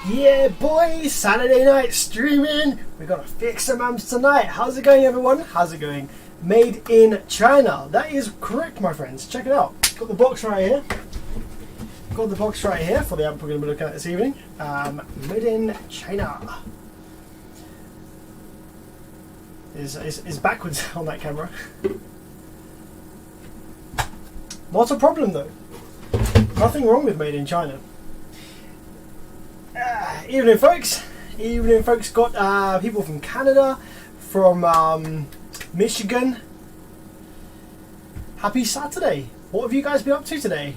Yeah, boys, Saturday night streaming. We gotta fix some amps tonight. How's it going, everyone? How's it going? Made in China. That is correct, my friends. Check it out. Got the box right here. Got the box right here for the amp we're gonna be looking at this evening. Made in China. Is backwards on that camera. Not a problem though. Nothing wrong with Made in China. Evening, folks. Evening, folks. Got people from Canada, from Michigan. Happy Saturday. What have you guys been up to today?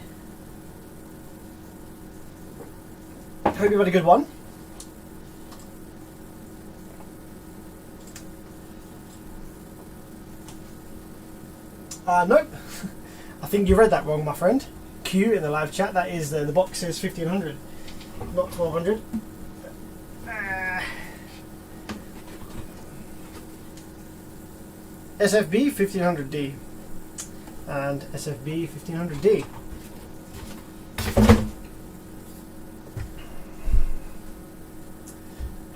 Hope you've had a good one. Nope. I think you read that wrong, my friend. Q in the live chat. That is the box says 1500, not 1200. SFB 1500D and SFB 1500D.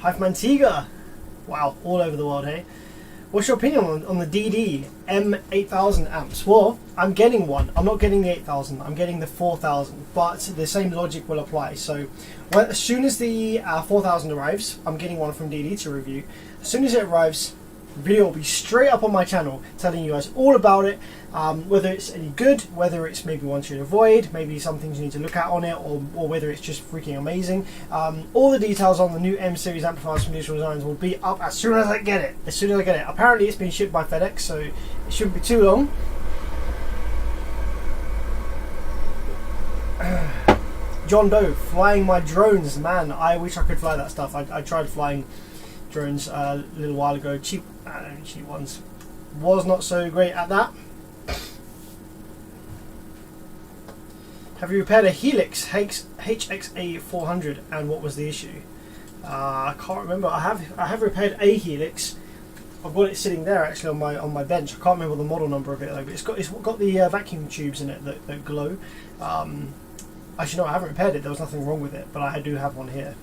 Mantiga. Wow, all over the world, hey? What's your opinion on the DD M8000 amps? Well, I'm getting one. I'm not getting the 8000. I'm getting the 4000. But the same logic will apply. So, as soon as the 4000 arrives, I'm getting one from DD to review. As soon as it arrives, the video will be straight up on my channel, telling you guys all about it. Whether it's any good, whether it's maybe one should avoid, maybe some things you need to look at on it, or whether it's just freaking amazing. All the details on the new M series amplifiers from Digital Designs will be up as soon as I get it. As soon as I get it. Apparently it's been shipped by FedEx, so it shouldn't be too long. John Doe, flying my drones, man. I wish I could fly that stuff. I tried flying drones a little while ago. Cheap ones. Was not so great at that. Have you repaired a Helix HXA 400 and what was the issue? I can't remember. I have repaired a Helix. I've got it sitting there actually on my bench. I can't remember the model number of it though. But it's got the vacuum tubes in it that glow. Actually no, I haven't repaired it. There was nothing wrong with it, but I do have one here.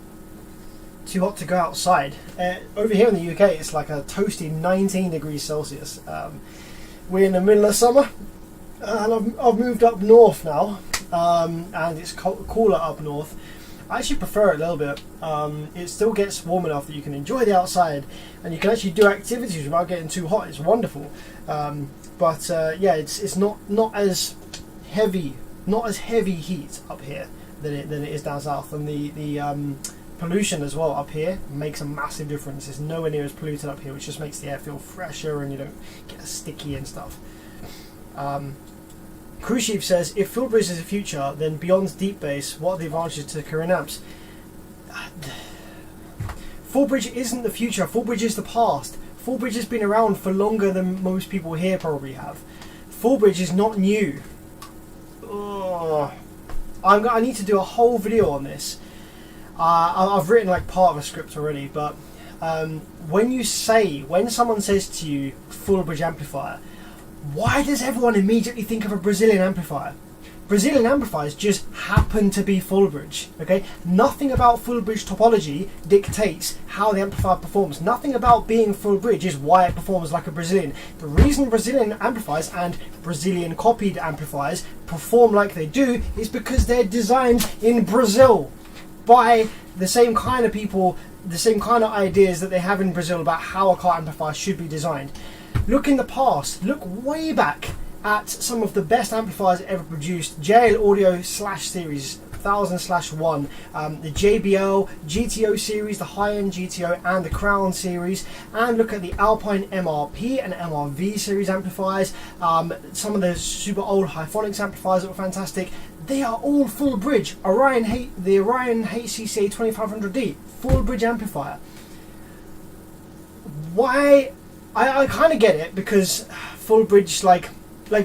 Too hot to go outside. Over here in the UK, it's like a toasty 19 degrees Celsius. We're in the middle of summer, and I've moved up north now, and it's cooler up north. I actually prefer it a little bit. It still gets warm enough that you can enjoy the outside, and you can actually do activities without getting too hot. It's wonderful. But yeah, it's not as heavy, heat up here than it is down south, and the pollution as well up here makes a massive difference. It's nowhere near as polluted up here, which just makes the air feel fresher and you don't get sticky and stuff. Cruise Chief says, if field bridge is the future, then beyond deep bass, what are the advantages to current amps? Full bridge isn't the future, full bridge is the past. Full bridge has been around for longer than most people here probably have. Full bridge is not new. I need to do a whole video on this. I've written like part of a script already, but when someone says to you full bridge amplifier, why does everyone immediately think of a Brazilian amplifier? Brazilian amplifiers just happen to be full bridge, okay? Nothing about full bridge topology dictates how the amplifier performs. Nothing about being full bridge is why it performs like a Brazilian. The reason Brazilian amplifiers and Brazilian copied amplifiers perform like they do is because they're designed in Brazil by the same kind of people, the same kind of ideas that they have in Brazil about how a car amplifier should be designed. Look in the past, look way back at some of the best amplifiers ever produced. JL Audio /series 1000/1, the JBL GTO series, the high-end GTO and the Crown series, and look at the Alpine MRP and MRV series amplifiers, some of the super old Hyphonics amplifiers that were fantastic. They are all full bridge. The Orion HCCA 2500D, full bridge amplifier. Why? I kind of get it, because full bridge, like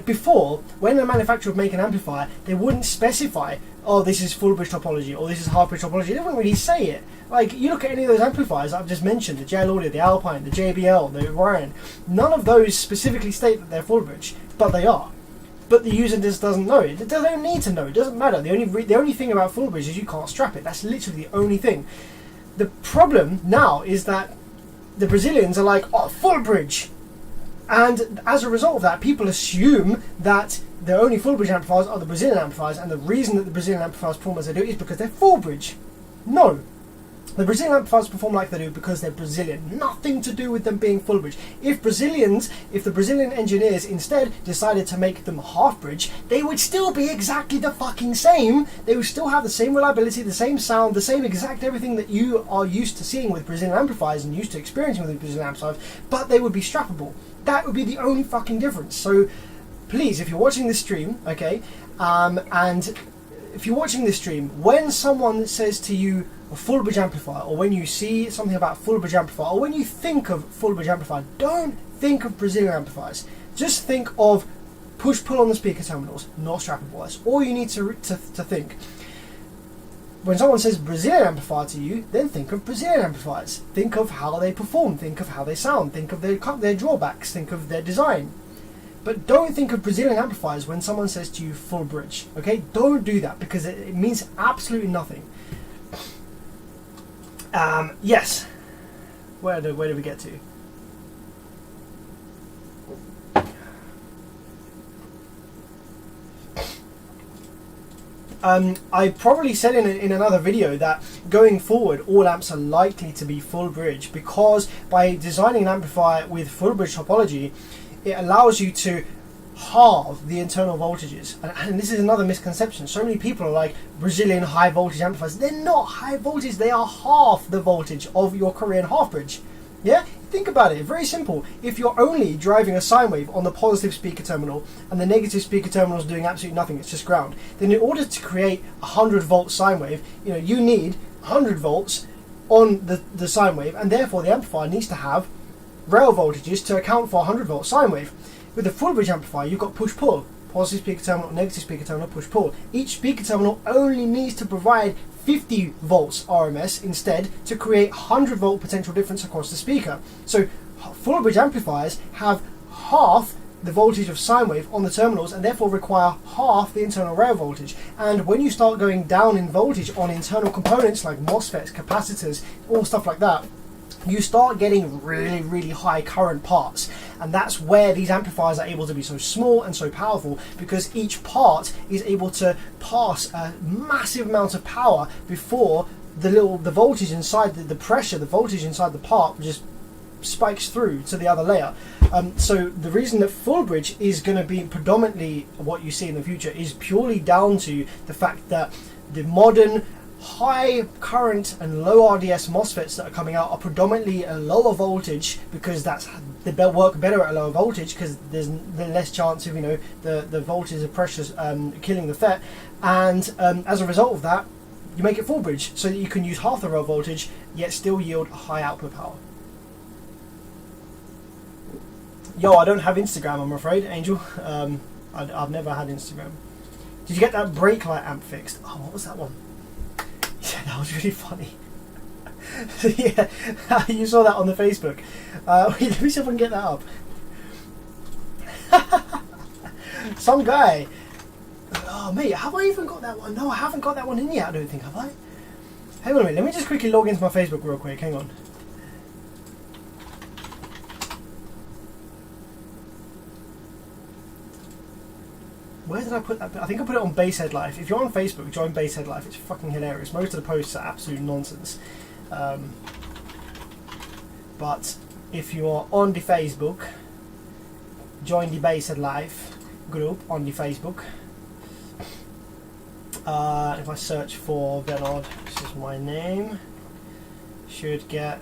before, when a manufacturer would make an amplifier, they wouldn't specify, oh, this is full bridge topology, or this is half bridge topology. They wouldn't really say it. Like, you look at any of those amplifiers I've just mentioned, the JL Audio, the Alpine, the JBL, the Orion, none of those specifically state that they're full bridge, but they are. but the user just doesn't know it. They don't need to know. It doesn't matter. The only thing about full bridge is you can't strap it. That's literally the only thing. The problem now is that the Brazilians are like, oh, full bridge. And as a result of that, people assume that the only full bridge amplifiers are the Brazilian amplifiers, and the reason that the Brazilian amplifiers perform as they do is because they're full bridge. No. The Brazilian amplifiers perform like they do because they're Brazilian. Nothing to do with them being full bridge. If the Brazilian engineers instead decided to make them half bridge, they would still be exactly the fucking same. They would still have the same reliability, the same sound, the same exact everything that you are used to seeing with Brazilian amplifiers and used to experiencing with Brazilian amplifiers, but they would be strappable. That would be the only fucking difference. So please, if you're watching this stream, okay, and if you're watching this stream, when someone says to you a full bridge amplifier, or when you see something about full bridge amplifier, or when you think of full bridge amplifier, don't think of Brazilian amplifiers. Just think of push-pull on the speaker terminals, not strappable. That's all you need to think. When someone says Brazilian amplifier to you, then think of Brazilian amplifiers. Think of how they perform, think of how they sound, think of their drawbacks, think of their design. But don't think of Brazilian amplifiers when someone says to you full bridge, okay? Don't do that, because it means absolutely nothing. Yes. Where did we get to? I probably said in another video that going forward all amps are likely to be full bridge, because by designing an amplifier with full bridge topology, it allows you to halve the internal voltages. And this is another misconception. So many people are like, Brazilian high voltage amplifiers. They're not high voltage, they are half the voltage of your Korean half bridge. Yeah? Think about it, very simple. If you're only driving a sine wave on the positive speaker terminal and the negative speaker terminal is doing absolutely nothing, it's just ground, then in order to create a 100 volt sine wave, you need 100 volts on the sine wave, and therefore the amplifier needs to have rail voltages to account for a 100 volt sine wave. With the full bridge amplifier, you've got push-pull. Positive speaker terminal, negative speaker terminal, push-pull. Each speaker terminal only needs to provide 50 volts RMS instead to create 100 volt potential difference across the speaker. So full bridge amplifiers have half the voltage of sine wave on the terminals and therefore require half the internal rail voltage. And when you start going down in voltage on internal components like MOSFETs, capacitors, all stuff like that, you start getting really, really high current parts. And that's where these amplifiers are able to be so small and so powerful, because each part is able to pass a massive amount of power before the voltage inside the pressure, the voltage inside the part just spikes through to the other layer. So the reason that full bridge is going to be predominantly what you see in the future is purely down to the fact that the modern high current and low RDS MOSFETs that are coming out are predominantly a lower voltage, because they work better at a lower voltage because there's the less chance of the voltage of pressures killing the FET, and as a result of that, you make it full bridge so that you can use half the rail voltage yet still yield a high output power. Yo, I don't have Instagram, I'm afraid, Angel. I've never had Instagram. Did you get that brake light amp fixed? Oh, what was that one? Yeah, that was really funny. Yeah, you saw that on the Facebook. Wait, let me see if I can get that up. Some guy. Oh, mate, have I even got that one? No, I haven't got that one in yet, I don't think, have I? Hang on a minute, let me just quickly log into my Facebook real quick, hang on. Where did I put that? I think I put it on Basshead Life. If you're on Facebook, join Basshead Life. It's fucking hilarious. Most of the posts are absolute nonsense. But if you're on the Facebook, join the Basshead Life group on the Facebook. If I search for Venod, this is my name, should get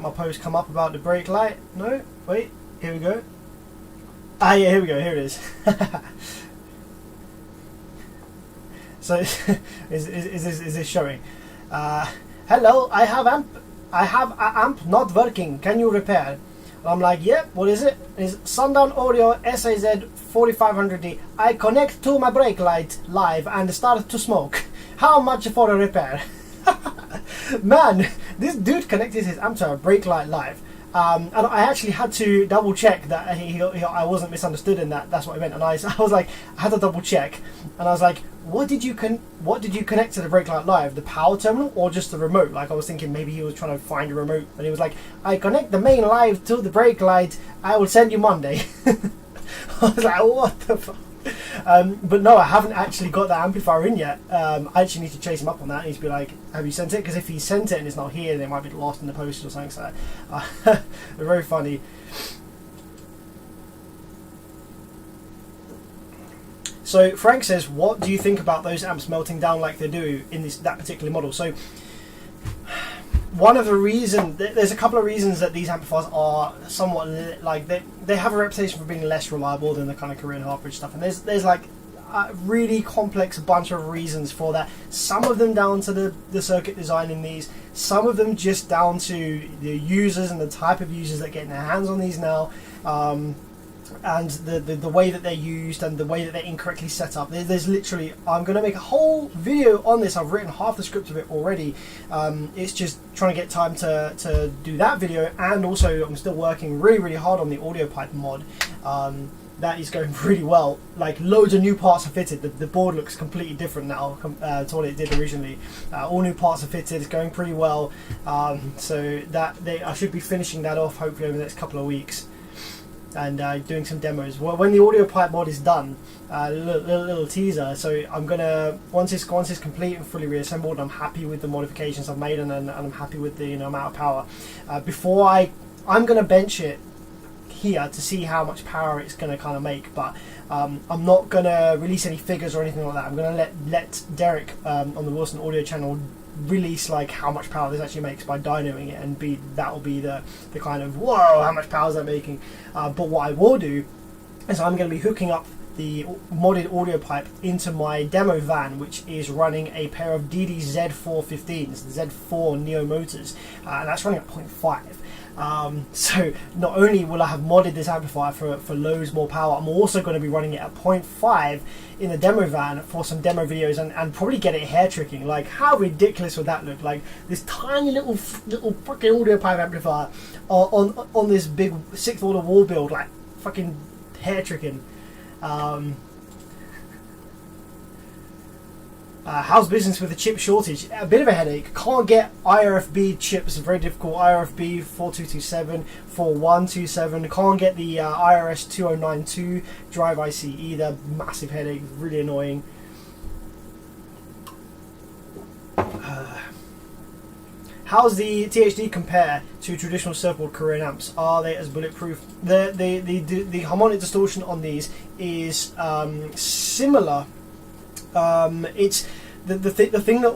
my post come up about the brake light. No, wait, here we go. Ah, yeah, here we go. Here it is. So, is this showing? Hello, I have a amp not working. Can you repair? I'm like, yep. What is it? It's Sundown Audio SAZ 4500D. I connect to my brake light live and start to smoke. How much for a repair? Man, this dude connected his amp to a brake light live. And I actually had to double check that I wasn't misunderstood in that's what I meant. And I was like, I had to double check, and I was like, what did you connect to the brake light live? The power terminal or just the remote? Like, I was thinking maybe he was trying to find a remote, and he was like, I connect the main live to the brake light. I will send you Monday. I was like, what the fuck? But no, I haven't actually got that amplifier in yet. I actually need to chase him up on that. I need to be like, have you sent it? Because if he sent it and it's not here, then it might be lost in the post or something. So they're very funny. So Frank says, what do you think about those amps melting down like they do in that particular model? So one of the reasons, there's a couple of reasons that these amplifiers are somewhat like they have a reputation for being less reliable than the kind of Korean half-bridge stuff, and there's like a really complex bunch of reasons for that. Some of them down to the circuit design in these, some of them just down to the users and the type of users that get their hands on these now, and the way that they're used and the way that they're incorrectly set up. There's literally, I'm going to make a whole video on this. I've written half the script of it already. It's just trying to get time to do that video, and also I'm still working really hard on the audio pipe mod. That is going really well. Like, loads of new parts are fitted. The board looks completely different now to what it did originally. All new parts are fitted. It's going pretty well. So I should be finishing that off hopefully over the next couple of weeks, and doing some demos. Well, when the audio pipe mod is done, little teaser. So I'm gonna once it's complete and fully reassembled, I'm happy with the modifications I've made, and I'm happy with the amount of power. Before I'm gonna bench it here to see how much power it's going to kind of make, but I'm not going to release any figures or anything like that. I'm going to let Derek on the Wilson Audio channel release like how much power this actually makes by dynoing it, and that will be the kind of, whoa, how much power is that making. But what I will do is I'm going to be hooking up the modded audio pipe into my demo van, which is running a pair of DD-Z415s, the Z4 Neo motors, and that's running at 0.5. So not only will I have modded this amplifier for loads more power, I'm also going to be running it at 0.5 in the demo van for some demo videos, and probably get it hair tricking. Like, how ridiculous would that look? Like, this tiny little fucking audio pipe amplifier on this big 6th order wall build, like fucking hair tricking. How's business with the chip shortage? A bit of a headache. Can't get IRFB chips, very difficult. IRFB 4227, 4127. Can't get the IRS 2092 drive IC either. Massive headache, really annoying. How's the THD compare to traditional surfboard Korean amps? Are they as bulletproof? The harmonic distortion on these is similar. It's the thing that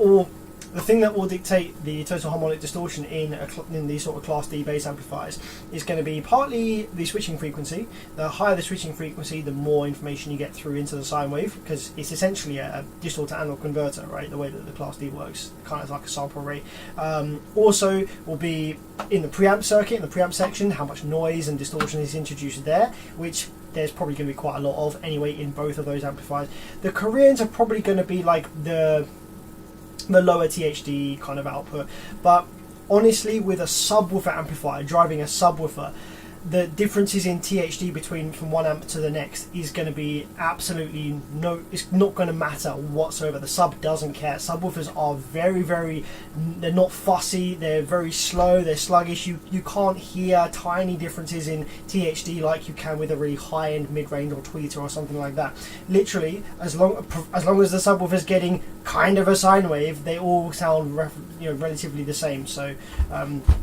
will dictate the total harmonic distortion in these sort of Class D bass amplifiers is going to be partly the switching frequency. The higher the switching frequency, the more information you get through into the sine wave, because it's essentially a digital to analog converter, right? The way that the Class D works, kind of like a sample rate. Also, will be in the preamp circuit, in the preamp section, how much noise and distortion is introduced there, which there's probably going to be quite a lot of anyway in both of those amplifiers. The Koreans are probably going to be like the lower THD kind of output, but honestly, with a subwoofer amplifier, driving a subwoofer, the differences in THD from one amp to the next is going to be absolutely it's not going to matter whatsoever. The sub doesn't care. Subwoofers are they're not fussy, they're very slow, they're sluggish. You can't hear tiny differences in THD like you can with a really high-end mid-range or tweeter or something like that. Literally, as long as the subwoofer's getting kind of a sine wave, they all sound relatively the same. So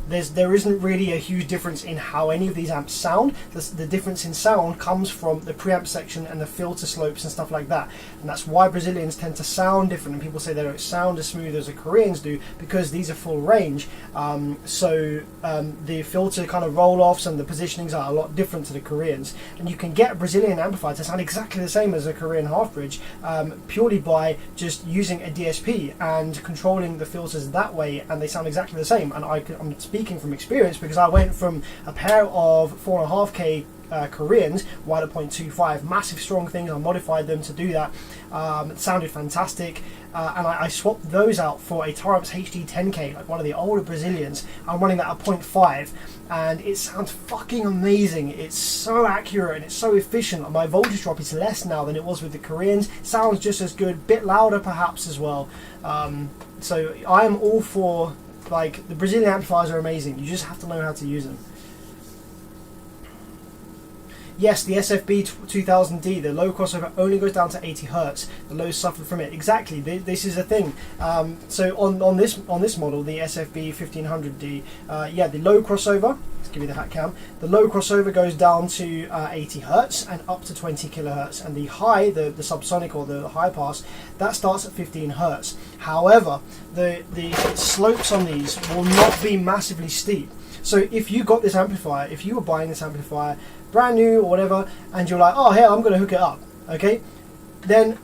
there isn't really a huge difference in how any of these amps sound. The difference in sound comes from the preamp section and the filter slopes and stuff like that, and that's why Brazilians tend to sound different, and people say they don't sound as smooth as the Koreans do, because these are full range. The filter kind of roll-offs and the positionings are a lot different to the Koreans, and you can get a Brazilian amplifier to sound exactly the same as a Korean half-bridge purely by just using a DSP and controlling the filters that way, and they sound exactly the same. And I'm speaking from experience, because I went from a pair of 4.5K Koreans, wider 0.25, massive strong things. I modified them to do that. It sounded fantastic, and I swapped those out for a Taramps HD 10K, like one of the older Brazilians. I'm running that at 0.5, and it sounds fucking amazing. It's so accurate and it's so efficient. My voltage drop is less now than it was with the Koreans. Sounds just as good, bit louder perhaps as well. So I am all for, like, the Brazilian amplifiers are amazing. You just have to know how to use them. Yes, the SFB 2000D, the low crossover only goes down to 80 Hz. The lows suffered from it. Exactly, this is a thing. So on this model, the SFB 1500D, yeah, the low crossover, let's give you the hat cam, the low crossover goes down to 80 Hz and up to 20 kilohertz, and the high, the subsonic or the high pass, that starts at 15 Hz. However, the slopes on these will not be massively steep. So if you got this amplifier, if you were buying this amplifier brand new or whatever, and you're like, oh, hey, I'm going to hook it up, okay, then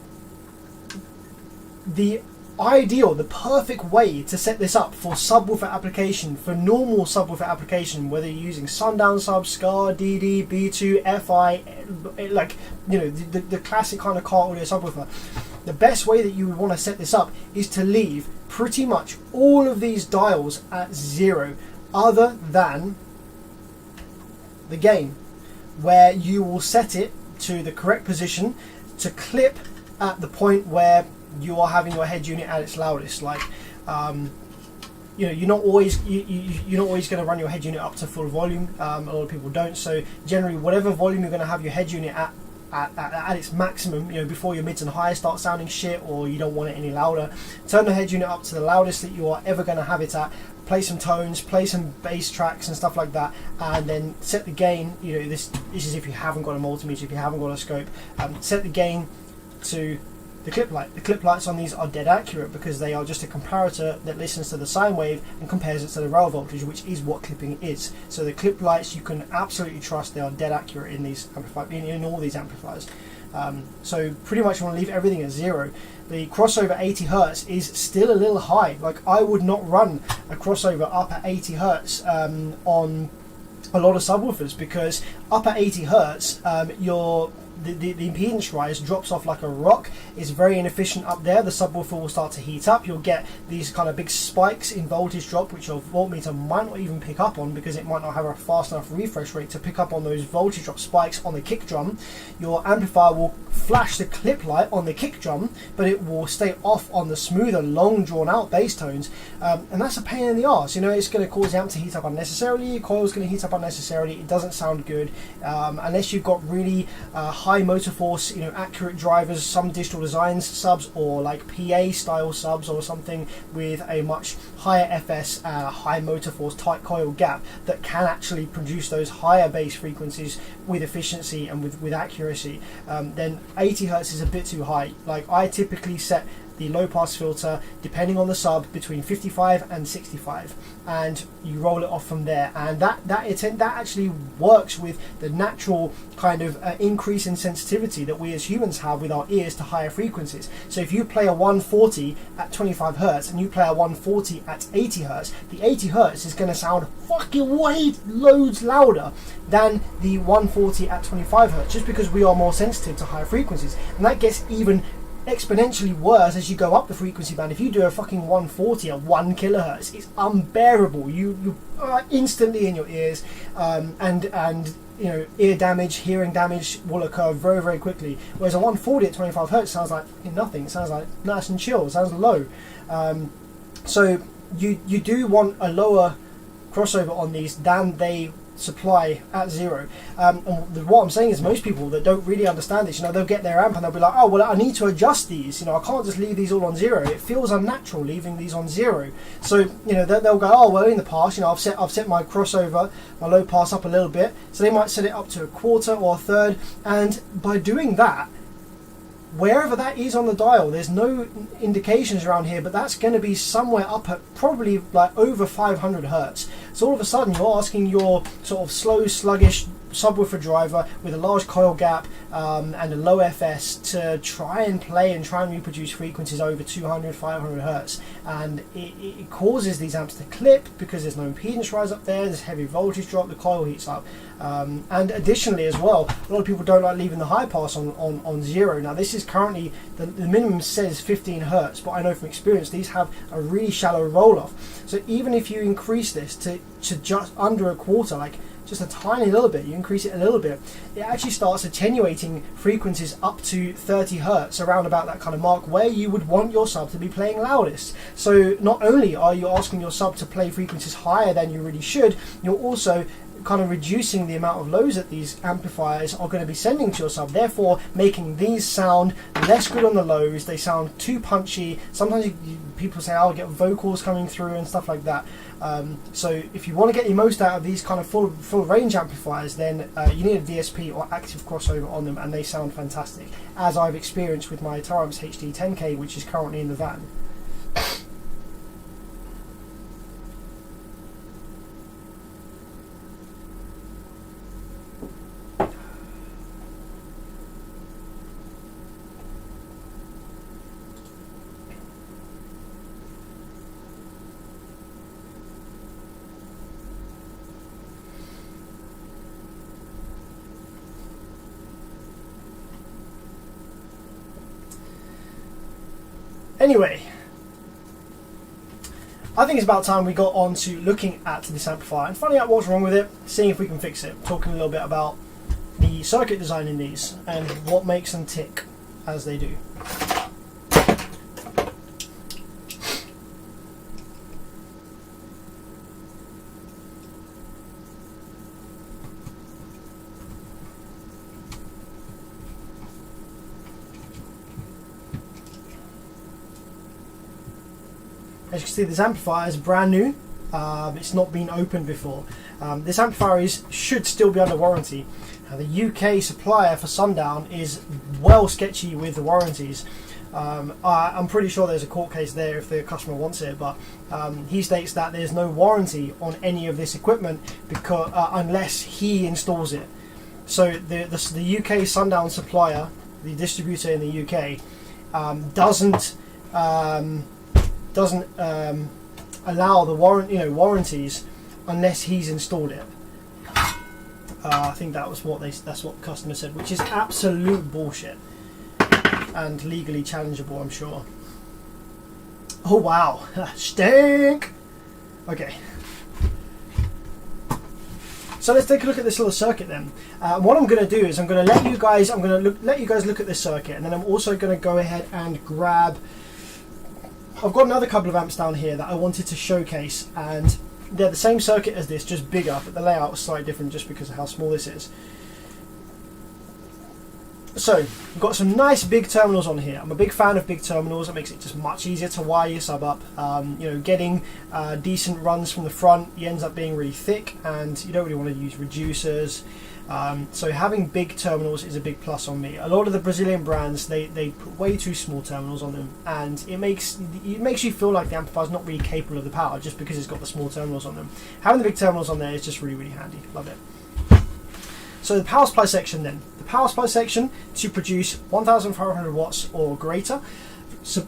the ideal, the perfect way to set this up for subwoofer application, for normal subwoofer application, whether you're using Sundown sub, Scar, DD, B2, FI, like, you know, the classic kind of car audio subwoofer, the best way that you would want to set this up is to leave pretty much all of these dials at 0, other than the gain, where you will set it to the correct position to clip at the point where you are having your head unit at its loudest. Like, you know, you're not always going to run your head unit up to full volume. A lot of people don't. So generally, whatever volume you're going to have your head unit at its maximum, you know, before your mids and highs start sounding shit, or you don't want it any louder, turn the head unit up to the loudest that you are ever going to have it at. Play some tones, play some bass tracks and stuff like that, and then set the gain. You know, this is if you haven't got a multimeter, if you haven't got a scope, set the gain to the clip light. The clip lights on these are dead accurate because they are just a comparator that listens to the sine wave and compares it to the rail voltage, which is what clipping is. So the clip lights, you can absolutely trust they are dead accurate in these amplifiers, in all these amplifiers. So pretty much you want to leave everything at 0. The crossover 80 Hz is still a little high. Like, I would not run a crossover up at 80 Hz on a lot of subwoofers, because up at 80 Hz, the impedance rise drops off like a rock. It's very inefficient up there. The subwoofer will start to heat up. You'll get these kind of big spikes in voltage drop, which your voltmeter might not even pick up on, because it might not have a fast enough refresh rate to pick up on those voltage drop spikes on the kick drum. Your amplifier will flash the clip light on the kick drum, but it will stay off on the smoother, long drawn out bass tones, and that's a pain in the arse. You know, it's going to cause the amp to heat up unnecessarily. Your coil's going to heat up unnecessarily. It doesn't sound good unless you've got really high motor force, you know, accurate drivers, some digital designs subs, or like PA style subs, or something with a much higher FS, high motor force, tight coil gap that can actually produce those higher bass frequencies with efficiency and with accuracy. Then 80 Hz is a bit too high. Like, I typically set the low pass filter, depending on the sub, between 55 and 65, and you roll it off from there, and that actually works with the natural kind of increase in sensitivity that we as humans have with our ears to higher frequencies. So if you play a 140 at 25 Hz and you play a 140 at 80 Hz, the 80 Hz is going to sound fucking way loads louder than the 140 at 25 Hz, just because we are more sensitive to higher frequencies, and that gets even exponentially worse as you go up the frequency band. If you do a fucking 140 at 1 kilohertz, it's unbearable. You are instantly in your ears, and you know, ear damage, hearing damage will occur very, very quickly. Whereas a 140 at 25 hertz sounds like nothing. It sounds like nice and chill. It sounds low. So you do want a lower crossover on these than they supply at 0. And what I'm saying is, most people that don't really understand this, you know, they'll get their amp and they'll be like, oh, well, I need to adjust these, you know, I can't just leave these all on 0. It feels unnatural leaving these on 0. So, you know, they'll go, oh, well, in the past, you know, I've set my crossover, my low pass up a little bit, so they might set it up to a quarter or a third, and by doing that, wherever that is on the dial, there's no indications around here, but that's going to be somewhere up at probably like over 500 hertz. So all of a sudden you're asking your sort of slow, sluggish subwoofer driver with a large coil gap and a low FS to try and reproduce frequencies over 200, 500 hertz, and it causes these amps to clip because there's no impedance rise up there, there's heavy voltage drop, the coil heats up, and additionally as well, a lot of people don't like leaving the high pass on 0. Now this is currently, the minimum says 15 hertz, but I know from experience these have a really shallow roll off, so even if you increase this to just under a quarter, like just a tiny little bit, you increase it a little bit, it actually starts attenuating frequencies up to 30 hertz, around about that kind of mark where you would want your sub to be playing loudest. So not only are you asking your sub to play frequencies higher than you really should, you're also kind of reducing the amount of lows that these amplifiers are going to be sending to your sub, therefore making these sound less good on the lows. They sound too punchy. Sometimes people say, I'll get vocals coming through and stuff like that. So if you want to get the most out of these kind of full range amplifiers, then you need a DSP or active crossover on them, and they sound fantastic, as I've experienced with my Taramps HD10K, which is currently in the van. Anyway, I think it's about time we got on to looking at this amplifier and finding out what's wrong with it, seeing if we can fix it, talking a little bit about the circuit design in these and what makes them tick as they do. As you can see, this amplifier is brand new. It's not been opened before. This amplifier should still be under warranty. The UK supplier for Sundown is well sketchy with the warranties. I'm pretty sure there's a court case there if the customer wants it, but he states that there's no warranty on any of this equipment because unless he installs it. So the UK Sundown supplier, the distributor in the UK, doesn't allow the warranties unless he's installed it. I think that's what the customer said, which is absolute bullshit and legally challengeable, I'm sure. Oh wow, stink. Okay, so let's take a look at this little circuit then. What I'm going to do is I'm going to let you guys look at this circuit, and then I'm also going to go ahead and grab. I've got another couple of amps down here that I wanted to showcase, and they're the same circuit as this, just bigger, but the layout is slightly different just because of how small this is. So, we've got some nice big terminals on here. I'm a big fan of big terminals. It makes it just much easier to wire your sub up. Getting decent runs from the front, it ends up being really thick, and you don't really want to use reducers. So having big terminals is a big plus on me. A lot of the Brazilian brands, they put way too small terminals on them, and it makes you feel like the amplifier is not really capable of the power just because it's got the small terminals on them. Having the big terminals on there is just really, really handy. Love it. So the power supply section then. The power supply section to produce 1500 watts or greater. So,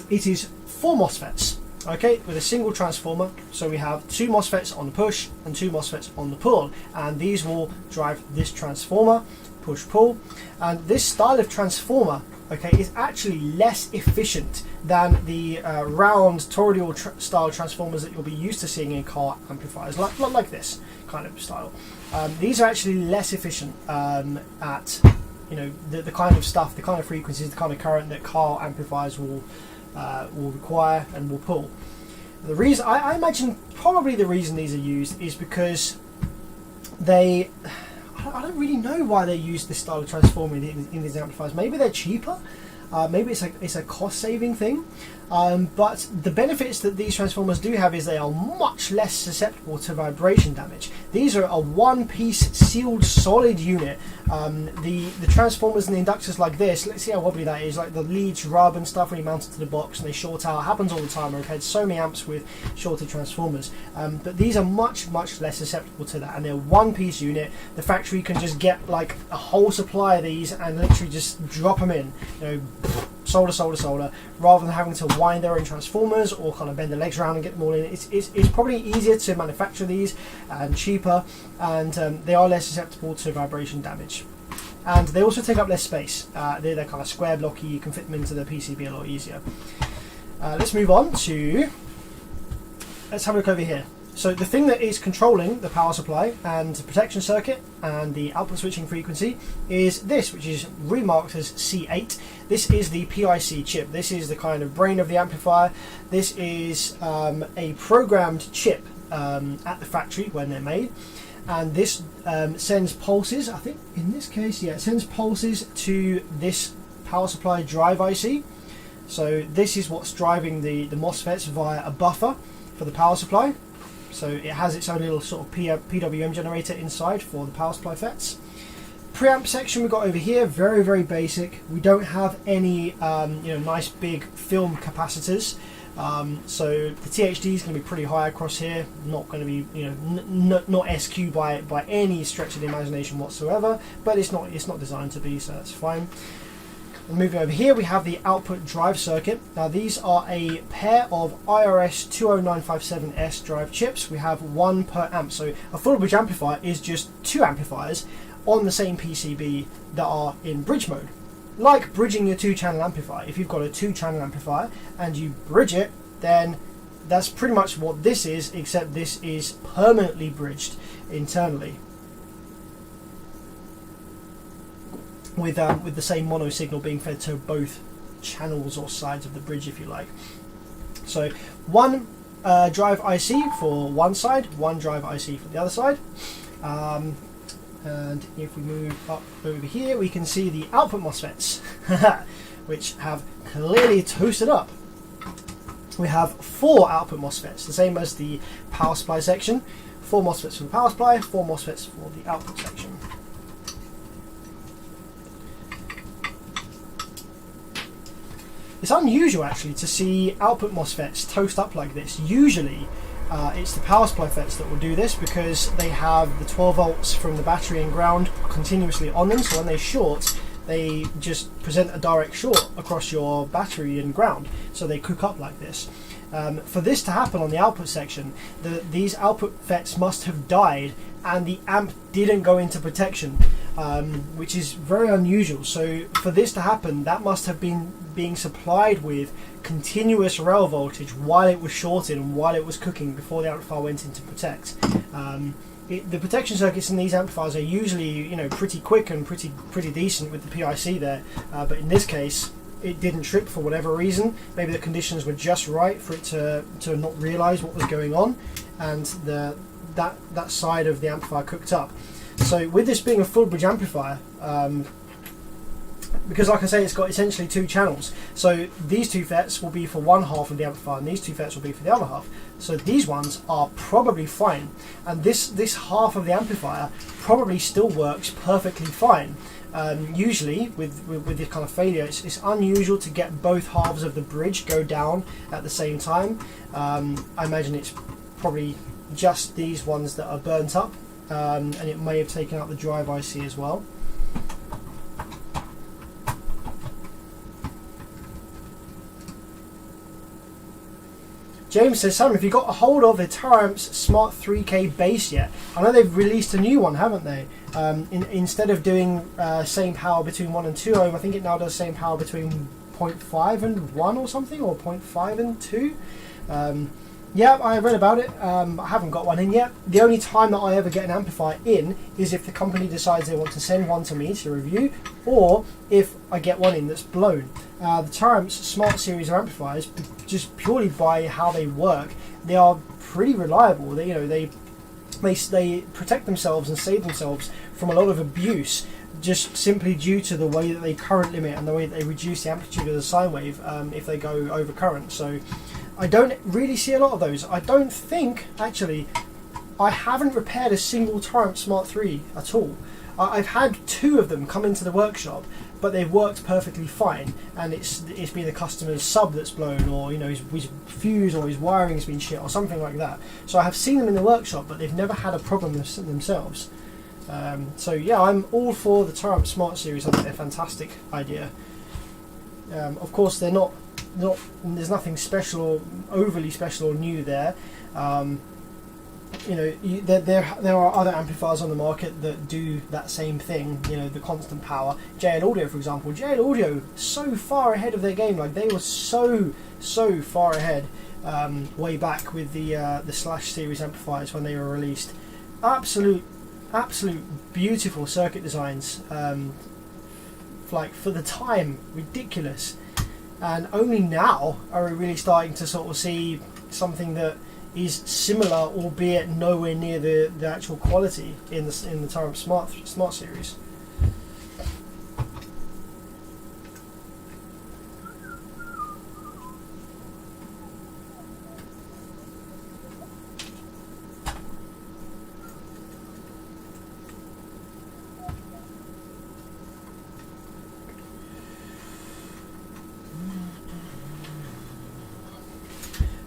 it is 4 MOSFETs. Okay, with a single transformer. So we have 2 MOSFETs on the push and 2 MOSFETs on the pull, and these will drive this transformer, push-pull. And this style of transformer, okay, is actually less efficient than the round toroidal style transformers that you'll be used to seeing in car amplifiers, like this kind of style. These are actually less efficient at the kind of stuff, the kind of frequencies, the kind of current that car amplifiers will require and will pull. The reason I imagine probably the reason these are used is because I don't really know why they use this style of transformer in these amplifiers. Maybe they're cheaper. Maybe it's a cost-saving thing. But the benefits that these transformers do have is they are much less susceptible to vibration damage. These are a one-piece sealed solid unit. The transformers and the inductors like this, let's see how wobbly that is, like the leads rub and stuff when you mount it to the box and they short out. It happens all the time. I've had so many amps with shorted transformers. But these are much less susceptible to that, and they're one-piece unit. The factory can just get like a whole supply of these and literally just drop them in. You know, solder, rather than having to wind their own transformers or kind of bend the legs around and get them all in. It's probably easier to manufacture these and cheaper, and they are less susceptible to vibration damage. And they also take up less space. They're kind of square blocky, you can fit them into the PCB a lot easier. Let's move on to, let's have a look over here. So the thing that is controlling the power supply and the protection circuit and the output switching frequency is this, which is remarked as C8. This is the PIC chip. This is the kind of brain of the amplifier. This is a programmed chip at the factory when they're made. And this sends pulses, I think in this case, yeah, it sends pulses to this power supply drive IC. So this is what's driving the MOSFETs via a buffer for the power supply. So it has its own little sort of PWM generator inside for the power supply FETs. Preamp section we've got over here, very basic. We don't have any nice big film capacitors. So the THD is going to be pretty high across here. Not going to be not SQ by any stretch of the imagination whatsoever. But it's not designed to be, so that's fine. Moving over here, we have the output drive circuit. Now these are a pair of IRS 20957S drive chips. We have one per amp, so a full bridge amplifier is just two amplifiers on the same PCB that are in bridge mode. Like bridging your two-channel amplifier. If you've got a two-channel amplifier and you bridge it, then that's pretty much what this is, except this is permanently bridged internally. With the same mono signal being fed to both channels or sides of the bridge, if you like. So one drive IC for one side, one drive IC for the other side. And if we move up over here, we can see the output MOSFETs, which have clearly toasted up. We have 4 output MOSFETs, the same as the power supply section. 4 MOSFETs for the power supply, 4 MOSFETs for the output section. It's unusual actually to see output MOSFETs toast up like this. Usually it's the power supply FETs that will do this because they have the 12 volts from the battery and ground continuously on them, so when they short they just present a direct short across your battery and ground, so they cook up like this. For this to happen on the output section, these output FETs must have died and the amp didn't go into protection, which is very unusual. So for this to happen, that must have been being supplied with continuous rail voltage while it was shorted and while it was cooking before the amplifier went into protect. The protection circuits in these amplifiers are usually pretty quick and pretty decent with the PIC there, but in this case it didn't trip for whatever reason. Maybe the conditions were just right for it to not realise what was going on, and that side of the amplifier cooked up. So with this being a full bridge amplifier, because like I say, it's got essentially 2 channels, so these 2 FETs will be for one half of the amplifier and these 2 FETs will be for the other half. So these ones are probably fine, and this half of the amplifier probably still works perfectly fine. Usually with this kind of failure, it's unusual to get both halves of the bridge go down at the same time. I imagine it's probably just these ones that are burnt up, and it may have taken out the drive IC as well. James says, Sam, have you got a hold of the Taramps Smart 3K bass yet? I know they've released a new one, haven't they? Instead of doing same power between 1 and 2 ohm, I think it now does same power between 0.5 and 1 or something, or 0.5 and 2. Yeah, I read about it. I haven't got one in yet. The only time that I ever get an amplifier in is if the company decides they want to send one to me to review, or if I get one in that's blown. The Taramps Smart series of amplifiers, just purely by how they work, they are pretty reliable. They protect themselves and save themselves from a lot of abuse just simply due to the way that they current limit and the way that they reduce the amplitude of the sine wave if they go over current. So I don't really see a lot of those. I don't think, actually, I haven't repaired a single Triumph Smart 3 at all. I've had 2 of them come into the workshop, but they've worked perfectly fine, and it's been the customer's sub that's blown, or his fuse or his wiring has been shit or something like that. So I have seen them in the workshop, but they've never had a problem themselves. So yeah, I'm all for the Triumph Smart Series. I think they're a fantastic idea. Of course, they're not. There's nothing special or overly special or new there. There are other amplifiers on the market that do that same thing. The constant power. JL Audio, for example. JL Audio so far ahead of their game. Like, they were so far ahead way back with the Slash series amplifiers when they were released. Absolute beautiful circuit designs. Like, for the time, ridiculous. And only now are we really starting to sort of see something that is similar, albeit nowhere near the actual quality in the Triumph Smart series.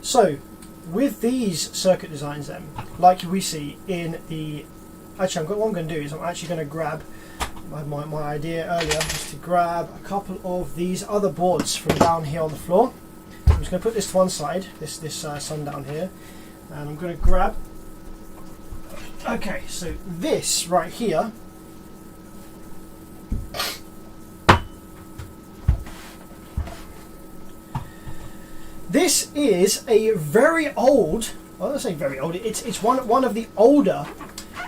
So, with these circuit designs then, like we see in the... Actually, what I'm going to do is I'm actually going to grab my idea earlier, just to grab a couple of these other boards from down here on the floor. I'm just going to put this to one side, this Sundown here, and I'm going to grab... Okay, so this right here... This is a very old, well, I say very old, it's one of the older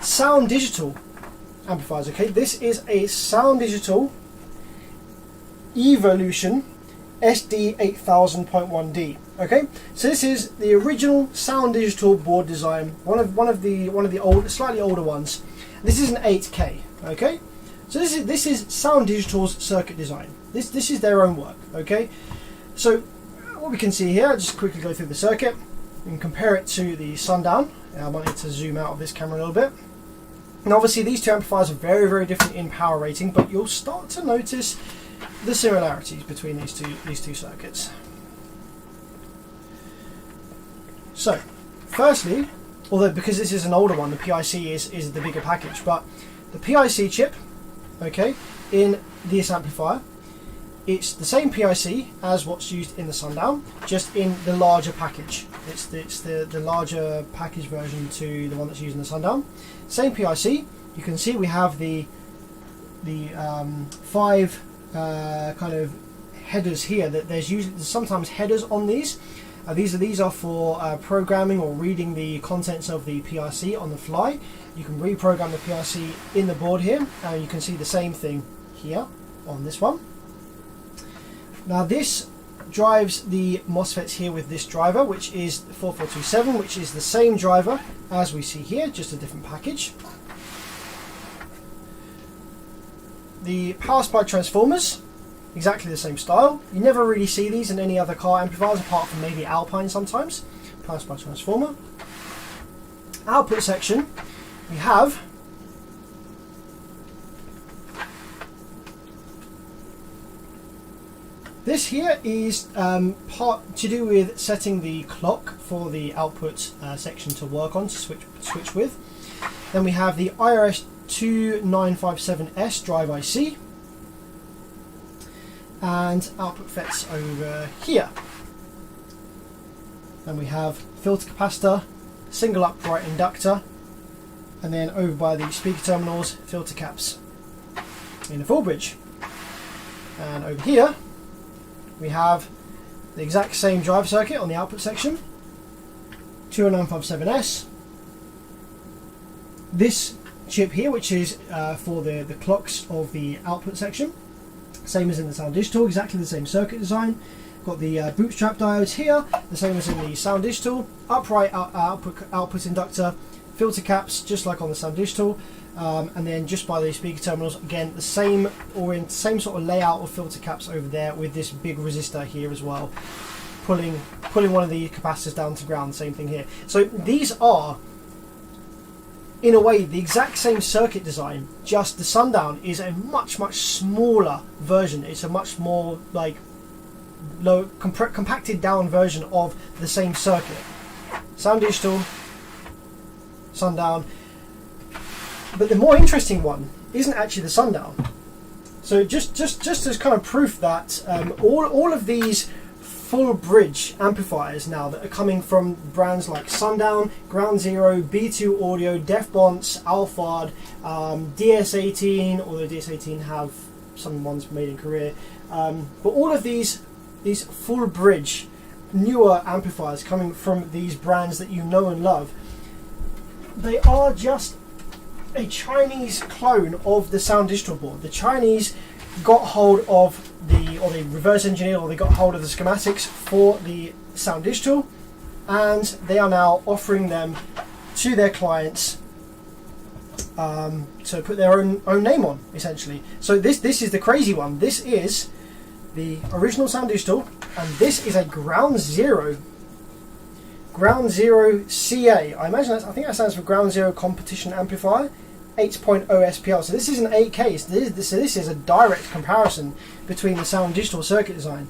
Sound Digital amplifiers, okay? This is a Sound Digital Evolution SD8000.1D, okay? So this is the original Sound Digital board design, one of the old, slightly older ones. This is an 8K, okay? So this is Sound Digital's circuit design. This is their own work, okay? So what we can see here, I'll just quickly go through the circuit and compare it to the Sundown. I wanted to zoom out of this camera a little bit. And obviously these two amplifiers are very different in power rating, but you'll start to notice the similarities between these two circuits. So, firstly, although because this is an older one, the PIC is the bigger package, but the PIC chip, okay, in this amplifier, it's the same PIC as what's used in the Sundown, just in the larger package. It's the larger package version to the one that's used in the Sundown. Same PIC. You can see we have the 5 kind of headers here. That there's sometimes headers on these. These are for programming or reading the contents of the PIC on the fly. You can reprogram the PIC in the board here, and you can see the same thing here on this one. Now this drives the MOSFETs here with this driver, which is 4427, which is the same driver as we see here, just a different package. The power supply transformers, exactly the same style. You never really see these in any other car amplifiers apart from maybe Alpine sometimes. Power supply transformer. Output section, we have this here is part to do with setting the clock for the output section to work on, to switch with. Then we have the IRS2957S drive IC and output FETs over here. Then we have filter capacitor, single upright inductor, and then over by the speaker terminals, filter caps in a full bridge. And over here we have the exact same drive circuit on the output section, 20957S. This chip here, which is for the clocks of the output section, same as in the Sound Digital, exactly the same circuit design. Got the bootstrap diodes here, the same as in the Sound Digital, upright output inductor, filter caps just like on the Sound Digital, and then just by the speaker terminals, again the same same sort of layout of filter caps over there, with this big resistor here as well, pulling one of the capacitors down to ground. Same thing here. So these are, in a way, the exact same circuit design, just the Sundown is a much smaller version. It's a much more like low compacted down version of the same circuit. Sound Digital, Sundown. But the more interesting one isn't actually the Sundown. So just as kind of proof that all of these full bridge amplifiers now that are coming from brands like Sundown, Ground Zero, B2 Audio, Defbonce, Alphard, DS18, although DS18 have some ones made in Korea, but all of these full bridge newer amplifiers coming from these brands that you know and love, they are just a Chinese clone of the Sound Digital board. The Chinese got hold of they reverse engineered, or they got hold of the schematics for the Sound Digital, and they are now offering them to their clients to put their own name on, essentially. So this is the crazy one. This is the original Sound Digital, and this is a Ground Zero CA. I think that stands for Ground Zero Competition Amplifier, 8.0 SPL. So this isn't 8K. So this is a direct comparison between the Sound Digital circuit design.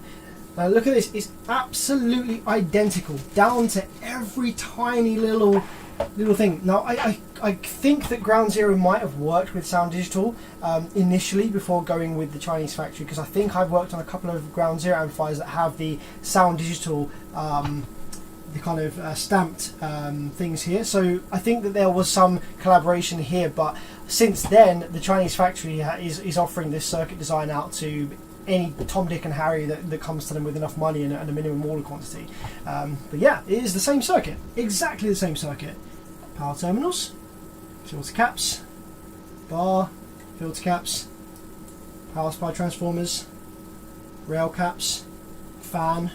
Now look at this. It's absolutely identical, down to every tiny little thing. Now I think that Ground Zero might have worked with Sound Digital initially before going with the Chinese factory, because I think I've worked on a couple of Ground Zero amplifiers that have the Sound Digital the kind of stamped things here. So I think that there was some collaboration here, but since then the Chinese factory is offering this circuit design out to any Tom, Dick and Harry that comes to them with enough money and a minimum order quantity. But yeah, it is the same circuit, exactly the same circuit. Power terminals, filter caps, bar, filter caps, power supply transformers, rail caps, fan,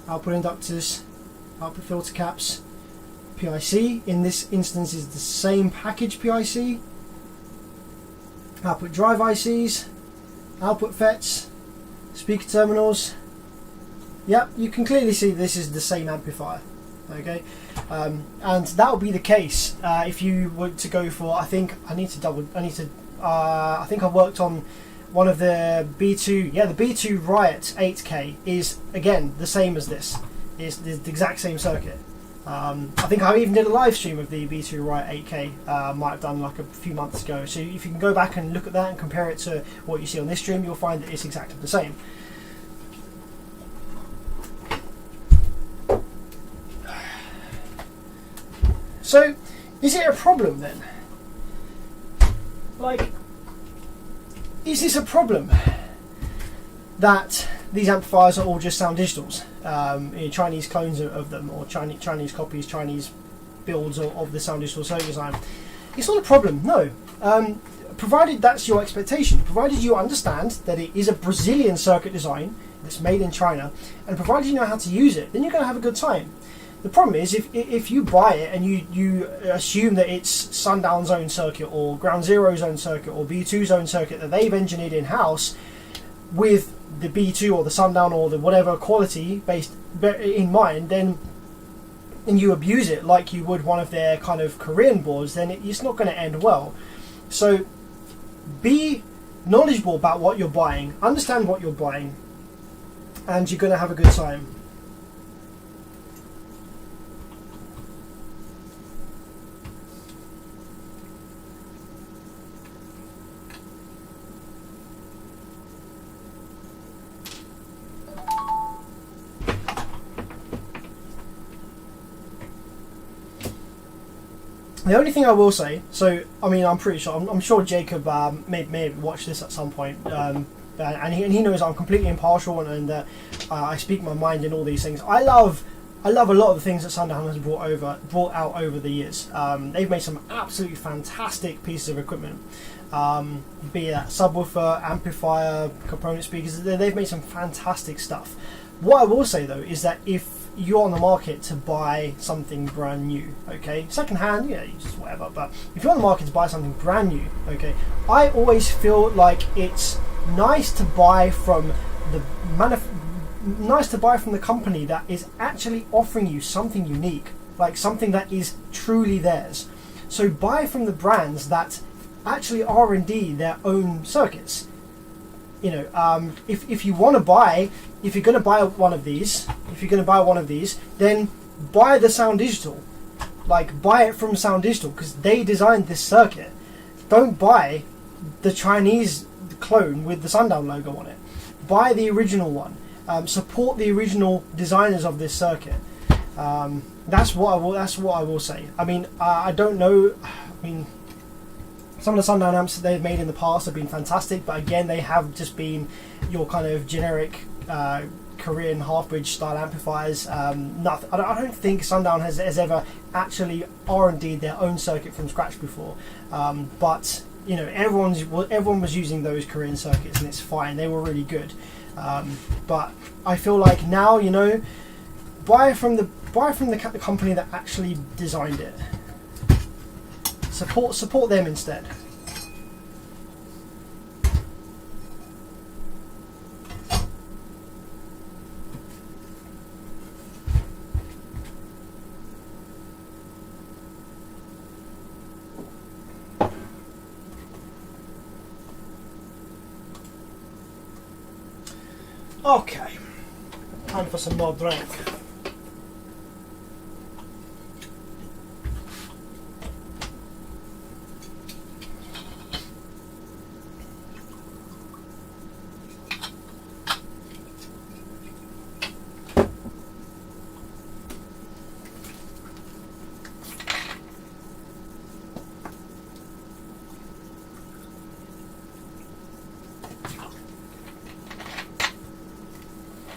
output inductors, output filter caps, PIC. In this instance is the same package PIC, output drive ICs, output FETs, speaker terminals. Yep, you can clearly see this is the same amplifier. Okay, and that will be the case if you were to go for, I think I worked on one of the B2, the B2 Riot 8K is again the same as this. It's the exact same circuit. I think I even did a live stream of the B2 Riot 8K, might have done like a few months ago. So if you can go back and look at that and compare it to what you see on this stream, you'll find that it's exactly the same. So, is it a problem then? Like, is this a problem that these amplifiers are all just Sound Digitals, Chinese clones of them, or Chinese copies, Chinese builds of the Sound Digital circuit design? It's not a problem, no. Provided that's your expectation, provided you understand that it is a Brazilian circuit design that's made in China, and provided you know how to use it, then you're going to have a good time. The problem is if you buy it and you assume that it's Sundown's own circuit, or Ground Zero's own circuit, or B2's own circuit that they've engineered in-house with the B2 or the Sundown or the whatever quality based in mind, then and you abuse it like you would one of their kind of Korean boards, then it's not going to end well. So be knowledgeable about what you're buying, understand what you're buying, and you're going to have a good time. The only thing I will say, so I mean, I'm pretty sure, I'm sure Jacob may watch this at some point, and he knows I'm completely impartial and I speak my mind in all these things. I love a lot of the things that Sundown has brought out over the years. They've made some absolutely fantastic pieces of equipment, be that subwoofer, amplifier, component speakers. They've made some fantastic stuff. What I will say though is that if you're on the market to buy something brand new, okay, second hand, yeah, just whatever, but if you're on the market to buy something brand new, okay, I always feel like it's nice to buy from the company that is actually offering you something unique, like something that is truly theirs. So buy from the brands that actually are indeed their own circuits. You know, if you want to buy, if you're going to buy one of these, then buy the Sound Digital. Like, buy it from Sound Digital, because they designed this circuit. Don't buy the Chinese clone with the Sundown logo on it. Buy the original one. Support the original designers of this circuit. That's what I will say. I mean, I don't know. I mean, some of the Sundown amps that they've made in the past have been fantastic, but again, they have just been your kind of generic Korean half-bridge style amplifiers. Nothing. I don't think Sundown has ever actually R&D'd their own circuit from scratch before. But you know, everyone was using those Korean circuits, and it's fine. They were really good. But I feel like now, you know, buy from the company that actually designed it. Support them instead. Okay, time for some more drink.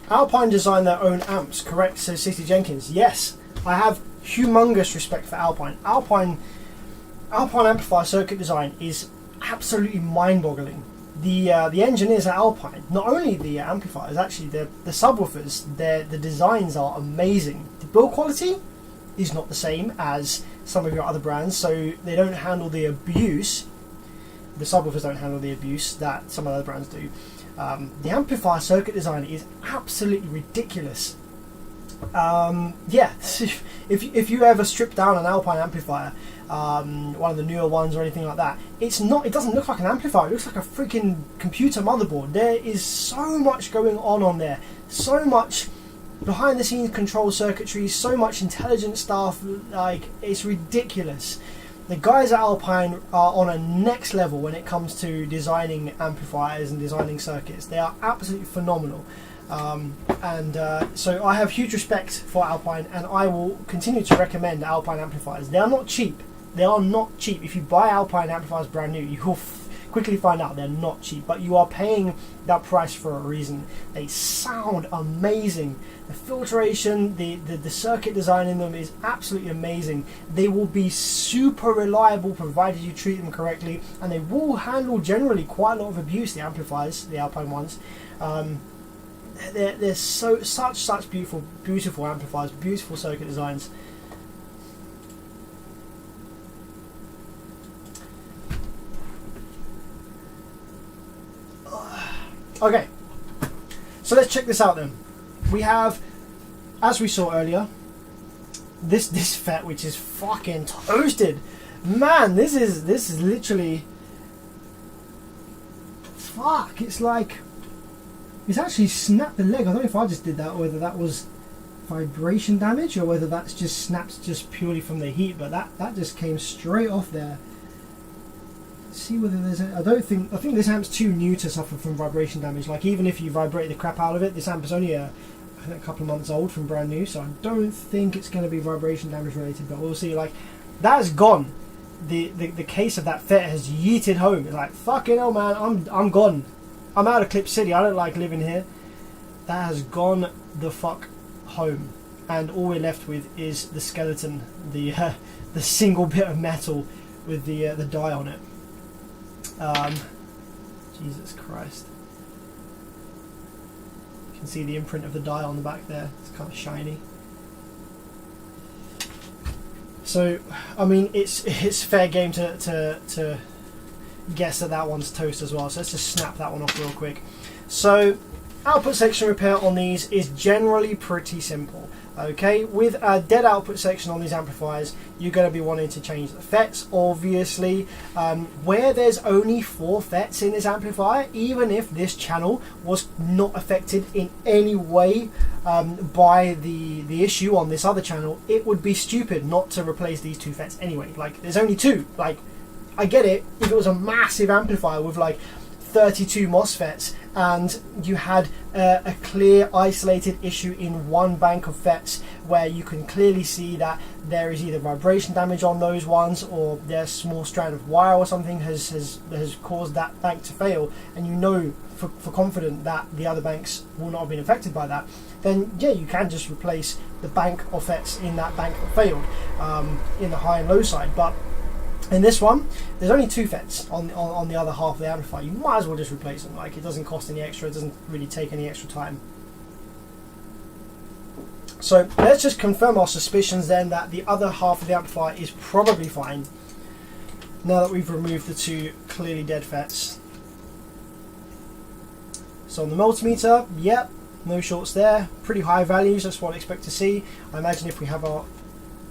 Alpine designed their own amps, correct? Says City Jenkins. Yes, I have humongous respect for Alpine. Alpine amplifier circuit design is absolutely mind-boggling. The engineers at Alpine, not only the amplifiers, actually the subwoofers, the designs are amazing. The build quality is not the same as some of your other brands, so they don't handle the abuse. The subwoofers don't handle the abuse that some other brands do. The amplifier circuit design is absolutely ridiculous. Yeah, if you ever strip down an Alpine amplifier, one of the newer ones or anything like that, it doesn't look like an amplifier. It looks like a freaking computer motherboard. There is so much going on there, so much behind the scenes control circuitry, so much intelligent stuff. Like, it's ridiculous. The guys at Alpine are on a next level when it comes to designing amplifiers and designing circuits. They are absolutely phenomenal. So I have huge respect for Alpine, and I will continue to recommend Alpine amplifiers. They are not cheap. They are not cheap. If you buy Alpine amplifiers brand new, you will quickly find out they're not cheap, but you are paying that price for a reason. They sound amazing. The filtration, the circuit design in them is absolutely amazing. They will be super reliable provided you treat them correctly, and they will handle generally quite a lot of abuse, the amplifiers, the Alpine ones. They're such beautiful amplifiers, beautiful circuit designs. Okay, so let's check this out then. We have, as we saw earlier, this FET, which is fucking toasted. Man, this is literally, fuck, it's like, it's actually snapped the leg. I don't know if I just did that, or whether that was vibration damage, or whether that's just snapped just purely from the heat, but that just came straight off there. See whether there's I think this amp's too new to suffer from vibration damage. Like, even if you vibrate the crap out of it, this amp is only I think a couple of months old from brand new, so I don't think it's going to be vibration damage related, but we'll see. Like, that's gone. The case of that FET has yeeted home. It's like, fucking hell, man, I'm gone. I'm out of Clip City. I don't like living here. That has gone the fuck home, and all we're left with is the skeleton, the single bit of metal with the die on it. Jesus Christ. You can see the imprint of the die on the back there. It's kind of shiny. So, I mean, it's fair game to guess that that one's toast as well. So let's just snap that one off real quick. So, output section repair on these is generally pretty simple. Okay, with a dead output section on these amplifiers, you're going to be wanting to change the FETs, obviously. Where there's only 4 FETs in this amplifier, even if this channel was not affected in any way by the issue on this other channel, it would be stupid not to replace these 2 FETs anyway. Like, there's only 2. Like, I get it, if it was a massive amplifier with like 32 MOSFETs and you had a clear isolated issue in one bank of FETs where you can clearly see that there is either vibration damage on those ones or their small strand of wire or something has caused that bank to fail, and you know for confident that the other banks will not have been affected by that, then yeah, you can just replace the bank of FETs in that bank that failed in the high and low side. But in this one, there's only 2 FETs on the other half of the amplifier. You might as well just replace them. Like, it doesn't cost any extra, it doesn't really take any extra time. So let's just confirm our suspicions then that the other half of the amplifier is probably fine, now that we've removed the 2 clearly dead FETs. So on the multimeter, yep, no shorts there, pretty high values, that's what I expect to see. I imagine if we have our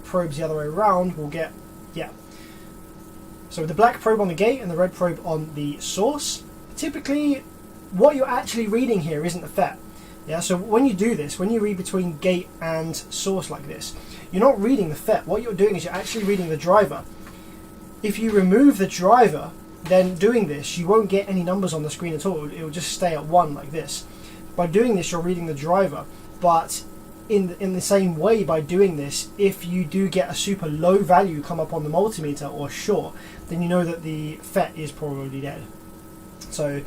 probes the other way around, we'll get, yeah. So with the black probe on the gate and the red probe on the source, typically what you're actually reading here isn't the FET. Yeah, so when you do this, when you read between gate and source like this, you're not reading the FET. What you're doing is you're actually reading the driver. If you remove the driver, then doing this, you won't get any numbers on the screen at all. It will just stay at 1 like this. By doing this, you're reading the driver. But in the same way, by doing this, if you do get a super low value come up on the multimeter or short, then you know that the FET is probably dead. So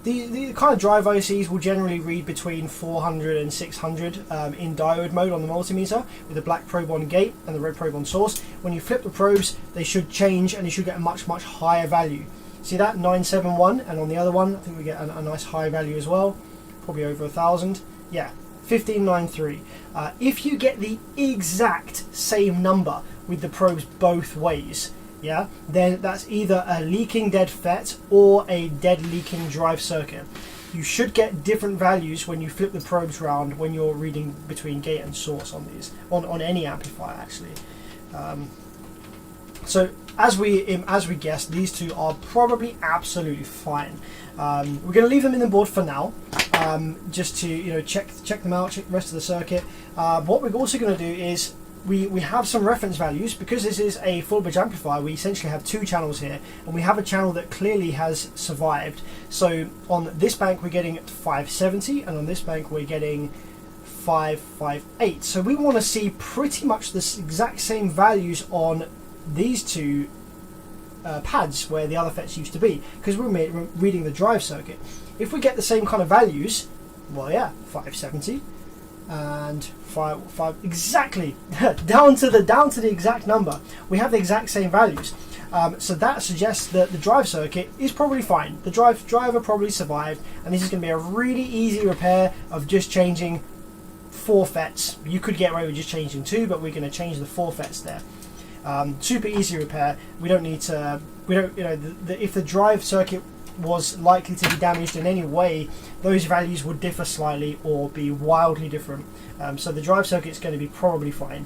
the kind of drive ICs will generally read between 400 and 600 in diode mode on the multimeter, with the black probe on gate and the red probe on source. When you flip the probes, they should change and you should get a much higher value. See that 971, and on the other one I think we get a nice high value as well, probably over 1,000. Yeah, 1593. If you get the exact same number with the probes both ways, yeah, then that's either a leaking dead FET or a dead leaking drive circuit. You should get different values when you flip the probes around when you're reading between gate and source on these, on any amplifier actually. So as we guessed, these 2 are probably absolutely fine. We're going to leave them in the board for now, just to check them out, check the rest of the circuit. What we're also going to do is we have some reference values. Because this is a full bridge amplifier, we essentially have 2 channels here, and we have a channel that clearly has survived. So on this bank we're getting 570, and on this bank we're getting 558. So we want to see pretty much the exact same values on these 2 pads where the other FETs used to be, because we're reading the drive circuit. If we get the same kind of values, well yeah, 570 and 5 exactly down to the exact number, we have the exact same values. So that suggests that the drive circuit is probably fine. The driver probably survived, and this is going to be a really easy repair of just changing 4 FETs. You could get away with just changing 2, but we're going to change the 4 FETs there. Super easy repair. We don't need to. We don't. If the drive circuit was likely to be damaged in any way, those values would differ slightly or be wildly different. So the drive circuit is going to be probably fine.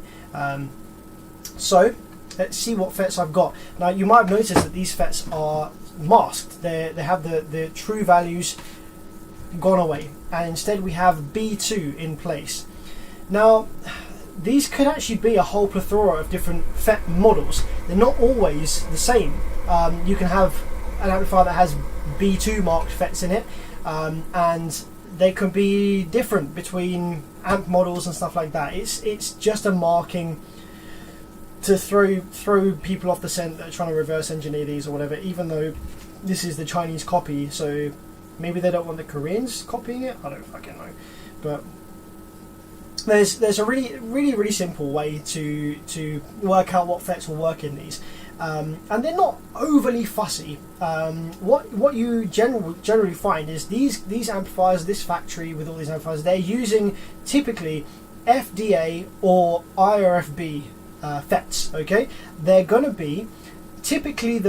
So let's see what FETs I've got. Now you might have noticed that these FETs are masked. They have the true values gone away, and instead we have B2 in place. Now these could actually be a whole plethora of different FET models. They're not always the same. You can have an amplifier that has B2 marked FETs in it, and they can be different between amp models and stuff like that. It's just a marking to throw people off the scent that are trying to reverse engineer these or whatever, even though this is the Chinese copy, so maybe they don't want the Koreans copying it. I don't fucking know. But there's a really simple way to work out what FETs will work in these, and they're not overly fussy. What you generally find is these amplifiers, this factory with all these amplifiers, they're using typically FDA or IRFB FETs. Okay, they're going to be typically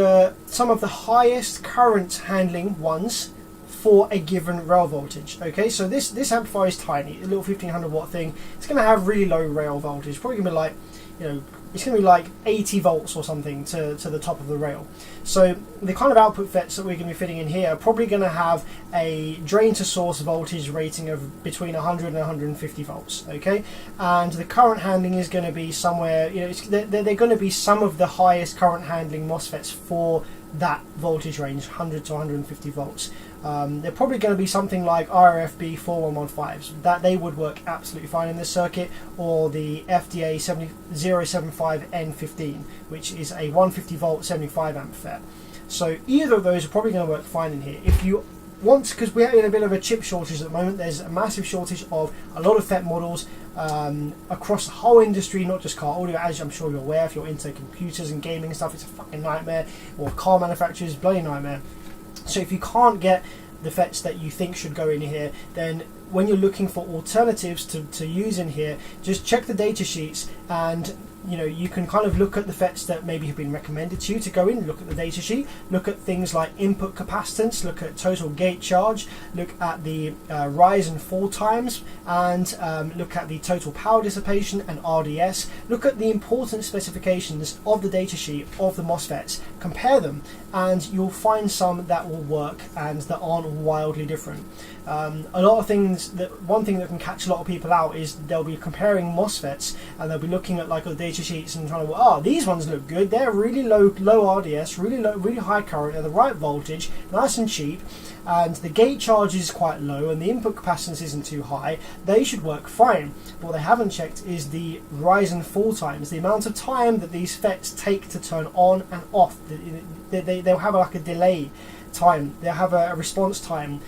some of the highest current handling ones for a given rail voltage. Okay, so this amplifier is tiny, a little 1500 watt thing. It's going to have really low rail voltage, probably going to be like, you know, it's going to be like 80 volts or something to the top of the rail. So the kind of output FETs that we're going to be fitting in here are probably going to have a drain to source voltage rating of between 100 and 150 volts. Okay, and the current handling is going to be somewhere, you know, they're going to be some of the highest current handling MOSFETs for that voltage range, 100 to 150 volts. They're probably going to be something like RFB 4115s. That they would work absolutely fine in this circuit, or the FDA 075N15, which is a 150 volt 75 amp FET. So either of those are probably going to work fine in here. If you want, because we're in a bit of a chip shortage at the moment, there's a massive shortage of a lot of FET models across the whole industry, not just car audio, as I'm sure you're aware. If you're into computers and gaming and stuff, it's a fucking nightmare, or car manufacturers, bloody nightmare. So if you can't get the FETs that you think should go in here, then when you're looking for alternatives to use in here, just check the data sheets, and you know, you can kind of look at the FETs that maybe have been recommended to you to go in. Look at the data sheet, look at things like input capacitance, look at total gate charge, look at the rise and fall times, and look at the total power dissipation and RDS. Look at the important specifications of the data sheet of the MOSFETs, compare them, and you'll find some that will work and that aren't wildly different. A lot of things, one thing that can catch a lot of people out is they'll be comparing MOSFETs, and they'll be looking at like the data sheets and trying to, oh, these ones look good, they're really low RDS, really high current, they're the right voltage, nice and cheap, and the gate charge is quite low and the input capacitance isn't too high, they should work fine. But what they haven't checked is the rise and fall times, the amount of time that these FETs take to turn on and off. They'll have like a delay time, they'll have a response time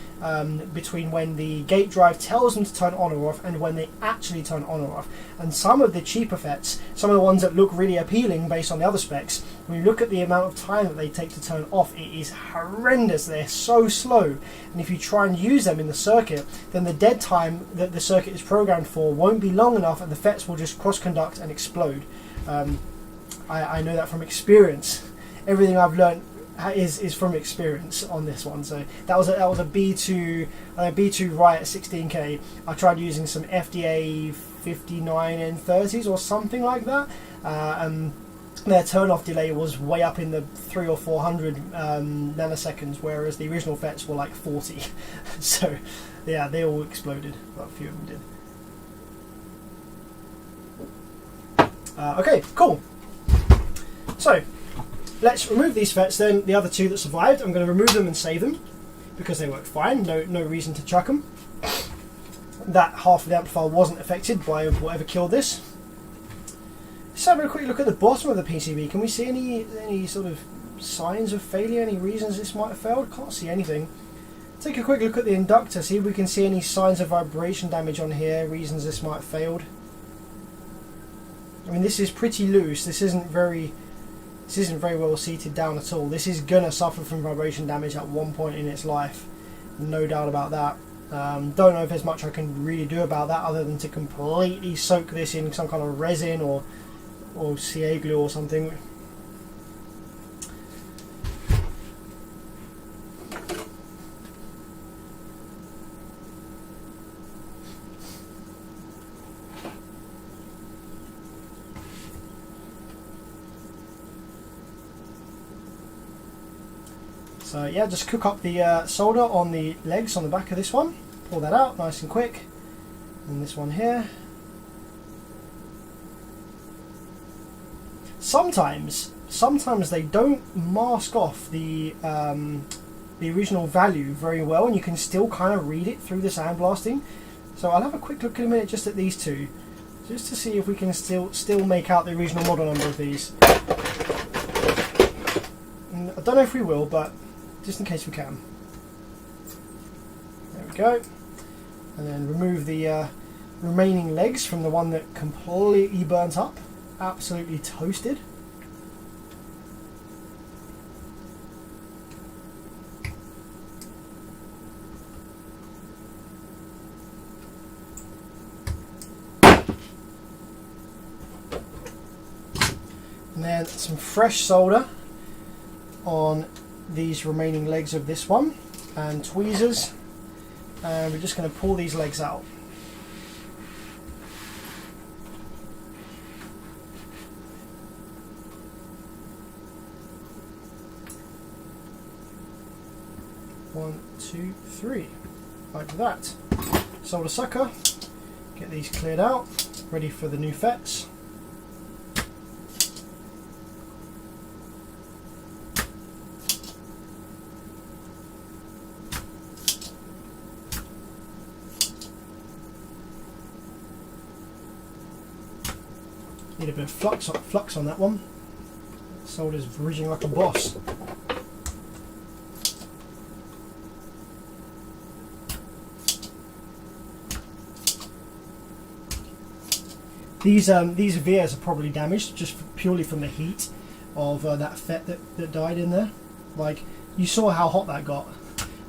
between when the gate drive tells them to turn on or off and when they actually turn on or off. And some of the cheaper FETs, some of the ones that look really appealing based on the other specs, when you look at the amount of time that they take to turn off, it is horrendous. They're so slow, and if you try and use them in the circuit, then the dead time that the circuit is programmed for won't be long enough, and the FETs will just cross conduct and explode. I know that from experience. Everything I've learned is from experience on this one. So that was a B2 right at 16k. I tried using some FDA 59N30s or something like that, and their turn off delay was way up in the 300 or 400 nanoseconds, whereas the original FETs were like 40. So yeah, they all exploded. Well, a few of them did. Okay, cool. So let's remove these FETs then. The other two that survived, I'm going to remove them and save them because they work fine. No reason to chuck them. That half of the amplifier wasn't affected by whatever killed this. Let's have a quick look at the bottom of the PCB. Can we see any sort of signs of failure? Any reasons this might have failed? Can't see anything. Take a quick look at the inductor. See if we can see any signs of vibration damage on here. Reasons this might have failed. I mean, this is pretty loose. This isn't very well seated down at all. This is gonna suffer from vibration damage at one point in its life, no doubt about that. Don't know if there's much I can really do about that other than to completely soak this in some kind of resin or CA glue or something. So yeah, just cook up the solder on the legs on the back of this one. Pull that out nice and quick. And this one here. Sometimes they don't mask off the original value very well, and you can still kind of read it through the sandblasting. So I'll have a quick look in a minute just at these two, just to see if we can still make out the original model number of these. And I don't know if we will, but just in case we can. There we go. And then remove the remaining legs from the one that completely burnt up. Absolutely toasted. And then some fresh solder on these remaining legs of this one, and tweezers, and we're just going to pull these legs out. One, two, three, like that. Solder sucker, get these cleared out, ready for the new FETs. Need a bit of flux on that one. Solder's ridging like a boss. These vias are probably damaged just purely from the heat of that FET that died in there. Like, you saw how hot that got.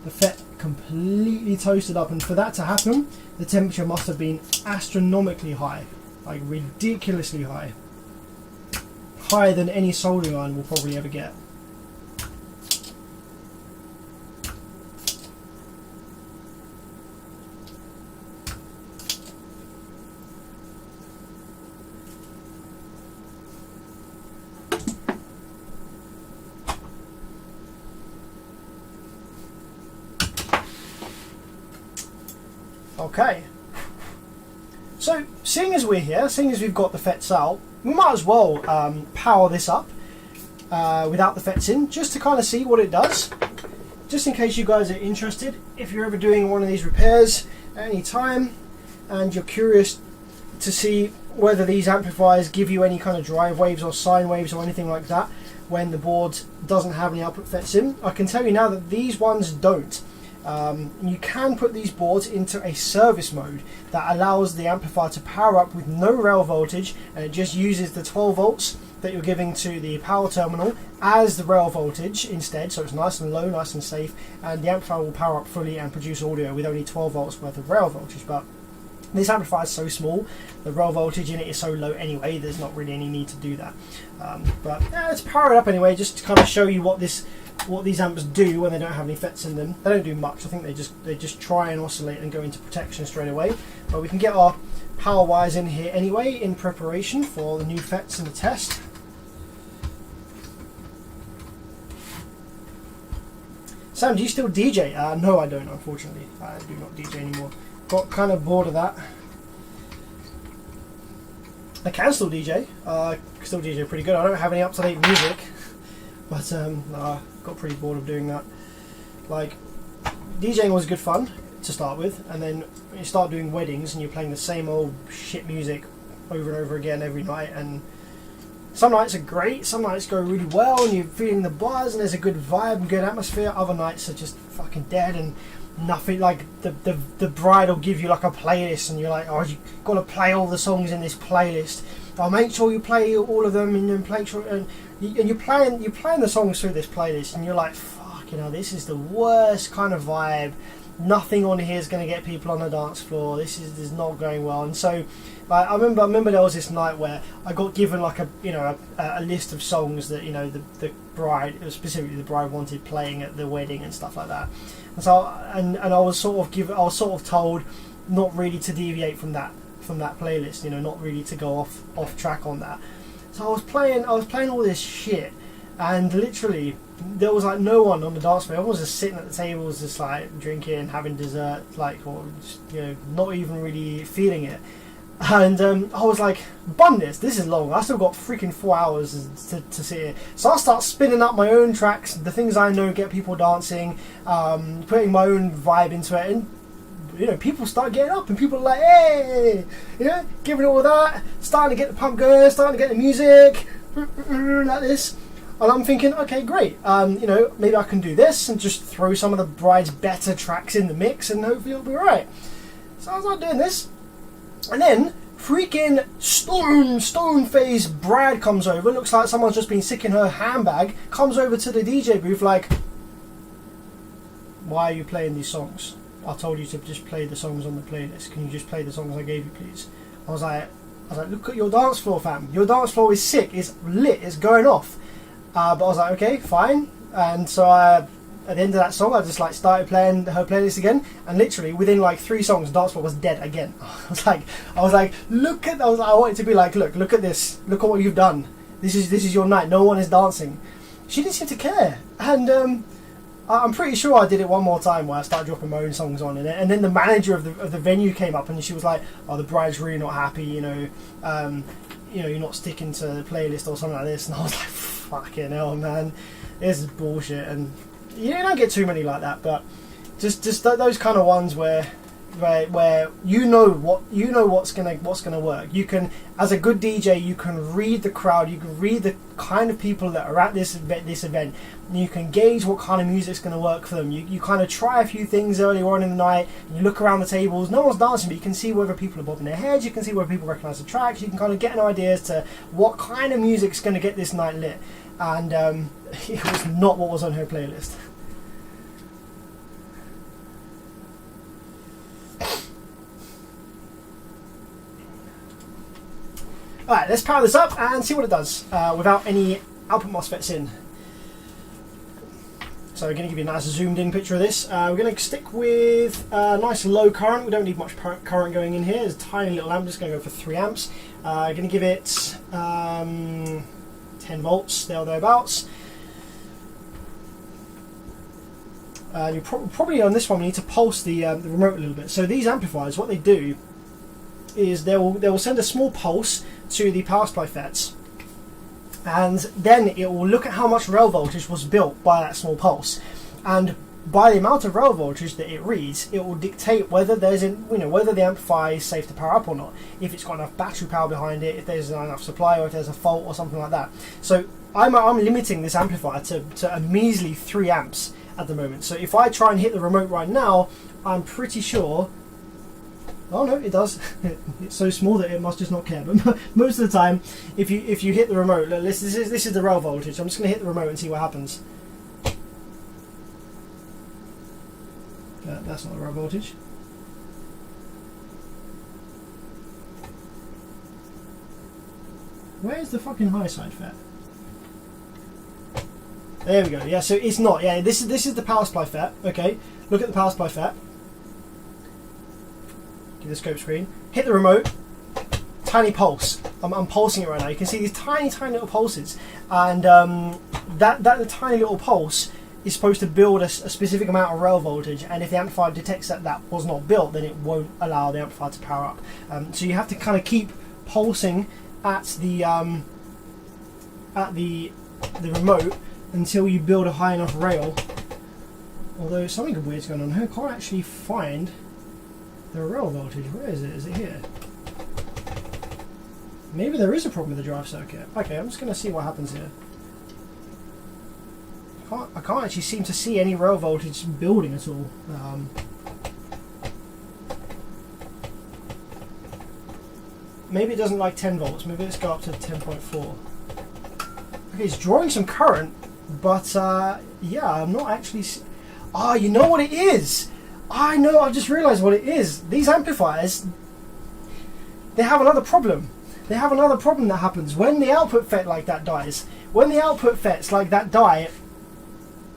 The FET completely toasted up, and for that to happen, the temperature must have been astronomically high, like ridiculously high. Higher than any soldering iron will probably ever get. Okay, so seeing as we're here, seeing as we've got the FETs out, we might as well power this up without the FETs in, just to kind of see what it does, just in case you guys are interested. If you're ever doing one of these repairs at any time and you're curious to see whether these amplifiers give you any kind of drive waves or sine waves or anything like that when the board doesn't have any output FETs in, I can tell you now that these ones don't. You can put these boards into a service mode that allows the amplifier to power up with no rail voltage, and it just uses the 12 volts that you're giving to the power terminal as the rail voltage instead, so it's nice and low, nice and safe, and the amplifier will power up fully and produce audio with only 12 volts worth of rail voltage. But this amplifier is so small, the rail voltage in it is so low anyway, there's not really any need to do that. But let's power it up anyway, just to kind of show you what these amps do when they don't have any FETs in them. They don't do much. I think they just try and oscillate and go into protection straight away. But we can get our power wires in here anyway in preparation for the new FETs and the test. Sam, do you still DJ? No, I don't, unfortunately. I do not DJ anymore. Got kind of bored of that. I can still DJ. Still DJ pretty good. I don't have any up-to-date music. But I got pretty bored of doing that. Like, DJing was good fun to start with, and then when you start doing weddings and you're playing the same old shit music over and over again every night, and some nights are great, some nights go really well and you're feeling the buzz and there's a good vibe and good atmosphere. Other nights are just fucking dead and nothing. Like the bride will give you like a playlist and you're like, oh, you got to play all the songs in this playlist. I'll make sure you play all of them and then play sure, and you're playing the songs through this playlist and you're like, fuck, you know, this is the worst kind of vibe. Nothing on here is going to get people on the dance floor. This is not going well. And so, like, I remember there was this night where I got given like a list of songs that, you know, the bride, specifically the bride, wanted playing at the wedding and stuff like that. And so and I was sort of told not really to deviate from that playlist, you know, not really to go off track on that. So I was playing all this shit, and literally there was like no one on the dance floor. Everyone was just sitting at the tables, just like drinking, having dessert, like, or just, you know, not even really feeling it. And I was like, bun this is long. I still got freaking 4 hours to sit here. So I start spinning up my own tracks, the things I know get people dancing, putting my own vibe into it, and you know, people start getting up and people are like, hey, you know, giving it all that, starting to get the pump going, starting to get the music, like this. And I'm thinking, okay, great, you know, maybe I can do this and just throw some of the bride's better tracks in the mix and hopefully it'll be alright. So I was like doing this, and then freaking stone-faced bride comes over, looks like someone's just been sick in her handbag, comes over to the DJ booth like, why are you playing these songs? I told you to just play the songs on the playlist. Can you just play the songs I gave you, please? I was like, I was like, look at your dance floor, fam. Your dance floor is sick. It's lit. It's going off. But I was like, okay, fine. And so at the end of that song, I just like started playing her playlist again, and literally within like 3 songs, the dance floor was dead again. I was like, look at. I wanted to be like, look at this. Look at what you've done. This is your night. No one is dancing. She didn't seem to care, and I'm pretty sure I did it one more time where I started dropping my own songs on in it, and then the manager of the venue came up and she was like, "Oh, the bride's really not happy, you know, you're not sticking to the playlist or something like this." And I was like, "Fucking hell, man, this is bullshit." And you don't get too many like that, but just those kind of ones where you know what's gonna work. You can, as a good DJ, you can read the crowd, you can read the kind of people that are at this event, and you can gauge what kind of music's gonna work for them. You kind of try a few things earlier on in the night, and you look around the tables, no one's dancing, but you can see whether people are bobbing their heads, you can see whether people recognise the tracks, you can kind of get an idea as to what kind of music's gonna get this night lit. And it was not what was on her playlist. Alright, let's power this up and see what it does without any output MOSFETs in. So we're going to give you a nice zoomed in picture of this. We're going to stick with a nice low current. We don't need much current going in here. There's a tiny little amp, just going to go for 3 amps. Going to give it 10 volts, there or thereabouts. You probably on this one we need to pulse the remote a little bit. So these amplifiers, what they do is they will send a small pulse to the power supply FETs, and then it will look at how much rail voltage was built by that small pulse, and by the amount of rail voltage that it reads, it will dictate whether whether the amplifier is safe to power up or not, if it's got enough battery power behind it, if there's enough supply, or if there's a fault or something like that. So I'm limiting this amplifier to a measly 3 amps at the moment. So if I try and hit the remote right now, I'm pretty sure. Oh no, it does. It's so small that it must just not care. But most of the time, if you hit the remote, look, this is the rail voltage. I'm just going to hit the remote and see what happens. That's not the rail voltage. Where's the fucking high side FET? There we go. Yeah, so it's not. Yeah, this is the power supply FET. Okay, look at the power supply FET. The scope screen, hit the remote, tiny pulse. I'm pulsing it right now. You can see these tiny little pulses, and that tiny little pulse is supposed to build a specific amount of rail voltage, and if the amplifier detects that was not built, then it won't allow the amplifier to power up. So you have to kind of keep pulsing at the remote until you build a high enough rail. Although something weird's going on here, I can't actually find the rail voltage. Where is it? Is it here? Maybe there is a problem with the drive circuit. Okay, I'm just going to see what happens here. I can't actually seem to see any rail voltage building at all. Maybe it doesn't like 10 volts. Maybe let's go up to 10.4. Okay, it's drawing some current, but yeah, I'm not actually. You know what it is? I know, I've just realised what it is. These amplifiers, they have another problem. They have another problem that happens when the output FET like that dies. When the output FETs like that die,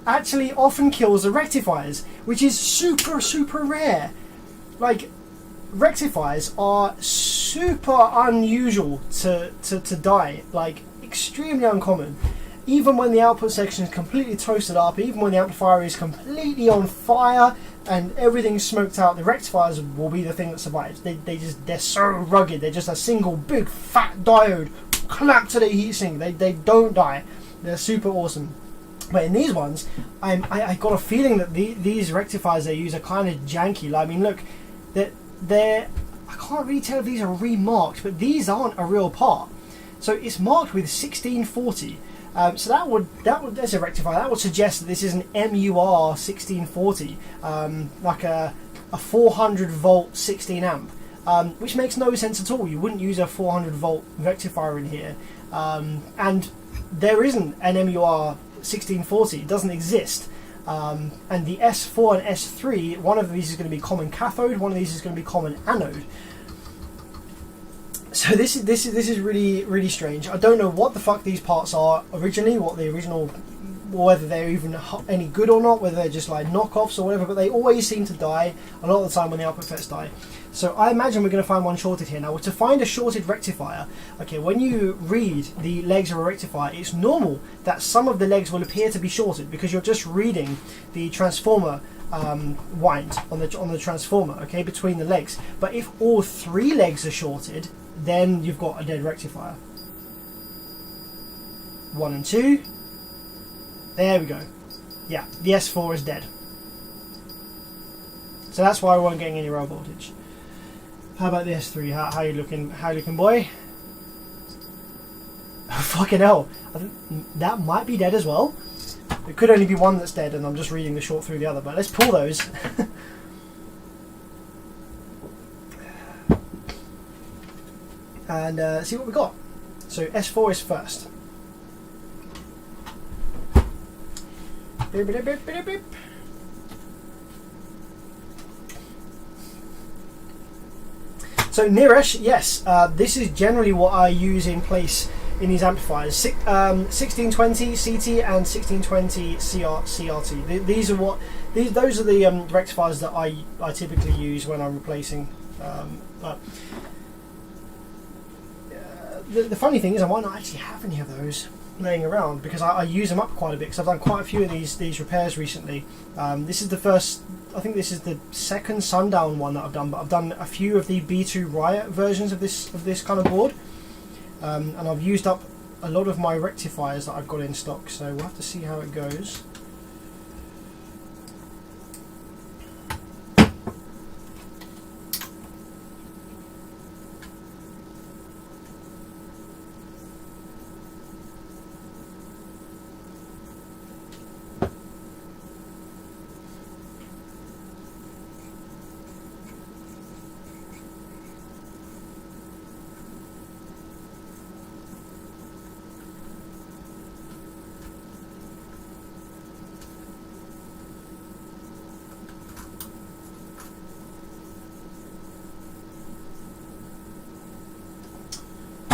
actually often kills the rectifiers, which is super rare. Like, rectifiers are super unusual to die, like extremely uncommon. Even when the output section is completely toasted up, even when the amplifier is completely on fire and everything's smoked out, the rectifiers will be the thing that survives. They're so rugged. They're just a single big fat diode clamped to the heatsink. They don't die. They're super awesome. But in these ones, I got a feeling that these rectifiers they use are kind of janky. Like, I mean, look, they're I can't really tell if these are remarked, but these aren't a real part. So it's marked with 1640. So that would there's a rectifier. That would suggest that this is an MUR 1640, like a 400 volt 16 amp, which makes no sense at all. You wouldn't use a 400 volt rectifier in here, and there isn't an MUR 1640. It doesn't exist. And the S4 and S3, one of these is going to be common cathode, one of these is going to be common anode. So this is really strange. I don't know what the fuck these parts are originally, what the original, whether they're even any good or not, whether they're just like knockoffs or whatever, but they always seem to die a lot of the time when the output FETs die. So I imagine we're going to find one shorted here. Now, to find a shorted rectifier, okay, when you read the legs of a rectifier, it's normal that some of the legs will appear to be shorted because you're just reading the transformer wind on the transformer, okay, between the legs. But if all 3 legs are shorted, then you've got a dead rectifier. 1 and 2. There we go. Yeah, the S4 is dead. So that's why we weren't getting any rail voltage. How about the S3? How you looking? How you looking, boy? Oh, fucking hell! I think that might be dead as well. It could only be one that's dead, and I'm just reading the short through the other. But let's pull those. And see what we got. So S4 is first. Beep, beep, beep, beep, beep. So Niresh, yes, this is generally what I use in place in these amplifiers. 1620 CT and 1620 CRT. These are those are the rectifiers that I typically use when I'm replacing. But the funny thing is, I might not actually have any of those laying around because I use them up quite a bit because I've done quite a few of these repairs recently. This is the first, I think this is the second Sundown one that I've done, but I've done a few of the B2 Riot versions of this kind of board, and I've used up a lot of my rectifiers that I've got in stock, so we'll have to see how it goes.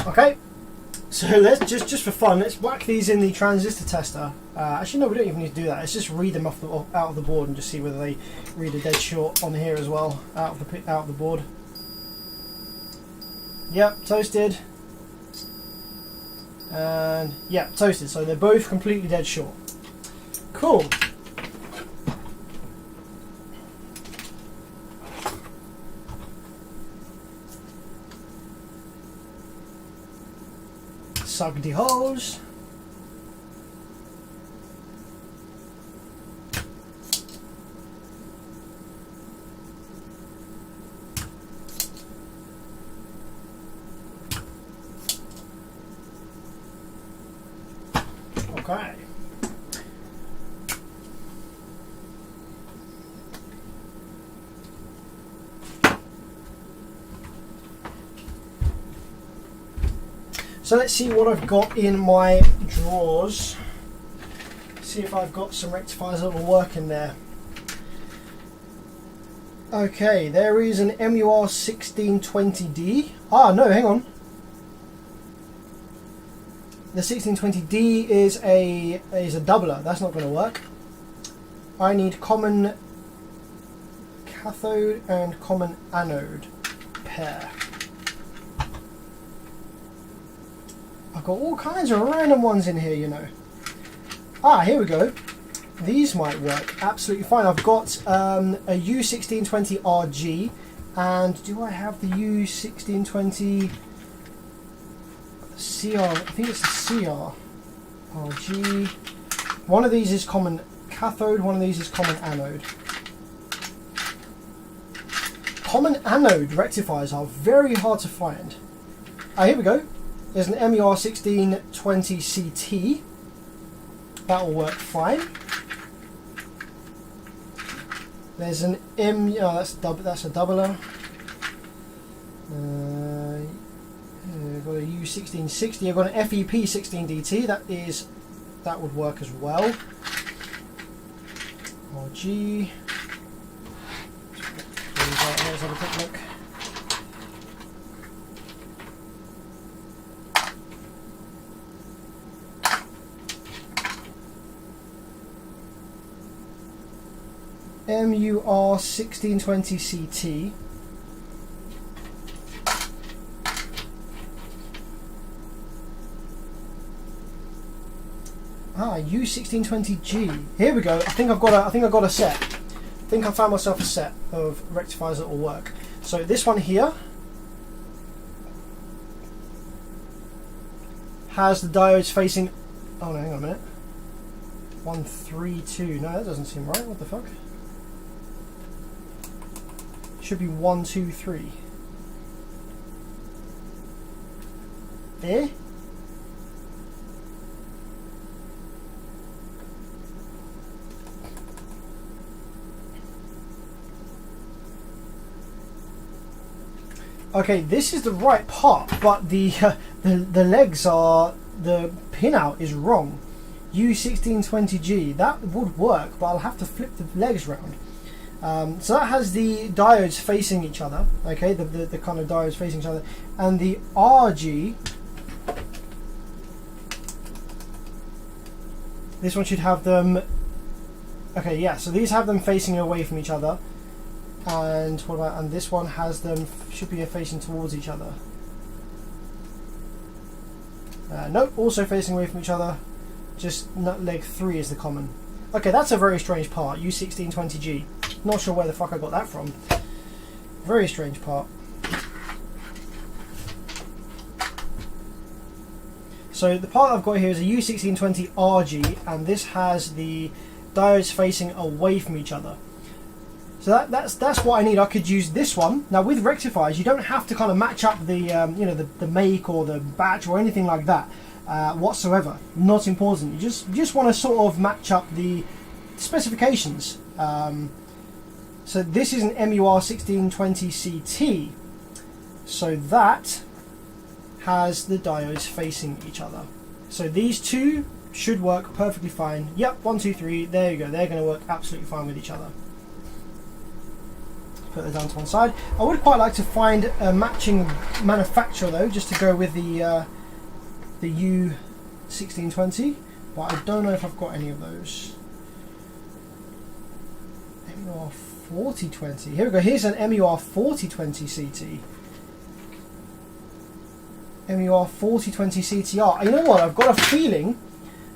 Okay, so let's just for fun, let's whack these in the transistor tester. Actually, no, we don't even need to do that. Let's just read them out of the board and just see whether they read a dead short on here as well, out of the board. Yep, toasted. And yeah, toasted. So they're both completely dead short. Cool. Suck the hose. Okay. So let's see what I've got in my drawers. See if I've got some rectifiers that will work in there. Okay, there is an MUR 1620D. Ah, no, hang on. The 1620D is a doubler. That's not going to work. I need common cathode and common anode pair. I've got all kinds of random ones in here, you know. Ah, here we go. These might work absolutely fine. I've got a U1620RG, and do I have the U1620 CR? I think it's the CR RG. One of these is common cathode, one of these is common anode. Common anode rectifiers are very hard to find. Ah, here we go. There's an MUR 1620 CT. That will work fine. There's an that's a doubler. I've got a U1660. I've got an FEP 16DT. That would work as well. RG. Let's have a quick look. MUR1620CT. U1620G. Here we go. I think I've got a set. I think I found myself a set of rectifiers that will work. So this one here has the diodes facing. Oh no, hang on a minute. 1, 3, 2. No, that doesn't seem right. What the fuck? Should be 1, 2, 3. Eh? Okay, this is the right part, but the legs are, the pinout is wrong. U1620G, that would work, but I'll have to flip the legs round. So that has the diodes facing each other, okay, the kind of diodes facing each other, and the RG, this one should have them, okay, yeah, so these have them facing away from each other. And what about, and this one has them, should be facing towards each other. Nope, also facing away from each other. Just leg 3 is the common. Okay, that's a very strange part. U1620G. Not sure where the fuck I got that from. Very strange part. So the part I've got here is a U1620RG, and this has the diodes facing away from each other. So that's what I need. I could use this one. Now with rectifiers, you don't have to kind of match up the you know, the make or the batch or anything like that whatsoever. Not important. You just want to sort of match up the specifications. So this is an MUR1620CT. So that has the diodes facing each other. So these two should work perfectly fine. Yep, 1, 2, 3. There you go. They're going to work absolutely fine with each other. Put that down to one side. I would quite like to find a matching manufacturer though, just to go with the U1620, but I don't know if I've got any of those. MUR4020. Here we go. Here's an MUR4020 CT. MUR4020 CTR. You know what? I've got a feeling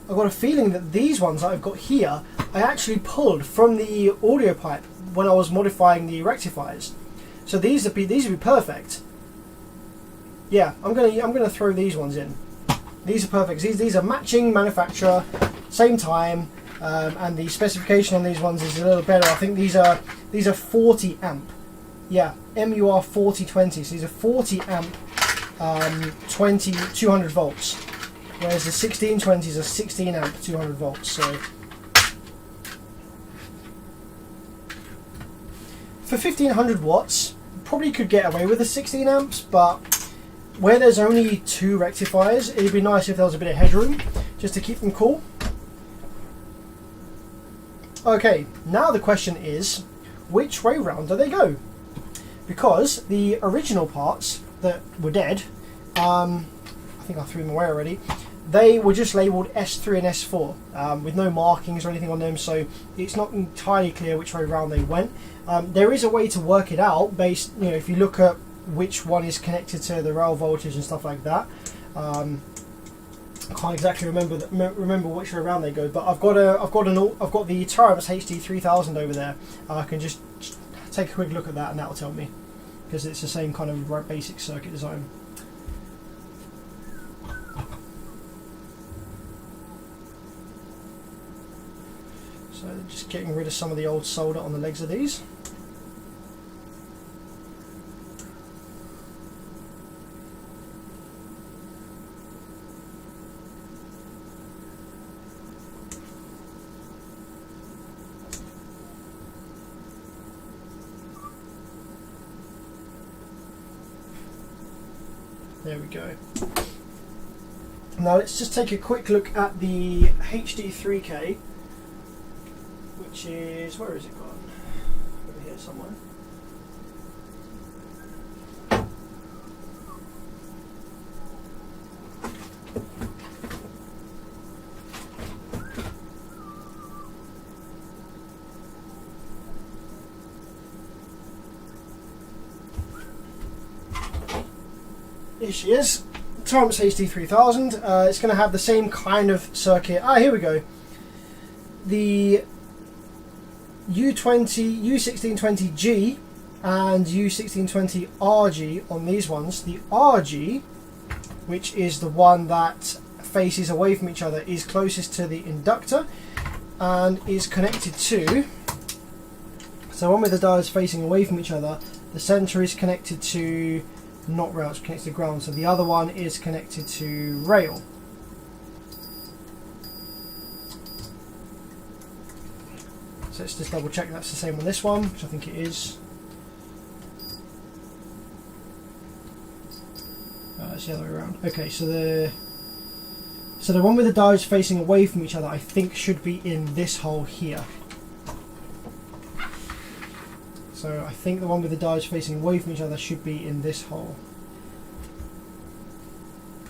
that these ones that I've got here, I actually pulled from the audio pipe when I was modifying the rectifiers. So these would be perfect. Yeah, I'm gonna throw these ones in. These are perfect. These are matching manufacturer, same time, and the specification on these ones is a little better. I think these are 40 amp. Yeah, MUR4020. So these are 40 amp, 200 volts. Whereas the 1620s are 16 amp, 200 volts. So for 1500 watts, probably could get away with the 16 amps, but where there's only 2 rectifiers, it'd be nice if there was a bit of headroom, just to keep them cool. Okay, now the question is, which way round do they go? Because the original parts that were dead, I think I threw them away already, they were just labelled S3 and S4 with no markings or anything on them, so it's not entirely clear which way round they went. There is a way to work it out based, you know, if you look at which one is connected to the rail voltage and stuff like that. I can't exactly remember which way around they go, but I've got the Taramis HD 3000 over there. I can just take a quick look at that, and that will tell me, because it's the same kind of basic circuit design. So just getting rid of some of the old solder on the legs of these. There we go. Now let's just take a quick look at the HD3K, which is, where is it gone? Over here somewhere. Here she is. Times HD3000. It's going to have the same kind of circuit. Here we go. The U1620G and U1620RG on these ones. The RG, which is the one that faces away from each other, is closest to the inductor and is connected to, so one with the diodes facing away from each other, the center is connected to not rail, it's connected to ground, so the other one is connected to rail. So let's just double check that's the same on this one, which I think it is. It's the other way around. Okay, so the one with the diodes facing away from each other, I think, should be in this hole here. So I think the one with the diodes facing away from each other should be in this hole.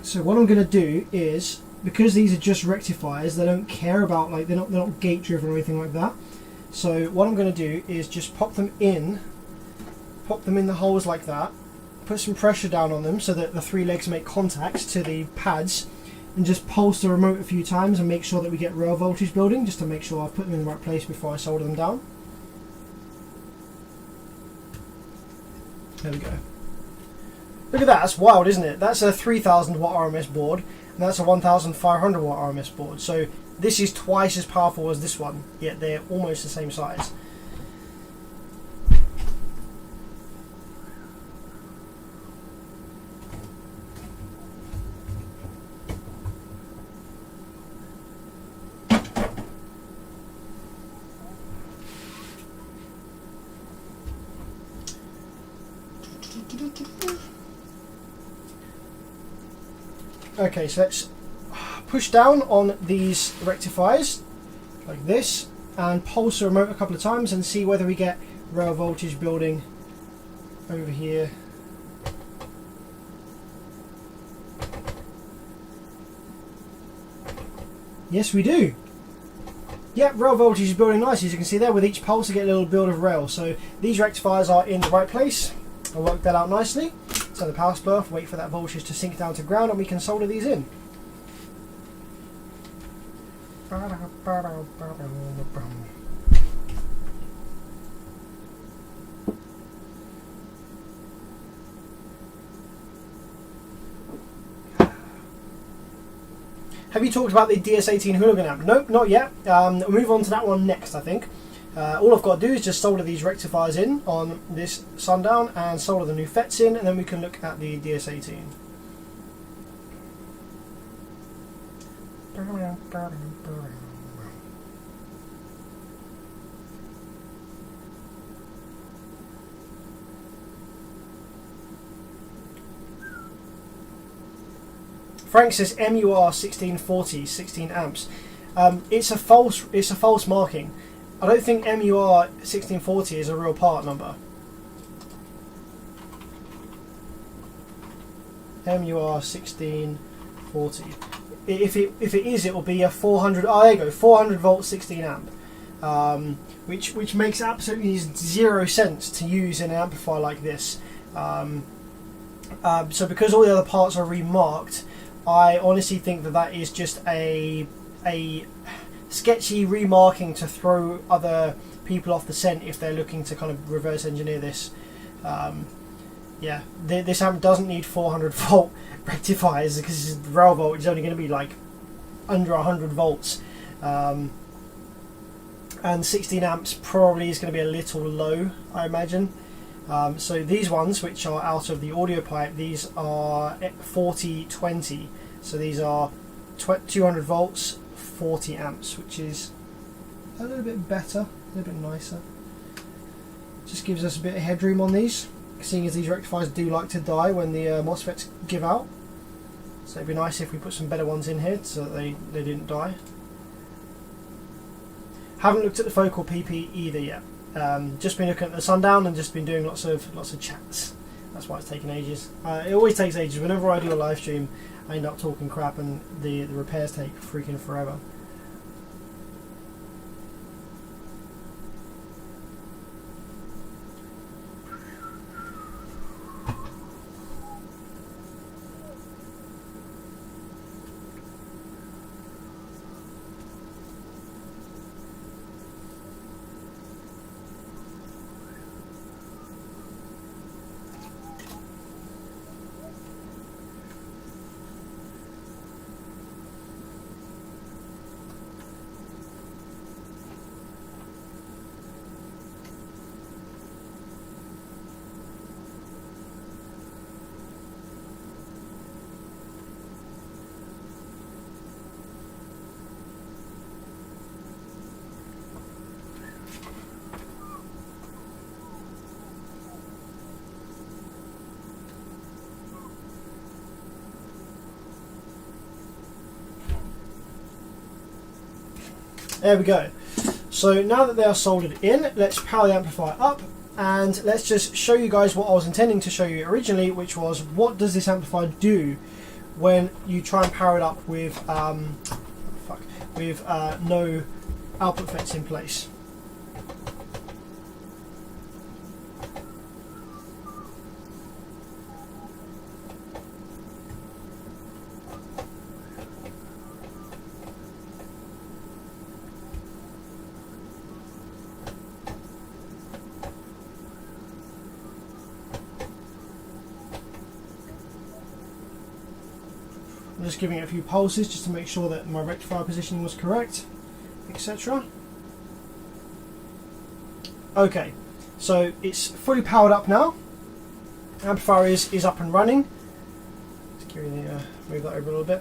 So what I'm going to do is, because these are just rectifiers, they don't care about, like, they're not gate driven or anything like that. So what I'm going to do is just pop them in the holes like that, put some pressure down on them so that the three legs make contact to the pads, and just pulse the remote a few times and make sure that we get rail voltage building, just to make sure I've put them in the right place before I solder them down. There we go. Look at that, that's wild, isn't it? That's a 3000 watt RMS board, and that's a 1500 watt RMS board. So this is twice as powerful as this one, yet they're almost the same size. Okay, so let's push down on these rectifiers like this and pulse the remote a couple of times and see whether we get rail voltage building over here. Yes, we do. Yep, rail voltage is building nicely. As you can see there, with each pulse you get a little build of rail. So these rectifiers are in the right place. I worked that out nicely. So the power supply, wait for that voltage to sink down to ground and we can solder these in. Have you talked about the DS18 Hooligan amp? Nope, not yet. We'll move on to that one next, I think. All I've got to do is just solder these rectifiers in on this Sundown and solder the new FETs in, and then we can look at the DS18. Frank says MUR 1640, 16 amps. It's a false marking. I don't think MUR 1640 is a real part number. MUR 1640. If it is, it will be a 400. Oh, there you go, 400 volt 16 amp. Which makes absolutely zero sense to use in an amplifier like this. So because all the other parts are remarked, I honestly think that is just a sketchy remarking to throw other people off the scent if they're looking to kind of reverse engineer this. Yeah, this amp doesn't need 400 volt rectifiers because the rail voltage is only going to be like under 100 volts. And 16 amps probably is going to be a little low, I imagine. So these ones, which are out of the audio pipe, these are 4020. So these are 200 volts, 40 amps, which is a little bit better, a little bit nicer. Just gives us a bit of headroom on these, seeing as these rectifiers do like to die when the MOSFETs give out. So it'd be nice if we put some better ones in here so that they didn't die. Haven't looked at the focal PP either yet. Just been looking at the Sundown and just been doing lots of chats. That's why it's taken ages. It always takes ages. Whenever I do a live stream, I end up talking crap and the repairs take freaking forever. There we go. So now that they are soldered in, let's power the amplifier up, and let's just show you guys what I was intending to show you originally, which was what does this amplifier do when you try and power it up with no output FETs in place. I'm just giving it a few pulses just to make sure that my rectifier positioning was correct, etc. Okay, so it's fully powered up now. Amplifier is up and running. Let's move that over a little bit.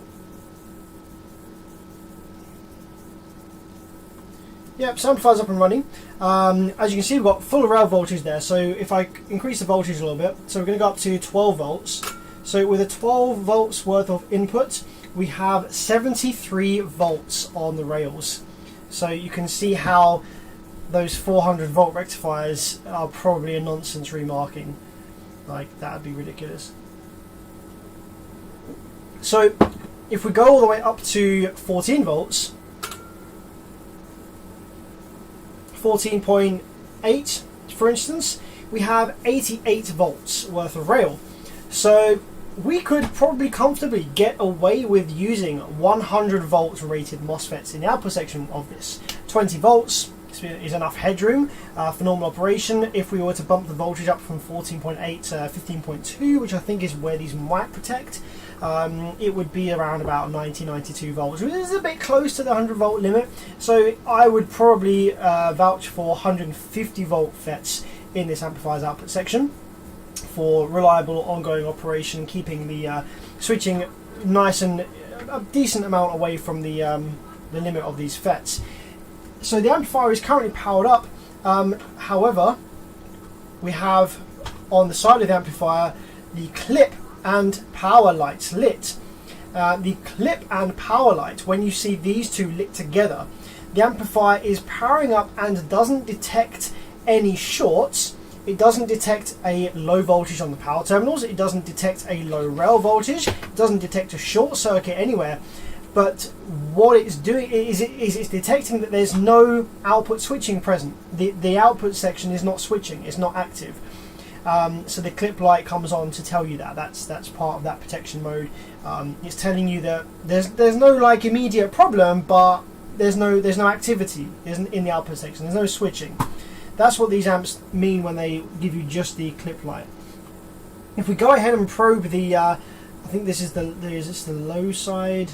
Yep, so amplifier's up and running. As you can see, we've got full rail voltage there. So if I increase the voltage a little bit, so we're going to go up to 12 volts. So with a 12 volts worth of input, we have 73 volts on the rails. So you can see how those 400 volt rectifiers are probably a nonsense remarking. Like, that would be ridiculous. So if we go all the way up to 14 volts, 14.8 for instance, we have 88 volts worth of rail. So we could probably comfortably get away with using 100 volt rated MOSFETs in the output section of this. 20 volts is enough headroom for normal operation. If we were to bump the voltage up from 14.8 to 15.2, which I think is where these might protect, it would be around about 92 volts, which is a bit close to the 100 volt limit. So I would probably vouch for 150 volt FETs in this amplifier's output section for reliable ongoing operation, keeping the switching nice and a decent amount away from the limit of these FETs. So the amplifier is currently powered up. However, we have on the side of the amplifier the clip and power lights lit. The clip and power light, when you see these two lit together, the amplifier is powering up and doesn't detect any shorts. It doesn't detect a low voltage on the power terminals. It doesn't detect a low rail voltage. It doesn't detect a short circuit anywhere. But what it's doing is it's detecting that there's no output switching present. The output section is not switching. It's not active. So the clip light comes on to tell you that. That's part of that protection mode. It's telling you that there's no like immediate problem, but there's no activity in the output section. There's no switching. That's what these amps mean when they give you just the clip light. If we go ahead and probe the, I think this is the low side,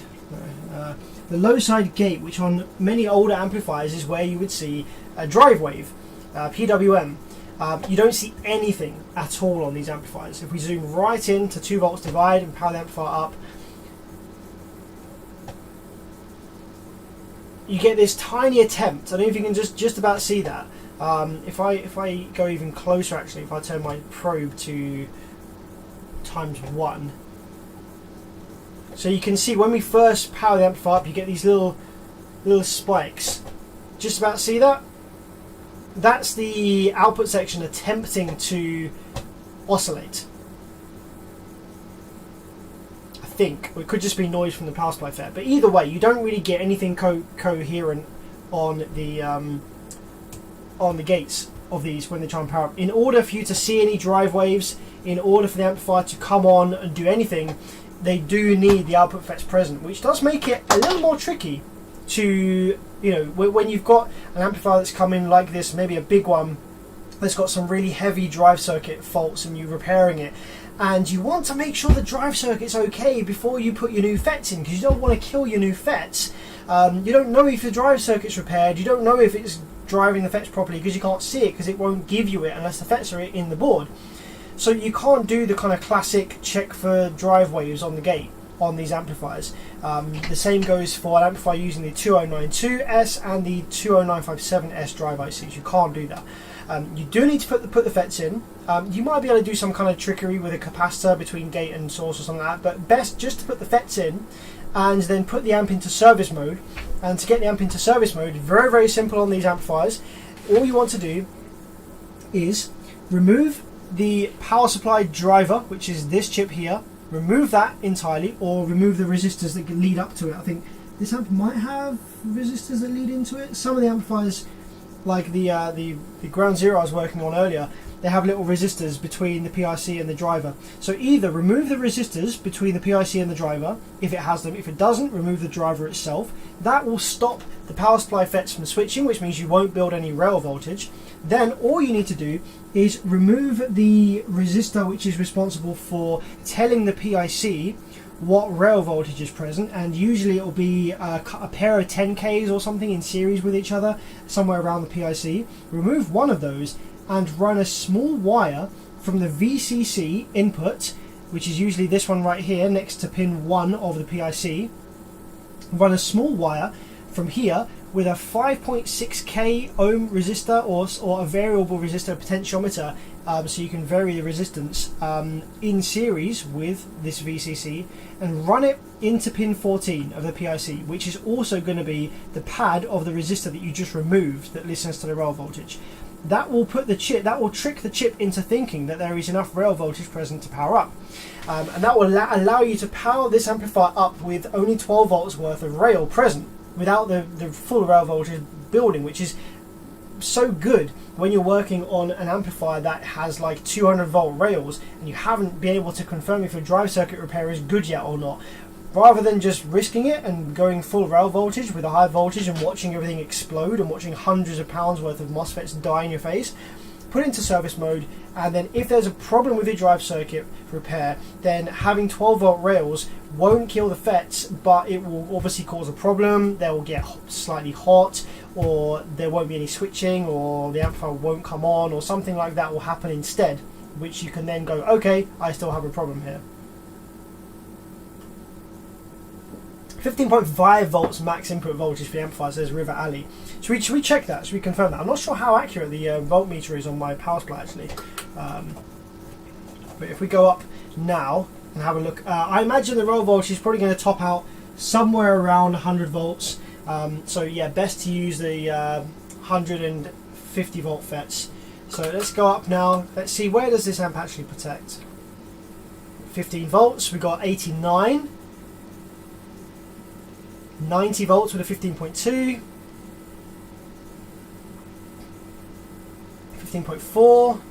the low side gate, which on many older amplifiers is where you would see a drive wave, PWM. You don't see anything at all on these amplifiers. If we zoom right in to 2 volts divide and power the amplifier up, you get this tiny attempt. I don't know if you can just about see that. If I go even closer, actually, if I turn my probe to ×1, so you can see when we first power the amplifier up, you get these little spikes. Just about see that? That's the output section attempting to oscillate. I think it could just be noise from the power supply FET, but either way, you don't really get anything coherent on the gates of these when they try and power up. In order for you to see any drive waves, in order for the amplifier to come on and do anything, they do need the output FETs present, which does make it a little more tricky to, when you've got an amplifier that's come in like this, maybe a big one that's got some really heavy drive circuit faults and you're repairing it, and you want to make sure the drive circuit's okay before you put your new FETs in, because you don't want to kill your new FETs. You don't know if the drive circuit's repaired, you don't know if it's driving the FETs properly because you can't see it, because it won't give you it unless the FETs are in the board. So you can't do the kind of classic check for drive waves on the gate on these amplifiers. The same goes for an amplifier using the 2092S and the 20957S drive ICs. You can't do that. You do need to put the FETs in. You might be able to do some kind of trickery with a capacitor between gate and source or something like that, but best just to put the FETs in and then put the amp into service mode And to get the amp into service mode, very, very simple on these amplifiers. All you want to do is remove the power supply driver, which is this chip here. Remove that entirely, or remove the resistors that lead up to it. I think this amp might have resistors that lead into it. Some of the amplifiers, like the ground zero I was working on earlier, they have little resistors between the PIC and the driver. So either remove the resistors between the PIC and the driver, if it has them. If it doesn't, remove the driver itself. That will stop the power supply FETs from switching, which means you won't build any rail voltage. Then all you need to do is remove the resistor which is responsible for telling the PIC what rail voltage is present, and usually it will be a pair of 10Ks or something in series with each other, somewhere around the PIC. Remove one of those and run a small wire from the VCC input, which is usually this one right here next to pin 1 of the PIC. Run a small wire from here with a 5.6k ohm resistor or a variable resistor potentiometer, so you can vary the resistance in series with this VCC, and run it into pin 14 of the PIC, which is also going to be the pad of the resistor that you just removed that listens to the rail voltage. That will trick the chip into thinking that there is enough rail voltage present to power up, and that will allow you to power this amplifier up with only 12 volts worth of rail present, without the full rail voltage building, which is so good when you're working on an amplifier that has like 200 volt rails and you haven't been able to confirm if your drive circuit repair is good yet or not. Rather than just risking it and going full rail voltage with a high voltage and watching everything explode and watching hundreds of pounds worth of MOSFETs die in your face, put it into service mode, and then if there's a problem with your drive circuit repair, then having 12 volt rails won't kill the FETs, but it will obviously cause a problem. They will get slightly hot, or there won't be any switching, or the amplifier won't come on, or something like that will happen instead, which you can then go, okay, I still have a problem here. 15.5 volts max input voltage for the amplifier, says River Alley. Should we check that? Should we confirm that? I'm not sure how accurate the voltmeter is on my power supply actually. But if we go up now and have a look, I imagine the rail voltage is probably going to top out somewhere around 100 volts. So yeah, best to use the 150 volt FETs. So let's go up now. Let's see, where does this amp actually protect? 15 volts, we got 89. 90 volts with a 15.2, 15.4,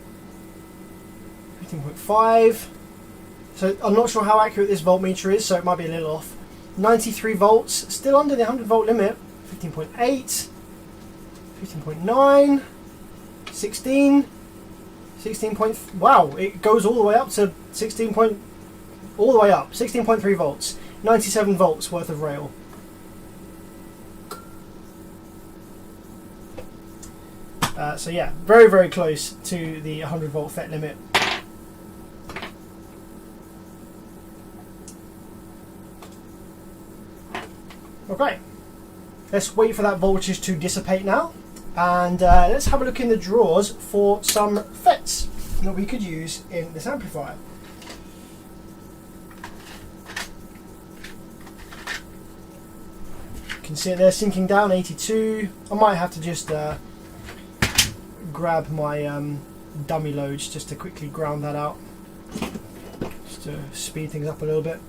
15.5. So I'm not sure how accurate this voltmeter is, so it might be a little off. 93 volts, still under the 100 volt limit. 15.8, 15.9, 16, 16 point. Wow, it goes all the way up to 16.3 volts. 97 volts worth of rail. So yeah, very, very close to the 100 volt FET limit. Okay, let's wait for that voltage to dissipate now, and let's have a look in the drawers for some FETs that we could use in this amplifier. You can see it there sinking down, 82. I might have to just grab my dummy loads just to quickly ground that out, just to speed things up a little bit.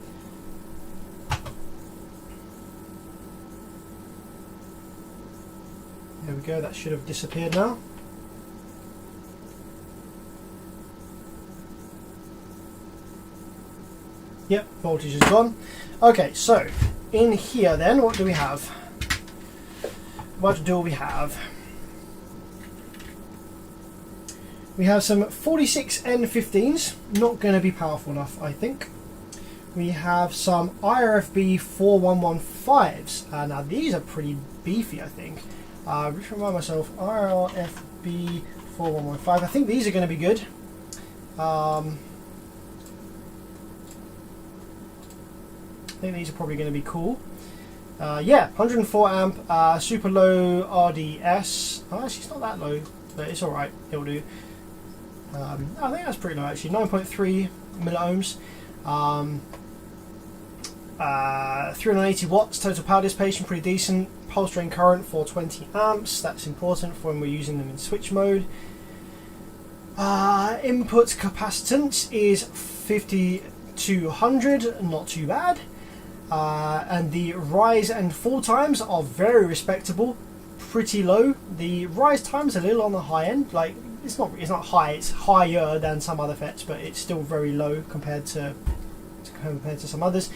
There we go, that should have disappeared now. Yep, voltage is gone. Okay, so in here then, what do we have? What do we have? We have some 46N15s, not going to be powerful enough, I think. We have some IRFB 4115s. Now these are pretty beefy, I think. Just remind myself, IRFB 4115. I think these are going to be good. I think these are probably going to be cool. Yeah, 104 amp, super low RDS. Oh, actually, it's not that low, but it's alright, it'll do. I think that's pretty low actually, 9.3 milliohms. 380 watts total power dissipation, pretty decent. Pulse drain current for 20 amps, that's important for when we're using them in switch mode. Input capacitance is 5200, not too bad. And the rise and fall times are very respectable, pretty low. The rise time's a little on the high end, like it's not high, it's higher than some other FETs, but it's still very low compared to some others.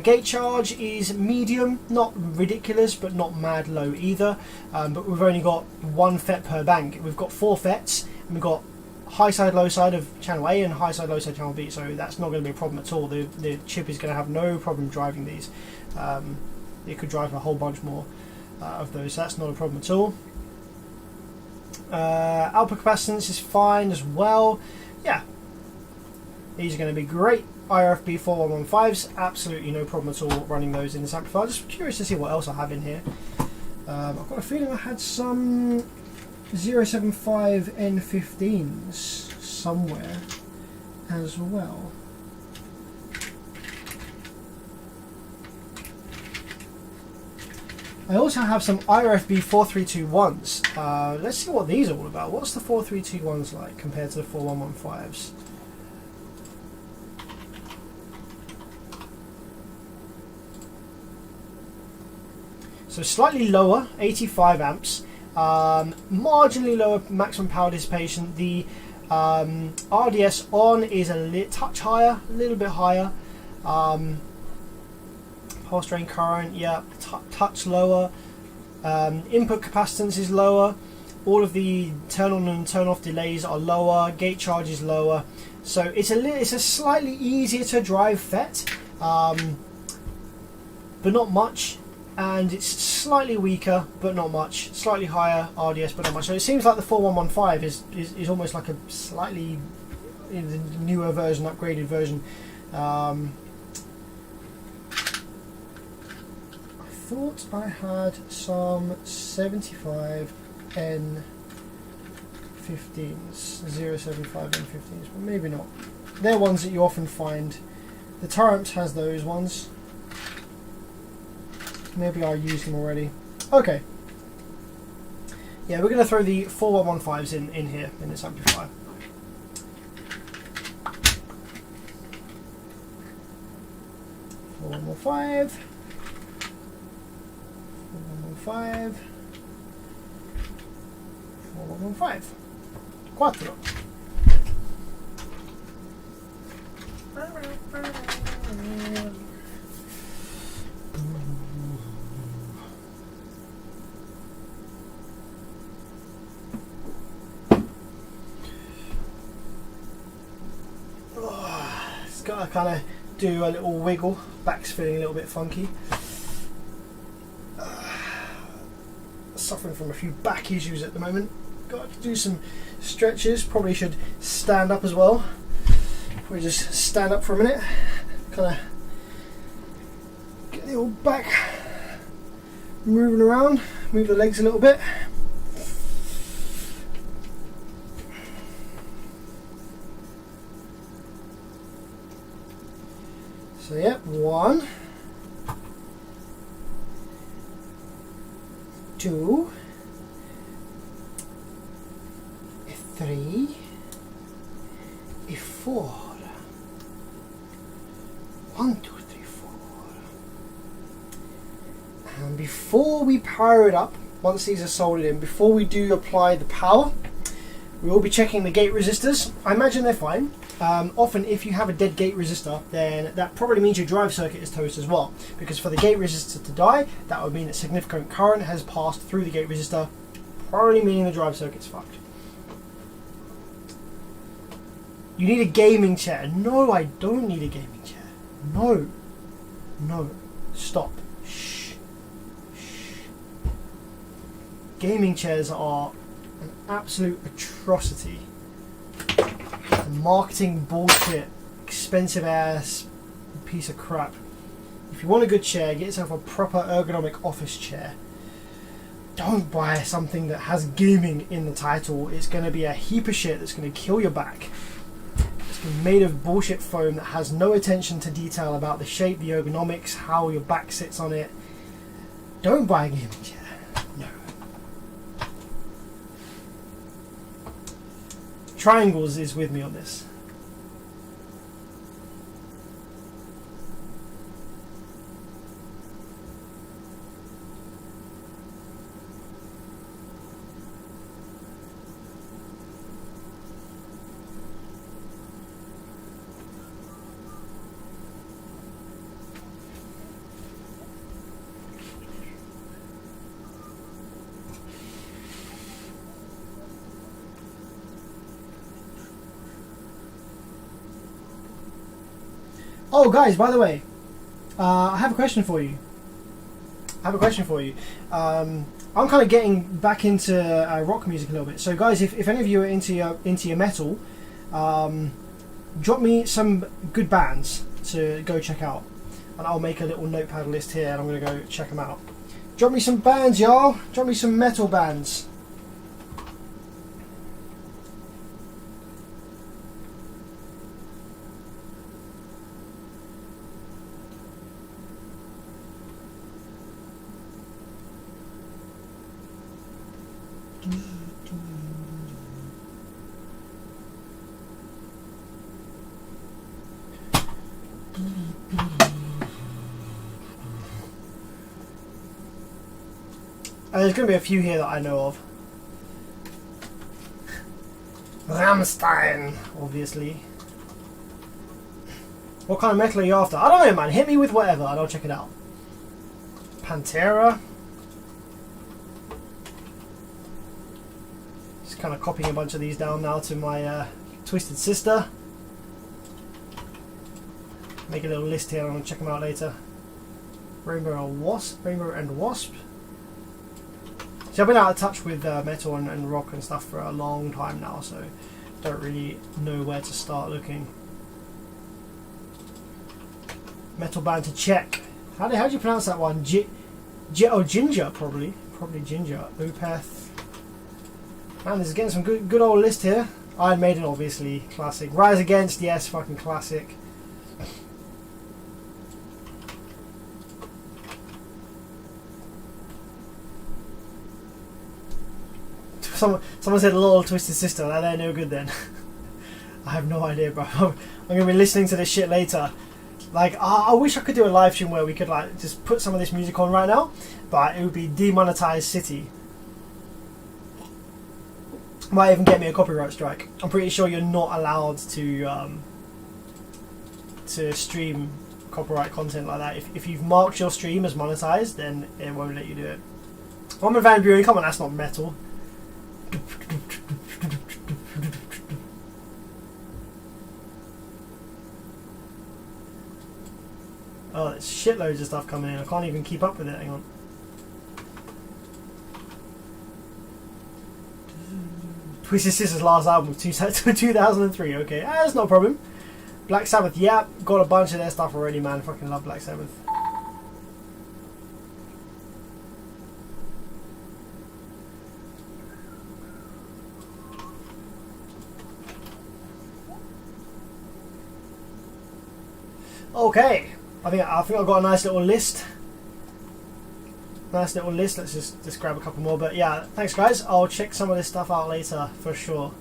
Gate charge is medium, not ridiculous, but not mad low either. But we've only got one FET per bank. We've got 4 FETs, and we've got high side, low side of channel A and high side, low side channel B, so that's not going to be a problem at all. The chip is going to have no problem driving these. It could drive a whole bunch more of those, so that's not a problem at all. Output capacitance is fine as well. Yeah, these are going to be great. IRFB 4115s, absolutely no problem at all running those in this amplifier. Just curious to see what else I have in here. I've got a feeling I had some 075 N15s somewhere as well. I also have some IRFB 4321s. Let's see what these are all about. What's the 4321s like compared to the 4115s? So slightly lower, 85 amps, marginally lower maximum power dissipation. The RDS on is a touch higher, a little bit higher. Pulse drain current, yeah, touch lower. Input capacitance is lower. All of the turn on and turn off delays are lower. Gate charge is lower. So it's a slightly easier to drive FET, but not much. And it's slightly weaker, but not much. Slightly higher RDS, but not much. So it seems like the 4115 is almost like a slightly newer version, upgraded version. I thought I had some 75 N15s, 075 N15s, but maybe not. They're ones that you often find. The Taramps has those ones. Maybe I used them already. Okay. Yeah, we're going to throw the 4115s in here, in this amplifier. Four, 415. 415. 415. 4. Gotta kind of do a little wiggle. Back's feeling a little bit funky. Suffering from a few back issues at the moment. Got to do some stretches. Probably should stand up as well. Probably just stand up for a minute. Kind of get the old back moving around. Move the legs a little bit. So yeah, 1, 2, 3, 4. 1, 2, 3, 4. And before we power it up, once these are soldered in, before we do apply the power, we will be checking the gate resistors. I imagine they're fine. Often if you have a dead gate resistor, then that probably means your drive circuit is toast as well, because for the gate resistor to die, that would mean that significant current has passed through the gate resistor, probably meaning the drive circuit's fucked. You need a gaming chair. No, I don't need a gaming chair. No. No. Stop. Shh. Shh. Gaming chairs are an absolute atrocity. Marketing bullshit, expensive ass piece of crap. If you want a good chair, get yourself a proper ergonomic office chair. Don't buy something that has gaming in the title. It's going to be a heap of shit that's going to kill your back. It's made of bullshit foam that has no attention to detail about the shape, the ergonomics, how your back sits on it. Don't buy a gaming chair. No. Triangles is with me on this. Oh, guys, by the way, I have a question for you. I'm kind of getting back into rock music a little bit. So, guys, if any of you are into your metal, drop me some good bands to go check out, and I'll make a little notepad list here, and I'm going to go check them out. Drop me some bands, y'all. Drop me some metal bands. There's going to be a few here that I know of. Rammstein, obviously. What kind of metal are you after? I don't know, man. Hit me with whatever and I'll check it out. Pantera. Just kind of copying a bunch of these down now to my Twisted Sister. Make a little list here and I'm going to check them out later. Rainbow and Wasp. See, I've been out of touch with metal and rock and stuff for a long time now, so don't really know where to start looking. Metal band to check. How do you pronounce that one? Ginger, probably Ginger. Opeth. Man, this is getting some good old list here. Iron Maiden, obviously, classic. Rise Against, yes, fucking classic. Someone said Little Twisted Sister. They're no good then. I have no idea, bro. I'm gonna be listening to this shit later. Like, I wish I could do a live stream where we could like just put some of this music on right now, but it would be demonetized city. Might even get me a copyright strike. I'm pretty sure you're not allowed to stream copyright content like that. If you've marked your stream as monetized, then it won't let you do it. Armin van Buuren, come on, that's not metal. Oh, there's shitloads of stuff coming in. I can't even keep up with it. Hang on. Twisted Sister's last album was 2003. Okay, that's not a problem. Black Sabbath, yeah, got a bunch of their stuff already, man. Fucking love Black Sabbath. Okay, I think I've got a nice little list. Let's just grab a couple more. But yeah, thanks guys. I'll check some of this stuff out later for sure.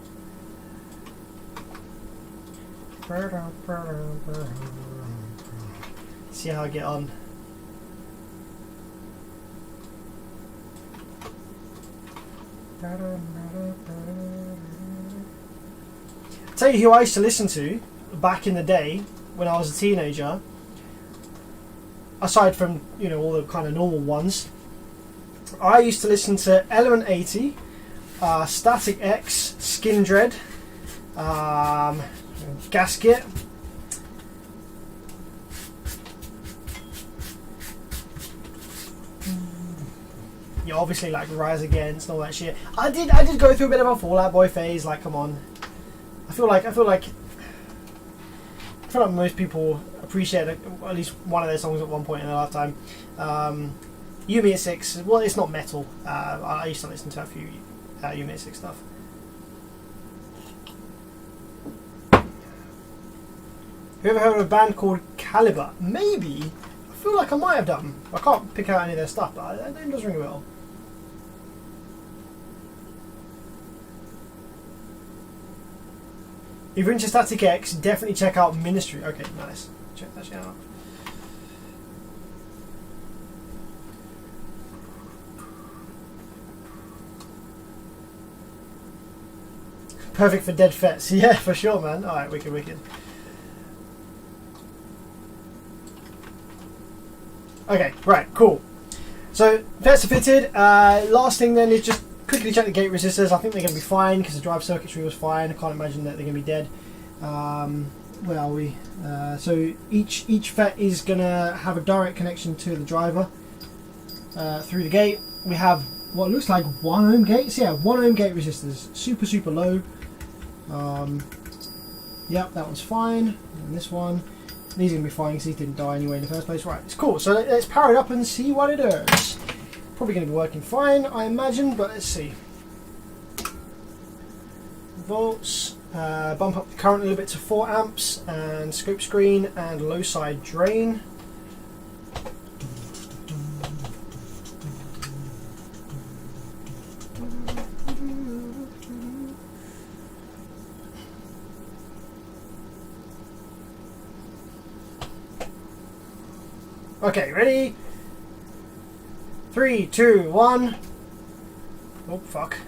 See how I get on. Tell you who I used to listen to back in the day when I was a teenager, aside from, you know, all the kind of normal ones. I used to listen to Element 80, Static X, Skin Dread, Gasket, yeah, obviously like Rise Against and all that shit. I did go through a bit of a Fall Out Boy phase. Like, come on, I feel like most people appreciate at least one of their songs at one point in their lifetime. Yumi at 6, well, it's not metal. I used to listen to a few Yumi at 6 stuff. you ever heard of a band called Caliber? Maybe. I feel like I might have done. I can't pick out any of their stuff, but that name does ring a bell. If you're into Static X, definitely check out Ministry. Okay, nice. Check that shit out. Perfect for dead fets. Yeah, for sure, man. Alright, wicked, wicked. Okay, right, cool. So, vets are fitted. Last thing then is just quickly check the gate resistors. I think they're going to be fine because the drive circuitry was fine. I can't imagine that they're going to be dead. Where are we? So each vet is going to have a direct connection to the driver through the gate. We have what looks like 1 ohm gates. Yeah, 1 ohm gate resistors. Super, super low. Yep, that one's fine. And this one. These are going to be fine because these didn't die anyway in the first place. Right, it's cool. So let's power it up and see what it does. Probably going to be working fine, I imagine, but let's see. Volts. Bump up the current a little bit to 4 amps. And scope screen and low side drain. Okay, ready? 3, 2, 1. Oh, fuck.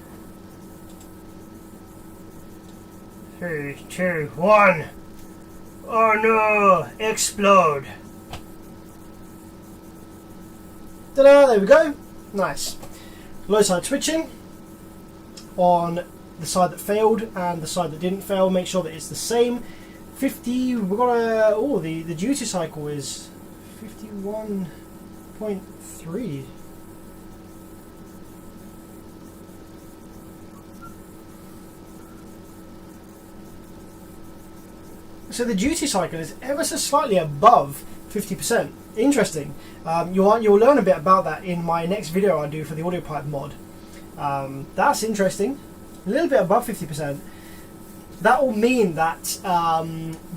3, 2, 1. Oh no! Explode! Ta-da! There we go. Nice. Low side switching on the side that failed and the side that didn't fail. Make sure that it's the same. 50. We've got a. Oh, the duty cycle is 51.3. So the duty cycle is ever so slightly above 50%. Interesting. You'll learn a bit about that in my next video I do for the audio pipe mod. That's interesting. A little bit above 50%. That will mean that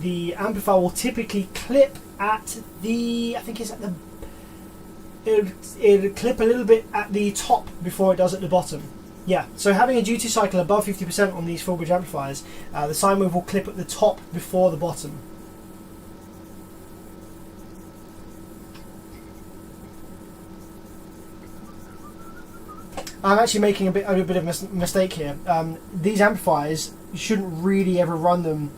the amplifier will typically clip at the, I think it's at the, it'll clip a little bit at the top before it does at the bottom. Yeah, so having a duty cycle above 50% on these full bridge amplifiers, the sine wave will clip at the top before the bottom. I'm actually making a bit of a mistake here. These amplifiers, you shouldn't really ever run them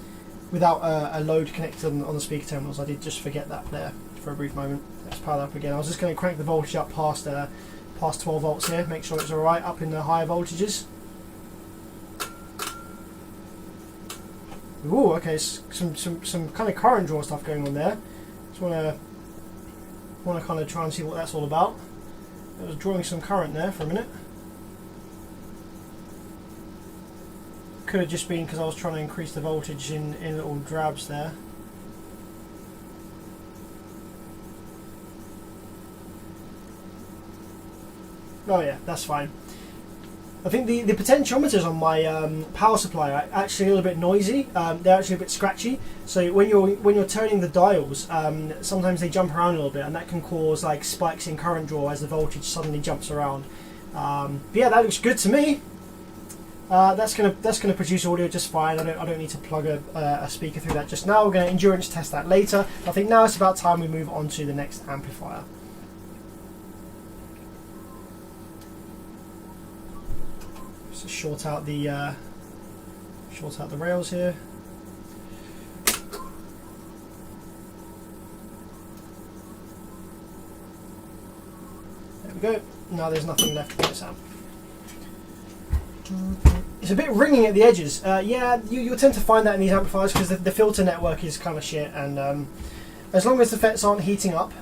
without a load connected on the speaker terminals. I did just forget that there for a brief moment. Let's power that up again. I was just going to crank the voltage up past 12 volts here, make sure it's alright up in the higher voltages. Ooh, okay, some kind of current draw stuff going on there. Just want to kind of try and see what that's all about. I was drawing some current there for a minute. Could have just been because I was trying to increase the voltage in little drabs there. Oh yeah, that's fine. I think the potentiometers on my power supply are actually a little bit noisy. They're actually a bit scratchy. So when you're turning the dials, sometimes they jump around a little bit, and that can cause like spikes in current draw as the voltage suddenly jumps around. But yeah, that looks good to me. That's gonna produce audio just fine. I don't need to plug a speaker through that just now. We're gonna endurance test that later. I think now it's about time we move on to the next amplifier. Just short out the rails here. There we go. Now there's nothing left for this amp. It's a bit ringing at the edges. Yeah, you'll tend to find that in these amplifiers because the filter network is kind of shit, and as long as the FETs aren't heating up,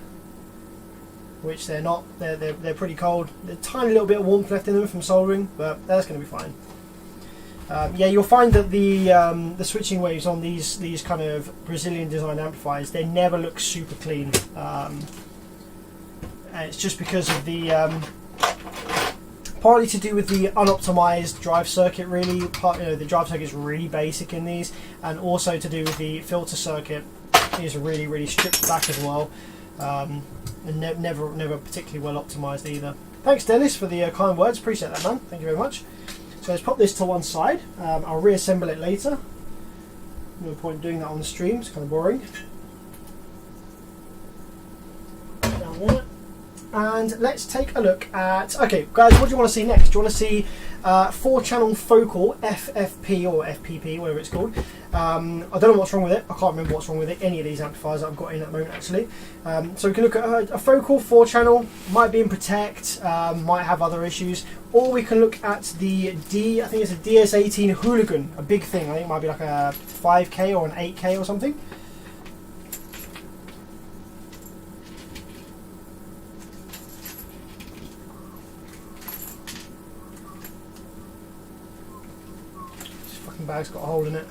which they're not, they're pretty cold. There's a tiny little bit of warmth left in them from soldering, but that's going to be fine. Yeah, you'll find that the switching waves on these kind of Brazilian design amplifiers, they never look super clean. And it's just because of the partly to do with the unoptimized drive circuit. Really, the drive circuit is really basic in these, and also to do with the filter circuit. It's really, really stripped back as well, and never particularly well optimised either. Thanks, Dennis, for the kind words. Appreciate that, man. Thank you very much. So let's pop this to one side. I'll reassemble it later. No point doing that on the stream. It's kind of boring. Down there. And let's take a look at, okay guys, what do you want to see next? Do you want to see 4-channel focal FFP or FPP, whatever it's called? I don't know what's wrong with it. I can't remember what's wrong with it, any of these amplifiers that I've got in at the moment actually. So we can look at a focal 4-channel, might be in Protect, might have other issues, or we can look at the I think it's a DS18 Hooligan, a big thing. I think it might be like a 5K or an 8K or something. Bag's got a hole in it.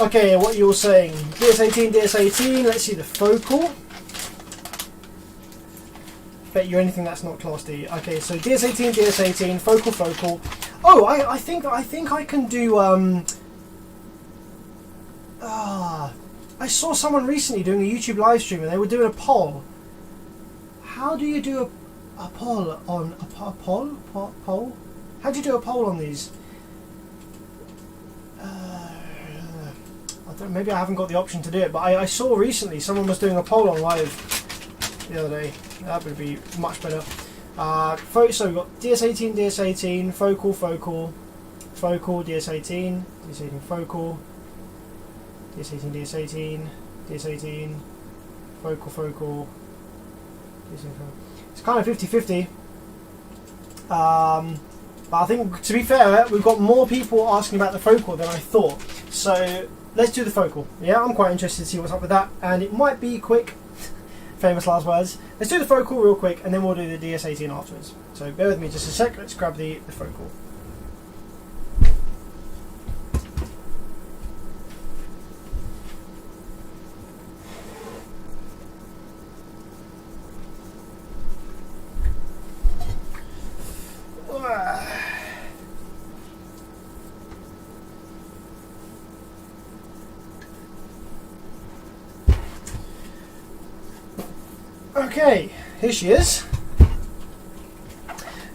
Okay, what you're saying, DS18, let's see the focal. Bet you anything that's not Class D. Okay, so DS18, focal. Oh, I think I can do. I saw someone recently doing a YouTube live stream and they were doing a poll. How do you do a poll on a poll? How do you do a poll on these? I don't. Maybe I haven't got the option to do it, but I saw recently someone was doing a poll on live the other day. That would be much better. So we've got DS18, focal, DS18, focal, DS18, focal, DS18. It's kind of 50-50. But I think, to be fair, we've got more people asking about the focal than I thought. So let's do the focal. Yeah, I'm quite interested to see what's up with that, and it might be quick. Famous last words. Let's do the focal real quick and then we'll do the DS18 afterwards. So bear with me just a sec, let's grab the focal. Okay, here she is.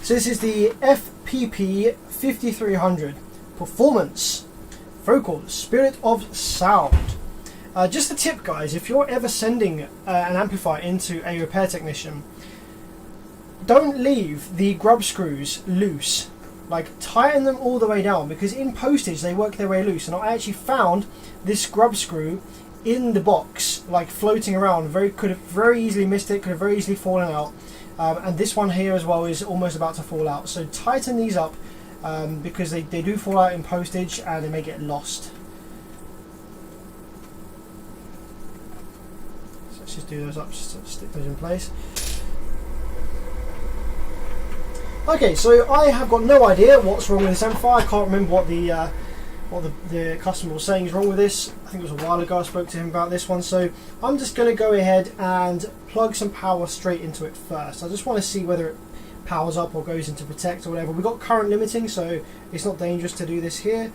So this is the FPP 5300 Performance Focal Spirit of Sound. Just a tip, guys, if you're ever sending an amplifier into a repair technician, don't leave the grub screws loose. Like, tighten them all the way down, because in postage they work their way loose. And I actually found this grub screw in the box, like floating around. Could have very easily missed it, could have very easily fallen out. And this one here as well is almost about to fall out. So tighten these up, because they do fall out in postage and they may get lost. So let's just do those up, just to stick those in place. Okay, so I have got no idea what's wrong with this amplifier. I can't remember what the customer was saying is wrong with this. I think it was a while ago I spoke to him about this one, so I'm just going to go ahead and plug some power straight into it first. I just want to see whether it powers up or goes into Protect or whatever. We've got current limiting, so it's not dangerous to do this here.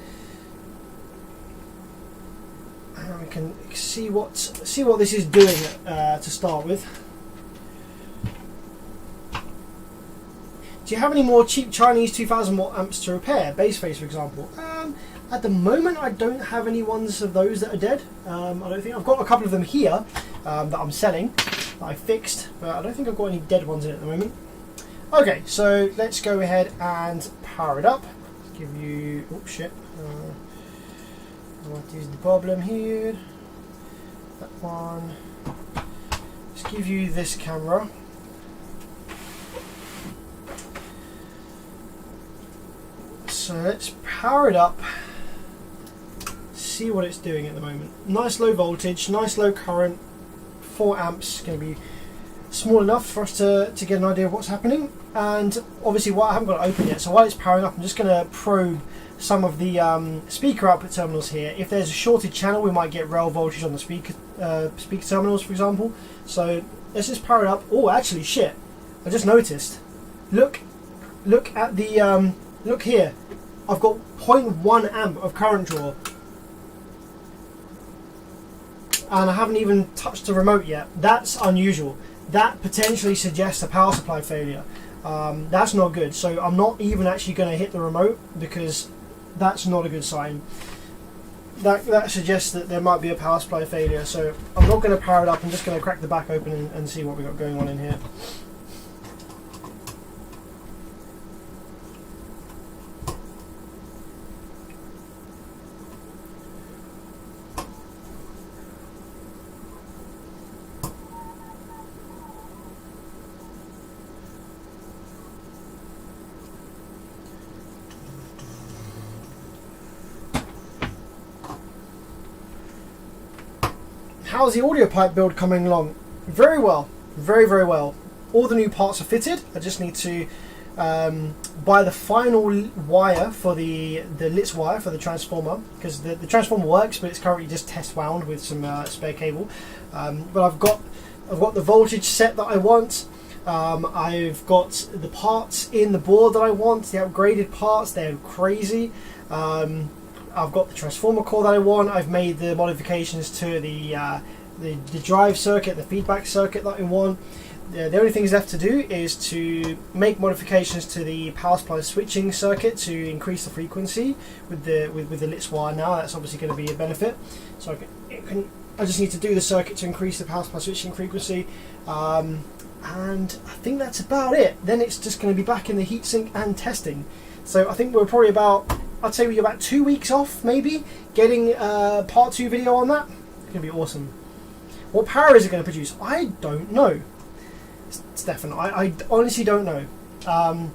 And we can see what this is doing to start with. Do you have any more cheap Chinese 2000 watt amps to repair? Bass face, for example. At the moment, I don't have any ones of those that are dead. I don't think I've got a couple of them here that I'm selling, that I fixed, but I don't think I've got any dead ones in it at the moment. Okay, so let's go ahead and power it up. Give you, oh shit, what is the problem here? That one. Let's give you this camera. So let's power it up. See what it's doing at the moment. Nice low voltage, nice low current, 4 amps, going to be small enough for us to get an idea of what's happening. And obviously, I haven't got it open yet, so while it's powering up, I'm just going to probe some of the speaker output terminals here. If there's a shorted channel, we might get rail voltage on the speaker terminals, for example. So let's just power it up. Oh, actually, shit! I just noticed. Look at the look here. I've got 0.1 amp of current draw, and I haven't even touched the remote yet. That's unusual. That potentially suggests a power supply failure. That's not good. So I'm not even actually going to hit the remote, because that's not a good sign. That suggests that there might be a power supply failure. So I'm not going to power it up. I'm just going to crack the back open and see what we got going on in here. How's the audio pipe build coming along? Very well, very well. All the new parts are fitted. I just need to buy the final wire for the LITS wire for the transformer, because the transformer works, but it's currently just test wound with some spare cable. But I've got the voltage set that I want. I've got the parts in the board that I want, the upgraded parts. They're crazy. I've got the transformer core that I want. I've made the modifications to the drive circuit, the feedback circuit that I want. The only things left to do is to make modifications to the power supply switching circuit to increase the frequency with the LITS wire. Now that's obviously going to be a benefit. So I just need to do the circuit to increase the power supply switching frequency, and I think that's about it. Then it's just going to be back in the heatsink and testing. So I think we're probably I'd say we're about 2 weeks off, maybe, getting a part 2 video on that. It's going to be awesome. What power is it going to produce? I don't know, Stefan. I honestly don't know. A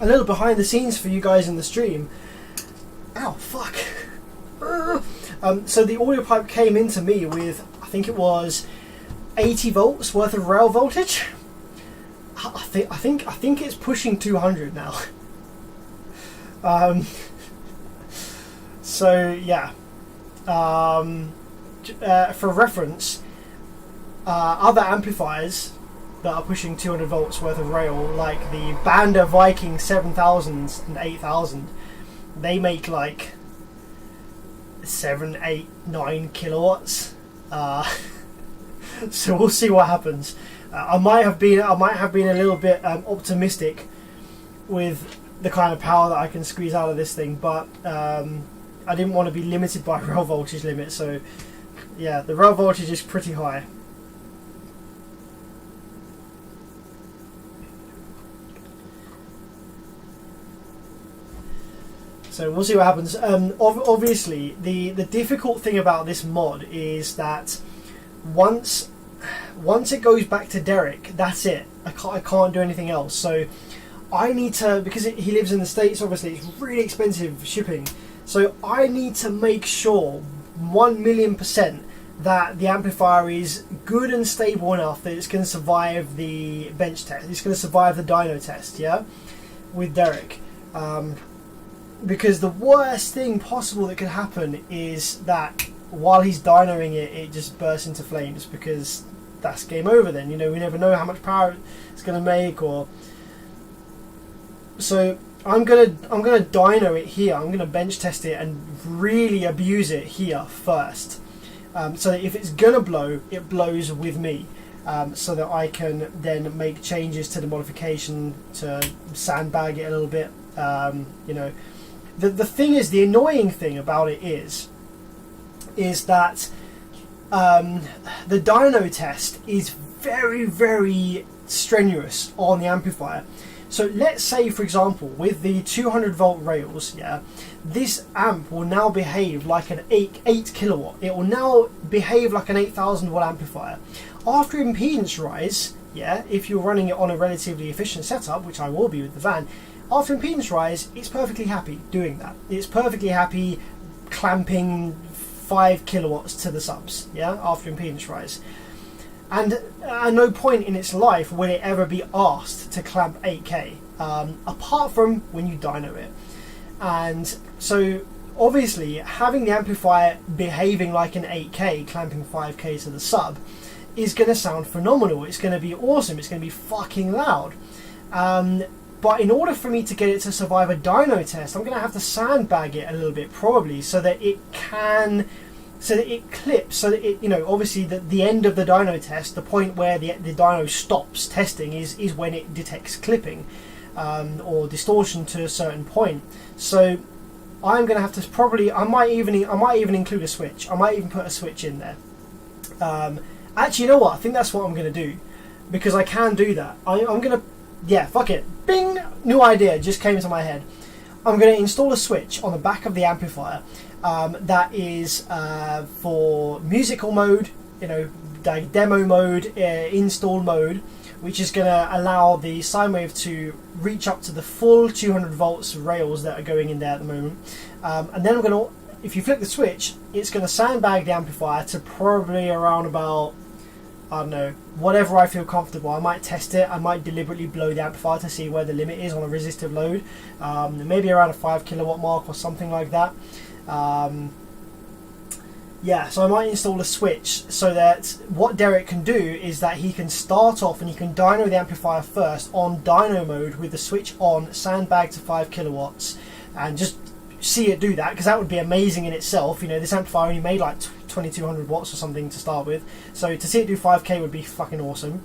little behind the scenes for you guys in the stream. Ow, fuck. So the audio pipe came into me with, I think it was 80 volts worth of rail voltage. I think it's pushing 200 now. So yeah, for reference, other amplifiers that are pushing 200 volts worth of rail, like the Banda Viking 7000s and 8000, they make like 7, 8, 9 kilowatts. So we'll see what happens. I might have been a little bit optimistic with the kind of power that I can squeeze out of this thing, but I didn't want to be limited by rail voltage limit. So yeah, the rail voltage is pretty high. So we'll see what happens. Obviously, the difficult thing about this mod is that once it goes back to Derek, that's it. I can't do anything else. So I need to, because he lives in the States, obviously it's really expensive shipping. So I need to make sure 1,000,000% that the amplifier is good and stable enough that it's going to survive the bench test. It's going to survive the dyno test, yeah, with Derek. Because the worst thing possible that could happen is that while he's dynoing it, it just bursts into flames, because that's game over then. You know, we never know how much power it's going to make. Or so I'm gonna dyno it here. I'm gonna bench test it and really abuse it here first, so that if it's gonna blow, it blows with me, so that I can then make changes to the modification to sandbag it a little bit. You know, the thing is, the annoying thing about it is that the dyno test is very, very strenuous on the amplifier. So let's say, for example, with the 200 volt rails, yeah, this amp will now behave like an 8 kilowatt. It will now behave like an 8,000 watt amplifier. After impedance rise, yeah, if you're running it on a relatively efficient setup, which I will be with the van, after impedance rise, it's perfectly happy doing that. It's perfectly happy clamping 5 kilowatts to the subs, yeah, after impedance rise. And at no point in its life will it ever be asked to clamp 8K, apart from when you dyno it. And so obviously having the amplifier behaving like an 8K, clamping 5K to the sub, is going to sound phenomenal. It's going to be awesome. It's going to be fucking loud. But in order for me to get it to survive a dyno test, I'm going to have to sandbag it a little bit, probably, so that it can, so that it clips, so that it, you know, obviously the end of the dyno test, the point where the dyno stops testing is when it detects clipping or distortion to a certain point. So I'm going to have to probably, I might even include a switch. I might even put a switch in there. Actually, you know what? I think that's what I'm going to do, because I can do that. I'm going to, yeah, fuck it. Bing! New idea just came into my head. I'm going to install a switch on the back of the amplifier that is for musical mode, you know, like demo mode, install mode, which is going to allow the sine wave to reach up to the full 200 volts rails that are going in there at the moment. And then I'm going to, if you flip the switch, it's going to sandbag the amplifier to probably around about, I don't know, whatever I feel comfortable. I might test it. I might deliberately blow the amplifier to see where the limit is on a resistive load. Maybe around a 5 kilowatt mark or something like that. Yeah, so I might install a switch so that what Derek can do is that he can start off and he can dyno the amplifier first on dyno mode with the switch on, sandbag to 5 kilowatts, and just see it do that, because that would be amazing in itself. You know, this amplifier only made like 2200 watts or something to start with, so to see it do 5k would be fucking awesome.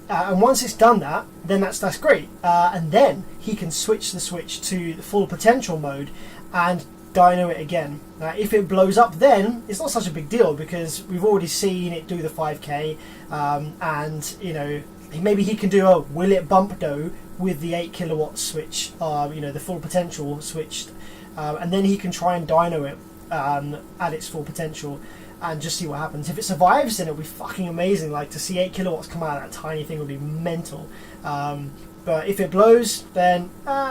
And once it's done that, then that's great, and then he can switch the switch to the full potential mode and dyno it again. If it blows up, then it's not such a big deal, because we've already seen it do the 5k, and you know, maybe he can do a will it bump do with the 8 kilowatt switch, you know, the full potential switched, and then he can try and dyno it at its full potential and just see what happens. If it survives, then it'll be fucking amazing. Like, to see 8 kilowatts come out of that tiny thing would be mental. But if it blows, then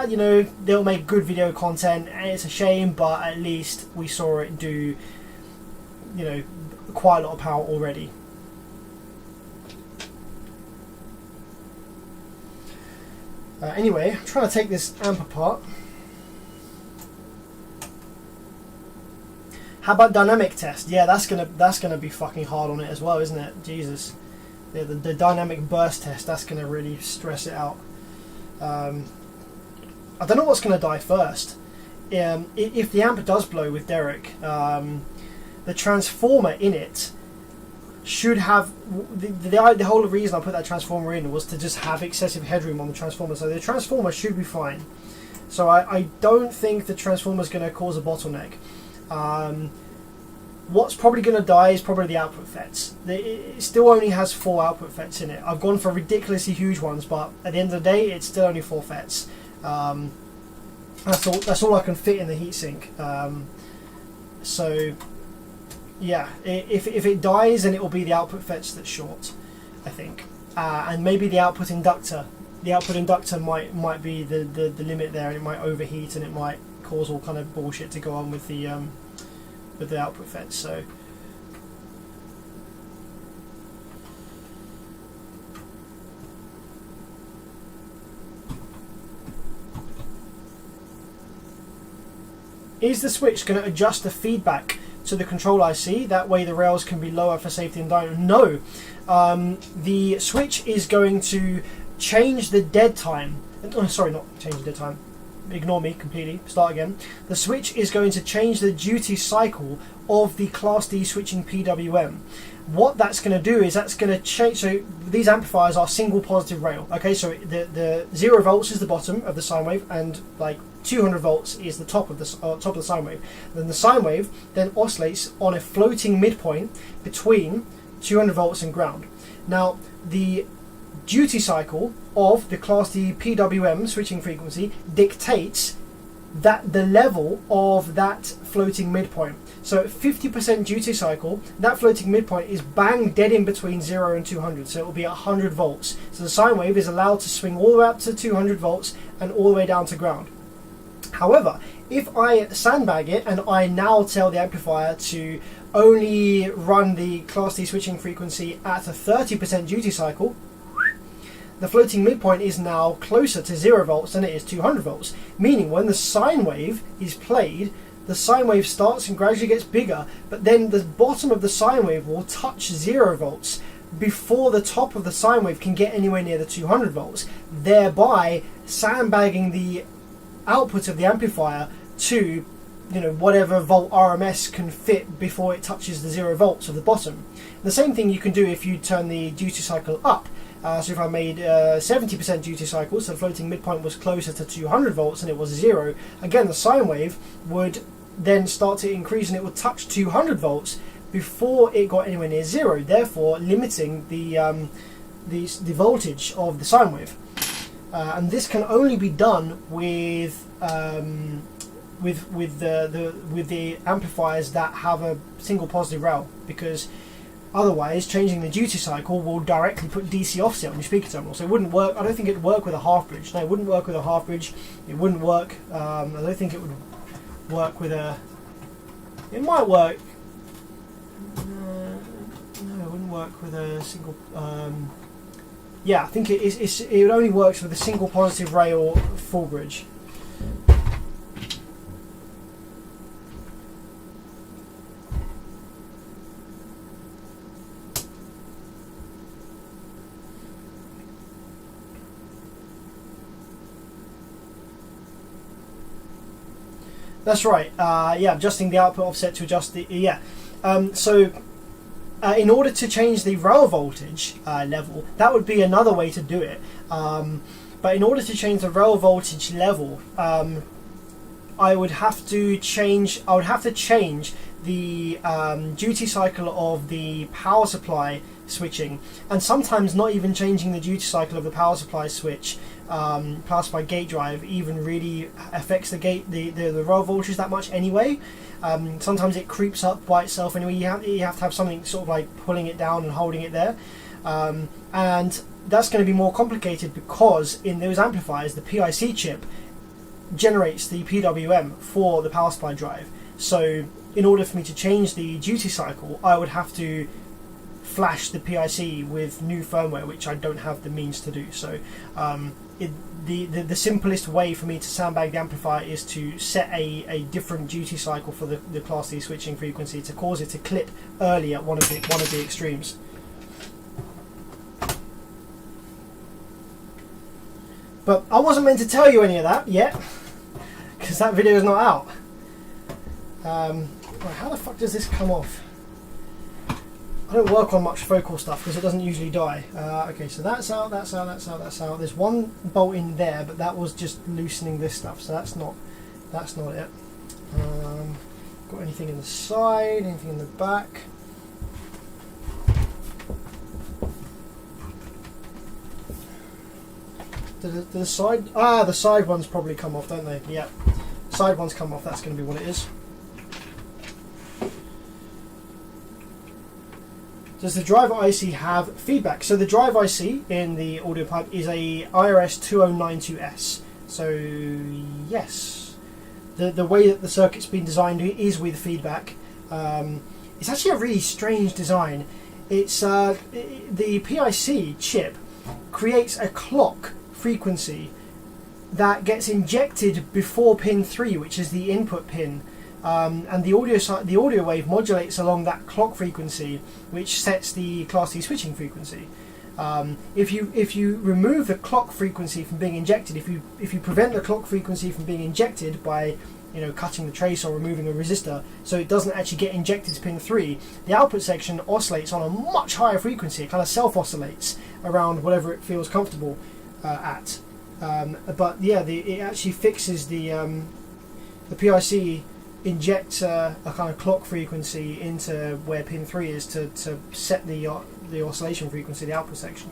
you know, they'll make good video content, and it's a shame, but at least we saw it do, you know, quite a lot of power already. Anyway, I'm trying to take this amp apart. How about dynamic test? Yeah, that's gonna be fucking hard on it as well, isn't it? Jesus, yeah, the dynamic burst test, that's gonna really stress it out. I don't know what's gonna die first. If the amp does blow with Derek, the transformer in it should have the whole reason I put that transformer in was to just have excessive headroom on the transformer, so the transformer should be fine. So I don't think the transformer is going to cause a bottleneck. What's probably going to die is probably the output FETs. It still only has 4 output FETs in it. I've gone for ridiculously huge ones, but at the end of the day, it's still only 4 FETs. That's all I can fit in the heatsink. So yeah, if it dies, then it will be the output FETs that's short, I think, and maybe the output inductor. The output inductor might be the limit there, and it might overheat, and it might cause all kind of bullshit to go on with the output FETs. So is the switch going to adjust the feedback to the control IC? That way the rails can be lower for safety and dyno. No, the switch is going to change the dead time. Oh, sorry, not change the dead time. Ignore me completely. Start again. The switch is going to change the duty cycle of the Class D switching PWM. What that's going to do is that's going to change. So these amplifiers are single positive rail. Okay, so the 0 volts is the bottom of the sine wave, and like 200 volts is the top of the sine wave. Then the sine wave then oscillates on a floating midpoint between 200 volts and ground. Now the duty cycle of the Class D PWM switching frequency dictates that the level of that floating midpoint. So at 50% duty cycle, that floating midpoint is bang dead in between 0 and 200, so it will be 100 volts. So the sine wave is allowed to swing all the way up to 200 volts and all the way down to ground. However, if I sandbag it and I now tell the amplifier to only run the Class D switching frequency at a 30% duty cycle, the floating midpoint is now closer to 0 volts than it is 200 volts. Meaning when the sine wave is played, the sine wave starts and gradually gets bigger, but then the bottom of the sine wave will touch 0 volts before the top of the sine wave can get anywhere near the 200 volts, thereby sandbagging the output of the amplifier to, you know, whatever volt RMS can fit before it touches the 0 volts of the bottom. The same thing you can do if you turn the duty cycle up. So if I made 70% duty cycle, so the floating midpoint was closer to 200 volts and it was 0, again the sine wave would then start to increase and it would touch 200 volts before it got anywhere near 0, therefore limiting the voltage of the sine wave. And this can only be done with the amplifiers that have a single positive rail, because otherwise changing the duty cycle will directly put DC offset on your speaker terminal. So it wouldn't work. I don't think it'd work with a half bridge. No, it wouldn't work with a half bridge. It wouldn't work. I don't think it would work with a. It might work. No, it wouldn't work with a single. Yeah, I think it only works with a single positive rail full bridge. That's right. Yeah, adjusting the output offset to adjust the in order to change the rail voltage level, that would be another way to do it. But in order to change the rail voltage level, I would have to change the duty cycle of the power supply switching, and sometimes not even changing the duty cycle of the power supply switch. Power supply gate drive even really affects the rail voltage that much anyway. Sometimes it creeps up by itself anyway. You have to have something sort of like pulling it down and holding it there, and that's going to be more complicated because in those amplifiers the PIC chip generates the PWM for the power supply drive. So in order for me to change the duty cycle, I would have to flash the PIC with new firmware, which I don't have the means to do. So the simplest way for me to sandbag the amplifier is to set a different duty cycle for the Class D switching frequency to cause it to clip early at one of the extremes. But I wasn't meant to tell you any of that yet, because that video is not out. Right, how the fuck does this come off? I don't work on much focal stuff because it doesn't usually die. Okay, so that's out, that's out, that's out, that's out. There's one bolt in there, but that was just loosening this stuff, so that's not it. Got anything in the side, anything in the back? The side, the side ones probably come off, don't they? Yep, side ones come off. That's going to be what it is. Does the driver IC have feedback? So the drive IC in the audio pipe is a IRS 2092S. So yes, the way that the circuit's been designed is with feedback. It's actually a really strange design. It's the PIC chip creates a clock frequency that gets injected before pin 3, which is the input pin. And the audio wave modulates along that clock frequency, which sets the Class D switching frequency. If you remove the clock frequency from being injected, if you prevent the clock frequency from being injected by cutting the trace or removing a resistor, so it doesn't actually get injected to pin 3, the output section oscillates on a much higher frequency. It kind of self-oscillates around whatever it feels comfortable at. But yeah, it actually fixes the PIC. Injects a kind of clock frequency into where pin 3 is to set the oscillation frequency of the output section.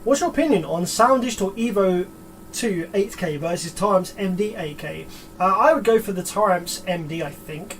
What's your opinion on Soundist or Evo 2 8K versus Taramps MD 8K? I would go for the Taramps MD, I think.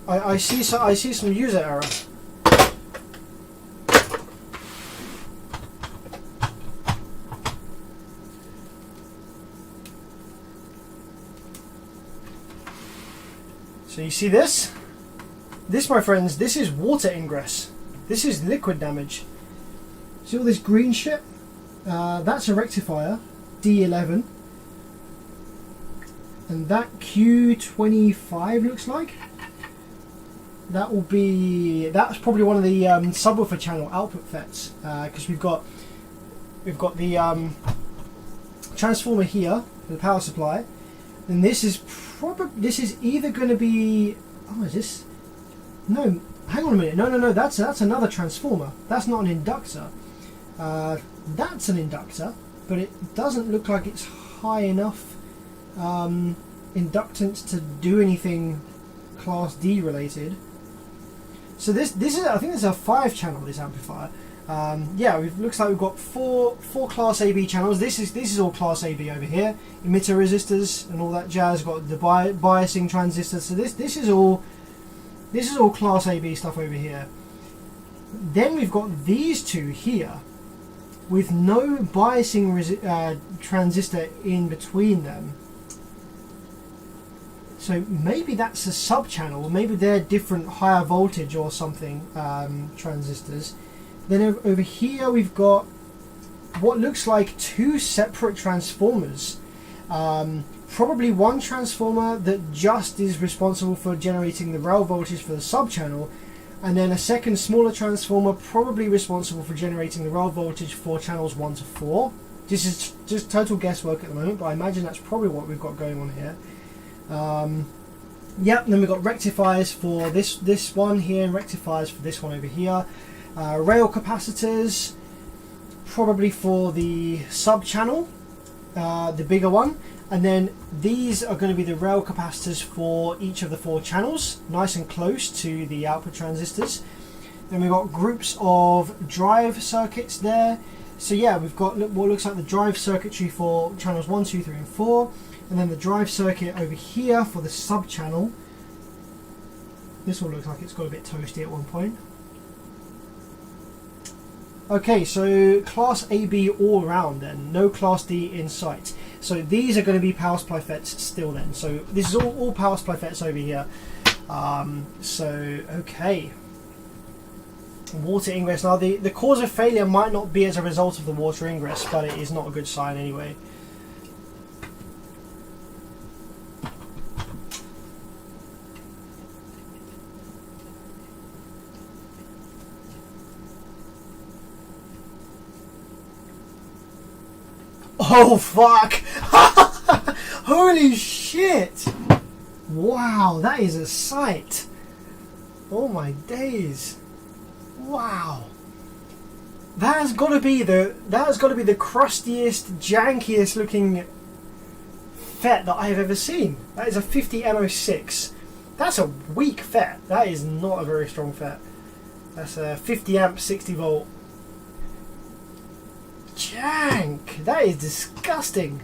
I see some user error. So you see this? This, my friends, this is water ingress. This is liquid damage. See all this green shit? That's a rectifier, D11. And that Q25 looks like. That will be, that's probably one of the subwoofer channel output FETs, because we've got the transformer here for the power supply, and this is either going to be, oh, is this, no, hang on a minute, no, that's another transformer. That's not an inductor. That's an inductor, but it doesn't look like it's high enough inductance to do anything Class D related. So this is, I think, this is a 5-channel, this amplifier. Yeah, looks like we've got four Class AB channels. This is all Class AB over here. Emitter resistors and all that jazz. Got the biasing transistors. So this is all Class AB stuff over here. Then we've got these two here, with no biasing transistor in between them. So maybe that's a sub-channel, or maybe they're different higher voltage or something transistors. Then over here we've got what looks like 2 separate transformers. Probably one transformer that just is responsible for generating the rail voltage for the sub-channel, and then a second smaller transformer probably responsible for generating the rail voltage for channels 1 to 4. This is just total guesswork at the moment, but I imagine that's probably what we've got going on here. Yep, and then we've got rectifiers for this one here, and rectifiers for this one over here. Rail capacitors, probably for the sub-channel, the bigger one. And then these are going to be the rail capacitors for each of the 4 channels, nice and close to the output transistors. Then we've got groups of drive circuits there. So yeah, we've got what looks like the drive circuitry for channels 1, 2, 3 and 4. And then the drive circuit over here for the sub-channel. This one looks like it's got a bit toasty at one point. Okay, so Class AB all around then, no Class D in sight. So these are going to be power supply FETs still then. So this is all power supply FETs over here. Okay. Water ingress. Now the cause of failure might not be as a result of the water ingress, but it is not a good sign anyway. Oh fuck! Holy shit! Wow, that is a sight. Oh my days! Wow, that has got to be the crustiest, jankiest looking FET that I have ever seen. That is a 50 MO6. That's a weak FET. That is not a very strong FET. That's a 50 amp, 60 volt. Jank! That is disgusting.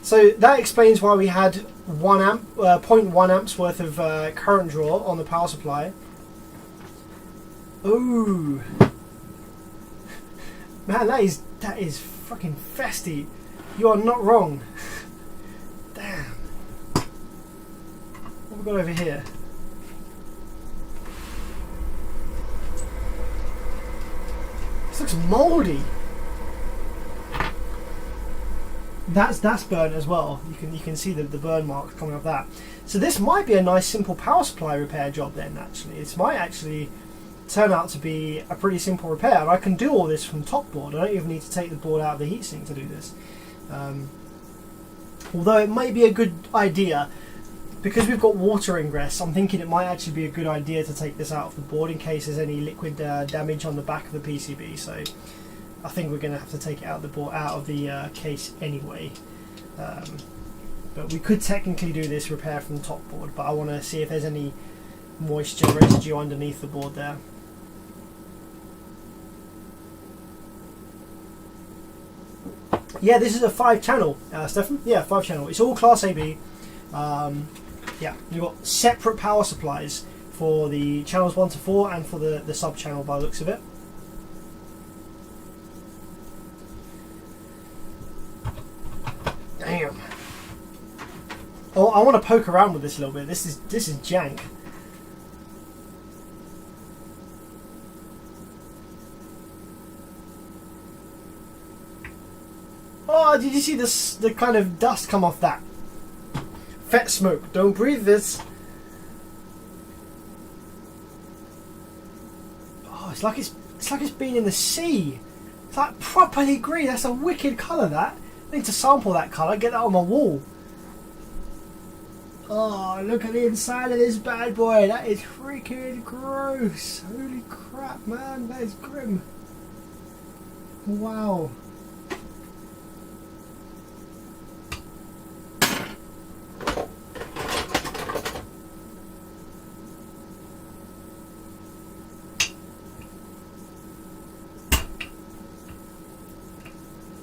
So that explains why we had 0.1 amps worth of current draw on the power supply. Ooh, man, that is fucking festy. You are not wrong. Damn. What have we got over here? This looks mouldy. That's burnt as well. You can see the burn marks coming off that. So this might be a nice simple power supply repair job then. Actually, it might actually turn out to be a pretty simple repair. And I can do all this from top board. I don't even need to take the board out of the heatsink to do this. Although it may be a good idea, because we've got water ingress, I'm thinking it might actually be a good idea to take this out of the board in case there's any liquid damage on the back of the PCB. So I think we're going to have to take it out of the board, out of the case anyway. But we could technically do this repair from the top board, but I want to see if there's any moisture residue underneath the board there. Yeah, this is a 5-channel, Stefan. Yeah, 5-channel. It's all Class AB. Yeah, you've got separate power supplies. for the channels 1 to 4 and for the sub channel by the looks of it. Damn. Oh, I want to poke around with this a little bit. This is jank. Oh, did you see this? The kind of dust come off that? Fet smoke. Don't breathe this. Oh, it's like it's been in the sea. It's like properly green. That's a wicked colour. That. I need to sample that colour. Get that on my wall. Oh, look at the inside of this bad boy. That is freaking gross. Holy crap, man. That is grim. Wow.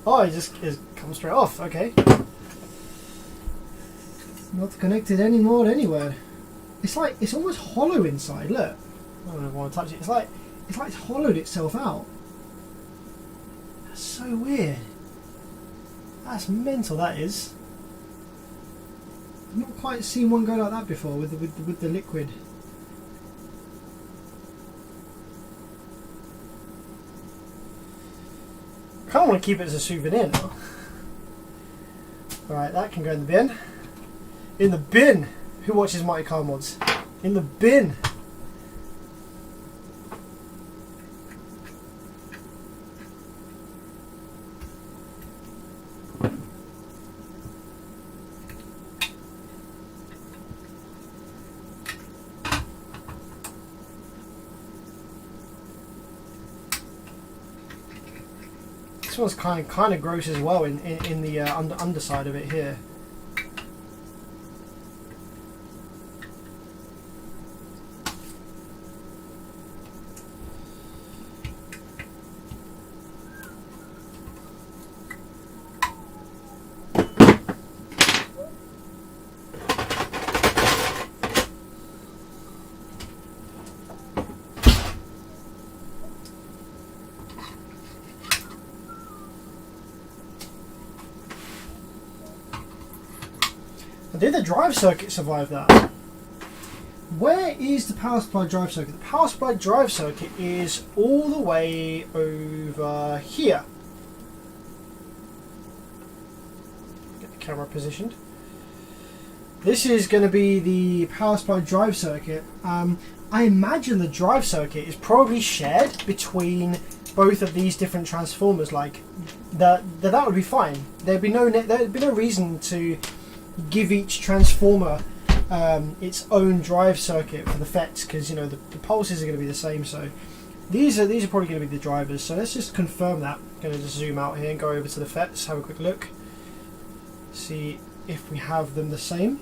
Oh, it just comes straight off. Okay. Not connected anymore anywhere. It's like it's almost hollow inside. Look, I don't want to touch it. It's like it's hollowed itself out. That's so weird. That's mental. That is. I've not quite seen one go like that before with the liquid. I kind of want to keep it as a souvenir now. Alright, that can go in the bin. In the bin! Who watches Mighty Car Mods? In the bin! This one's kind of gross as well in the underside of it here. Did the drive circuit survive that? Where is the power supply drive circuit? The power supply drive circuit is all the way over here. Get the camera positioned. This is going to be the power supply drive circuit. I imagine the drive circuit is probably shared between both of these different transformers. Like that would be fine. There'd be no reason to give each transformer its own drive circuit for the FETs, because you know the pulses are going to be the same. So these are probably going to be the drivers. So let's just confirm that. I'm going to just zoom out here and go over to the FETs, have a quick look, see if we have them the same.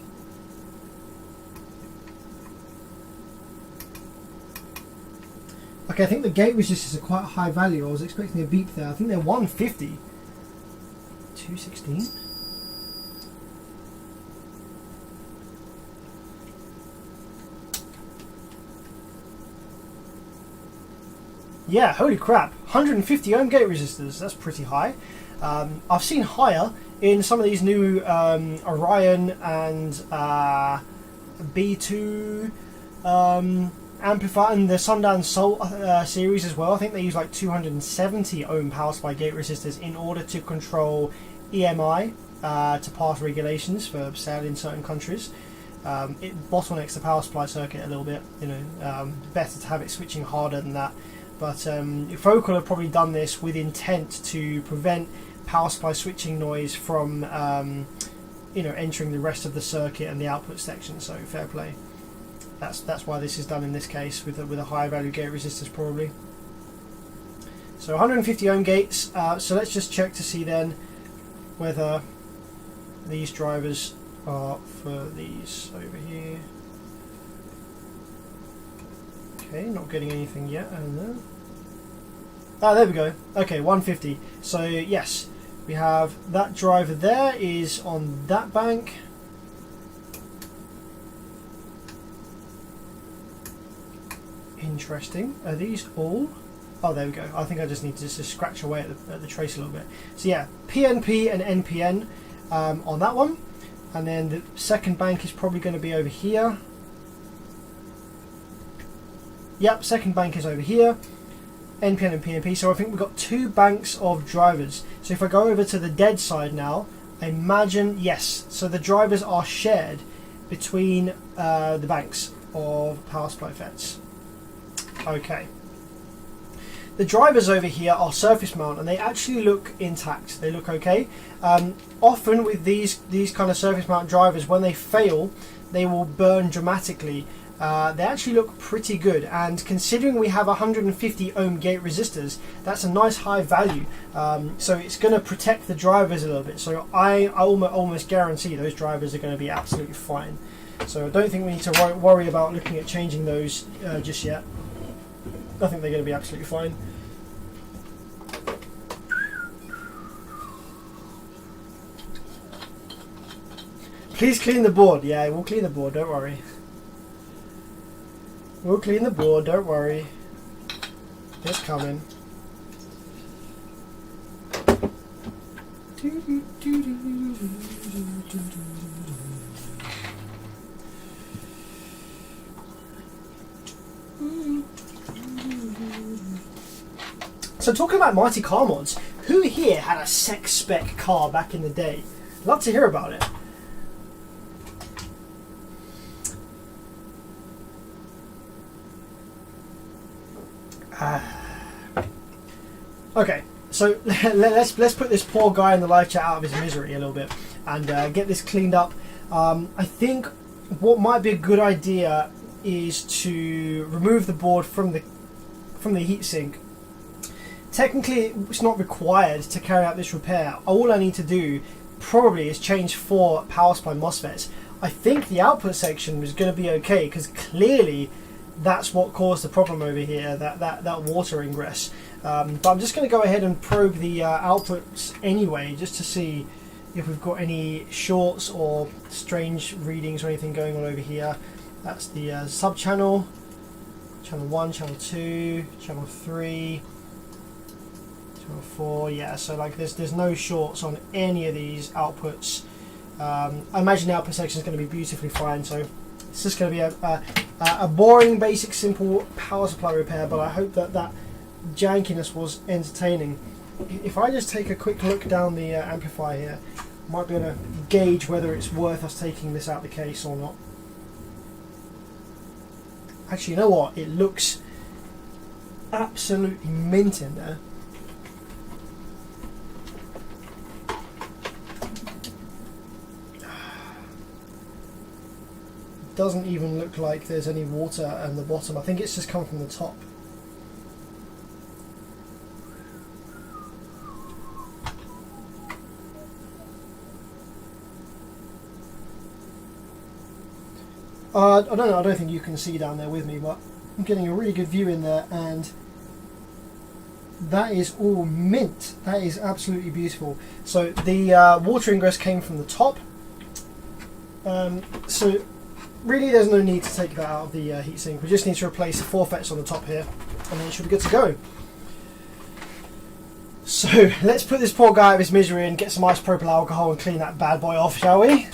Okay, I think the gate resistors are quite a high value. I was expecting a beep there. I think they're 150. 216. Yeah, holy crap, 150 ohm gate resistors, that's pretty high. I've seen higher in some of these new Orion and B2 amplifier and the Sundown Salt series as well. I think they use like 270 ohm power supply gate resistors in order to control EMI to pass regulations for sale in certain countries. It bottlenecks the power supply circuit a little bit, you know, better to have it switching harder than that. But Focal have probably done this with intent to prevent power supply switching noise from you know, entering the rest of the circuit and the output section. So fair play. That's why this is done in this case with a high value gate resistors probably. So 150 ohm gates. So let's just check to see then whether these drivers are for these over here. Okay, not getting anything yet. I don't know. Ah, there we go. Okay, 150. So yes, we have that driver there is on that bank. Interesting. Are these all? Oh, there we go. I think I just need to just scratch away at the trace a little bit. So yeah, PNP and NPN on that one. And then the second bank is probably going to be over here. Yep, second bank is over here. NPN and PNP. So I think we've got 2 banks of drivers. So if I go over to the dead side now, imagine, yes, so the drivers are shared between the banks of power supply FETs. Okay. The drivers over here are surface mount and they actually look intact. They look okay. Often with these kind of surface mount drivers, when they fail, they will burn dramatically. They actually look pretty good, and considering we have 150 ohm gate resistors, that's a nice high value. So it's going to protect the drivers a little bit. So I almost guarantee those drivers are going to be absolutely fine. So I don't think we need to worry about looking at changing those just yet. I think they're going to be absolutely fine. Please clean the board. Yeah, we'll clean the board, don't worry. We'll clean the board, don't worry. It's coming. So talking about mighty car mods, who here had a sex spec car back in the day? Love to hear about it. Okay, so let's put this poor guy in the live chat out of his misery a little bit and get this cleaned up. I think what might be a good idea is to remove the board from the heatsink. Technically, it's not required to carry out this repair. All I need to do probably is change 4 power supply MOSFETs. I think the output section was going to be okay because clearly that's what caused the problem over here, that water ingress. But I'm just going to go ahead and probe the outputs anyway, just to see if we've got any shorts or strange readings or anything going on over here. That's the sub channel, channel 1, channel 2, channel 3, channel 4. Yeah, so like there's no shorts on any of these outputs. I imagine the output section is going to be beautifully fine. So it's just going to be a boring, basic, simple power supply repair, but I hope that jankiness was entertaining. If I just take a quick look down the amplifier here, I might be able to gauge whether it's worth us taking this out of the case or not. Actually, you know what? It looks absolutely mint in there. Doesn't even look like there's any water at the bottom. I think it's just come from the top. I don't know, I don't think you can see down there with me, but I'm getting a really good view in there, and that is all mint. That is absolutely beautiful. So the water ingress came from the top. So really there's no need to take that out of the heatsink. We just need to replace the 4 FETs on the top here, and then it should be good to go. So let's put this poor guy out of his misery and get some isopropyl alcohol and clean that bad boy off, shall we?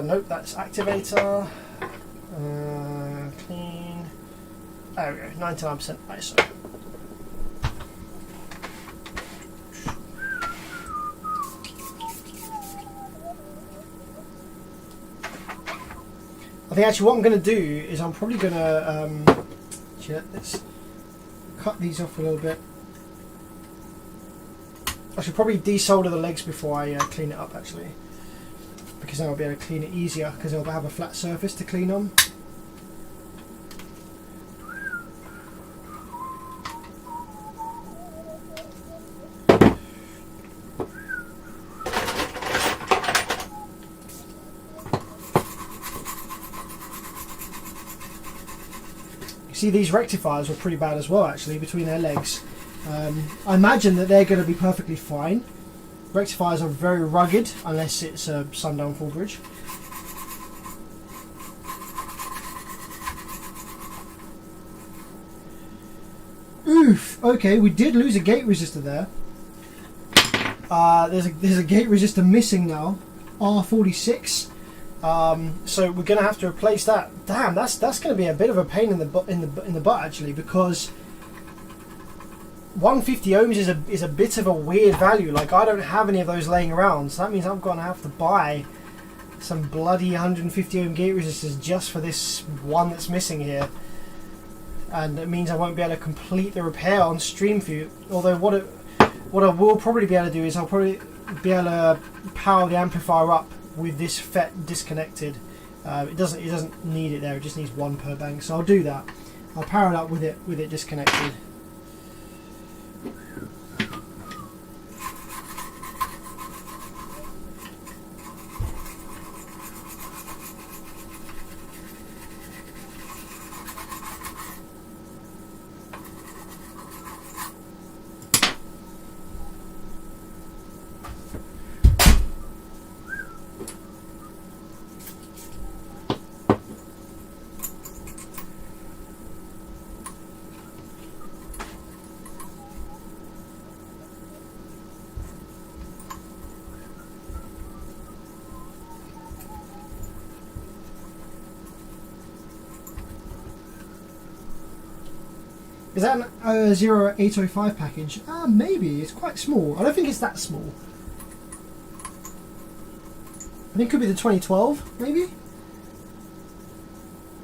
Nope, that's activator. Clean. There we go, 99% ISO. I think actually what I'm going to do is I'm probably going to let's cut these off a little bit. I should probably desolder the legs before I clean it up actually, because then I'll be able to clean it easier because I'll have a flat surface to clean on. See, these rectifiers were pretty bad as well actually between their legs. I imagine that they're going to be perfectly fine. Rectifiers are very rugged unless it's a Sundown full bridge. Okay, we did lose a gate resistor there. There's a gate resistor missing now, R46. So we're going to have to replace that. Damn, that's going to be a bit of a pain in the butt actually, because 150 ohms is a bit of a weird value. Like, I don't have any of those laying around, so that means I'm going to have to buy some bloody 150 ohm gate resistors just for this one that's missing here. And it means I won't be able to complete the repair on stream for you. Although what I will probably be able to do is I'll probably be able to power the amplifier up with this FET disconnected. It doesn't need it there, it just needs one per bank, so I'll do that. I'll power it up with it disconnected. Is that an 0805 package? Maybe. It's quite small. I don't think it's that small. I think it could be the 2012, maybe?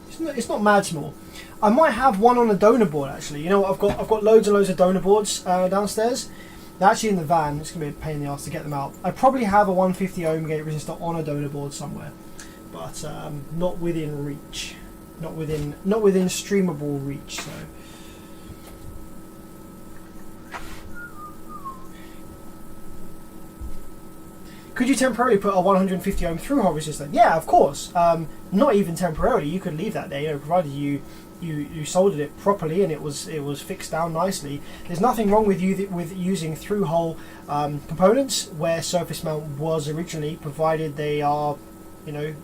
It's not mad small. I might have one on a donor board actually. You know what? I've got loads and loads of donor boards downstairs. They're actually in the van. It's going to be a pain in the ass to get them out. I probably have a 150 ohm gate resistor on a donor board somewhere, but not within reach. Not within streamable reach. So. Could you temporarily put a 150 ohm through hole resistor? Yeah, of course. Not even temporarily. You could leave that there, you know, provided you soldered it properly and it was fixed down nicely. There's nothing wrong with using through hole components where surface mount was originally, provided they are, you know,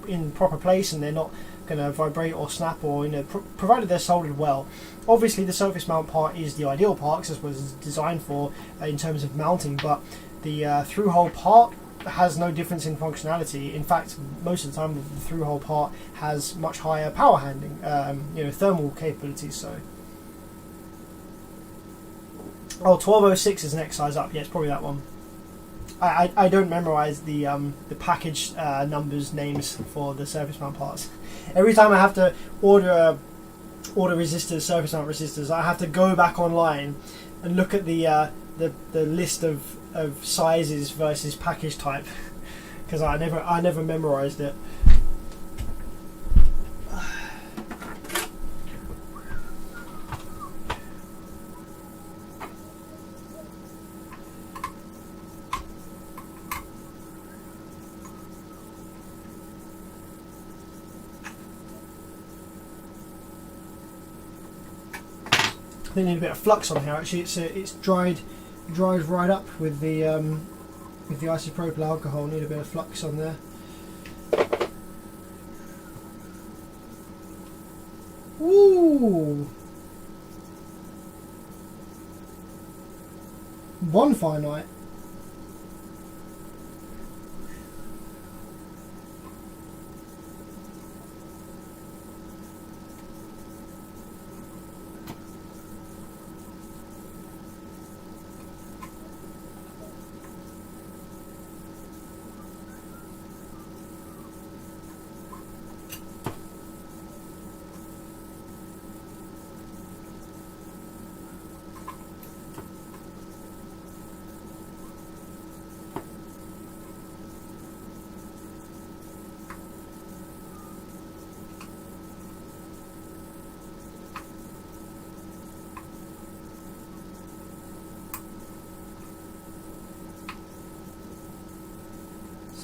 in proper place and they're not going to vibrate or snap, or, you know, provided they're soldered well. Obviously, the surface mount part is the ideal part because that's what it's designed for in terms of mounting, but the through-hole part has no difference in functionality. In fact, most of the time the through-hole part has much higher power handling, you know, thermal capabilities. So, 1206 is the next size up. Yeah, it's probably that one. I don't memorize the package numbers names for the surface mount parts. Every time I have to order resistors, surface mount resistors, I have to go back online and look at the list of sizes versus package type, because I never memorized it. I think I need a bit of flux on here. Actually, it's dried right up with the isopropyl alcohol. Need a bit of flux on there. Ooh, bonfire night.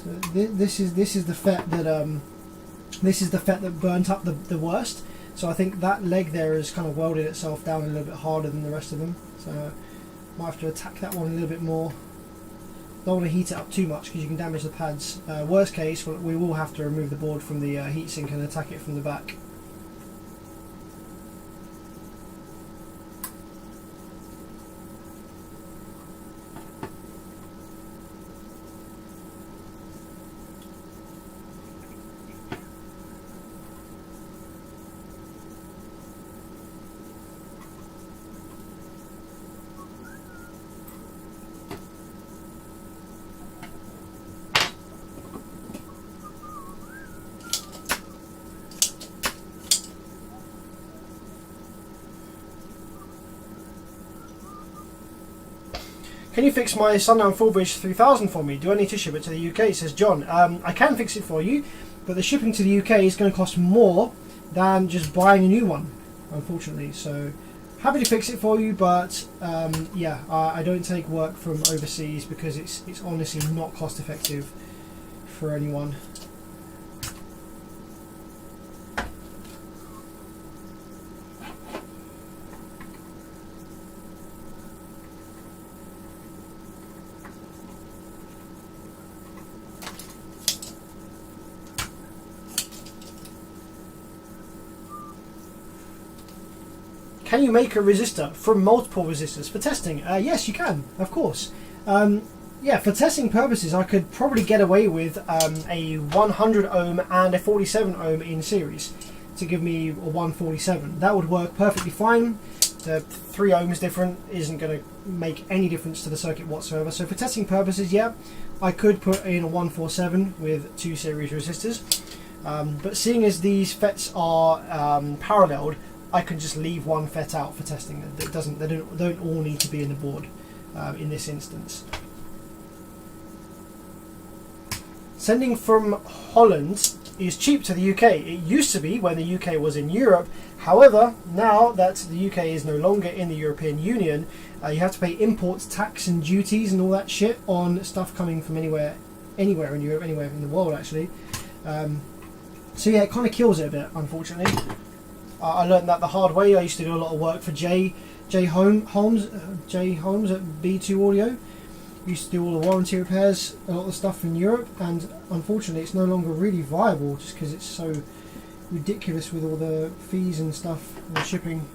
So this is the FET that burnt up the worst. So I think that leg there has kind of welded itself down a little bit harder than the rest of them. So might have to attack that one a little bit more. Don't want to heat it up too much because you can damage the pads. Worst case, we will have to remove the board from the heatsink and attack it from the back. Can you fix my Sundown Full Bridge 3000 for me? Do I need to ship it to the UK? Says John. I can fix it for you, but the shipping to the UK is going to cost more than just buying a new one, unfortunately. So happy to fix it for you, but yeah, I don't take work from overseas because it's honestly not cost effective for anyone. Can you make a resistor from multiple resistors for testing? Yes, you can, of course. Yeah, for testing purposes, I could probably get away with a 100 ohm and a 47 ohm in series to give me a 147. That would work perfectly fine. The 3 ohms different isn't going to make any difference to the circuit whatsoever. So for testing purposes, yeah, I could put in a 147 with 2 series resistors. But seeing as these FETs are paralleled, I can just leave one FET out for testing. They don't all need to be in the board in this instance. Sending from Holland is cheap to the UK. It used to be when the UK was in Europe. However, now that the UK is no longer in the European Union, you have to pay imports, tax and duties and all that shit on stuff coming from anywhere in Europe, anywhere in the world actually. So yeah, it kind of kills it a bit, unfortunately. I learned that the hard way. I used to do a lot of work for Jay Holmes at B2 Audio. Used to do all the warranty repairs, a lot of the stuff in Europe, and unfortunately it's no longer really viable just because it's so ridiculous with all the fees and stuff and the shipping.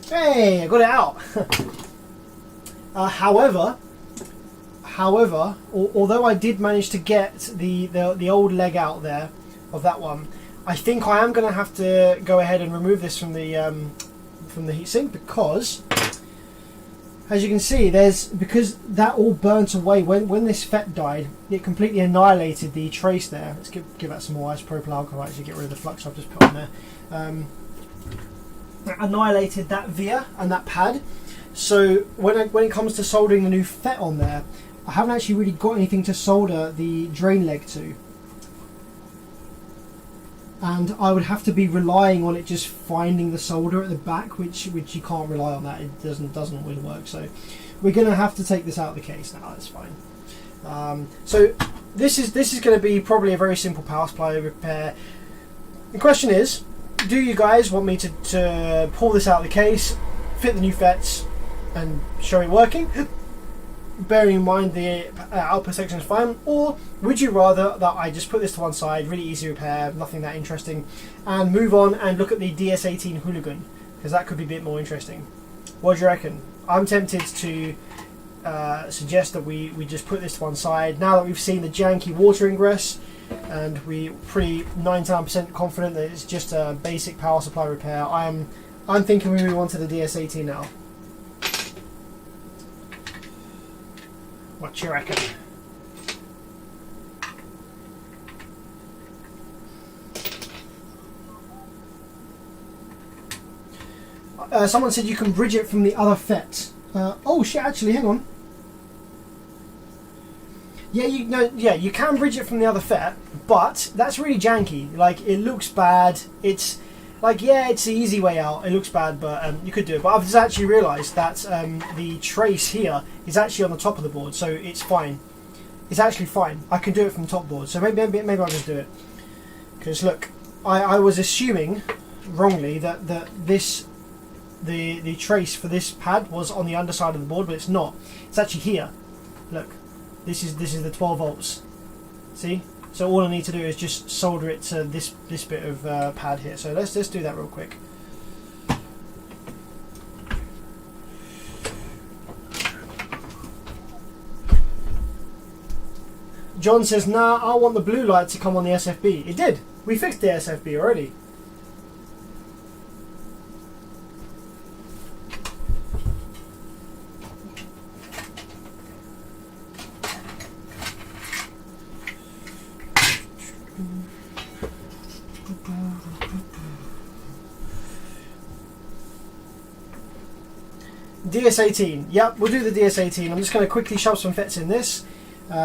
Hey, I got it out. However, although I did manage to get the old leg out there of that one, I think I am going to have to go ahead and remove this from the heatsink because, as you can see, because that all burnt away when this FET died. It completely annihilated the trace there. Let's give that some more isopropyl alcohol to get rid of the flux I've just put on there. Annihilated that via and that pad. So when it comes to soldering the new FET on there, I haven't actually really got anything to solder the drain leg to, and I would have to be relying on it just finding the solder at the back, which you can't rely on that. It doesn't always work. So we're going to have to take this out of the case now. That's fine. So this is going to be probably a very simple power supply repair. The question is, do you guys want me to pull this out of the case, fit the new FETs, and show it working, bearing in mind the output section is fine, or would you rather that I just put this to one side, really easy repair, nothing that interesting, and move on and look at the DS18 Hooligan, because that could be a bit more interesting? What do you reckon? I'm tempted to suggest that we just put this to one side now that we've seen the janky water ingress, and we're pretty 99% confident that it's just a basic power supply repair. I'm thinking we move on to the DS18 now. What you reckon? Someone said you can bridge it from the other FET. Oh shit! Actually, hang on. Yeah, you can bridge it from the other FET, but that's really janky. Like, it looks bad. It's like, yeah, it's the easy way out. It looks bad, but you could do it. But I've just actually realised that the trace here is actually on the top of the board, so it's fine. It's actually fine. I can do it from the top board, so maybe I'll just do it. Because look, I was assuming wrongly that the trace for this pad was on the underside of the board, but it's not. It's actually here. Look, this is the 12 volts. See? So all I need to do is just solder it to this bit of pad here. So let's just do that real quick. John says, nah, I want the blue light to come on the SFB. It did. We fixed the SFB already. DS18. Yep, we'll do the DS18. I'm just going to quickly shove some FETs in this,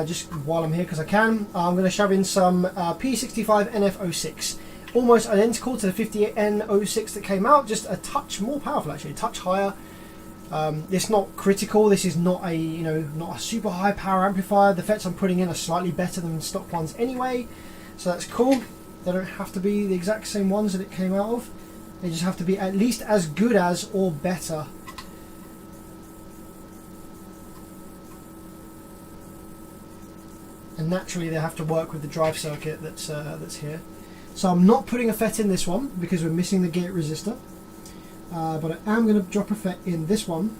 just while I'm here because I can. I'm going to shove in some P65 NF06. Almost identical to the 50N06 that came out, just a touch more powerful actually, a touch higher. It's not critical. This is not a not a super high power amplifier. The FETs I'm putting in are slightly better than stock ones anyway, so that's cool. They don't have to be the exact same ones that it came out of. They just have to be at least as good as or better. And naturally they have to work with the drive circuit that's here. So I'm not putting a FET in this one because we're missing the gate resistor. But I am going to drop a FET in this one,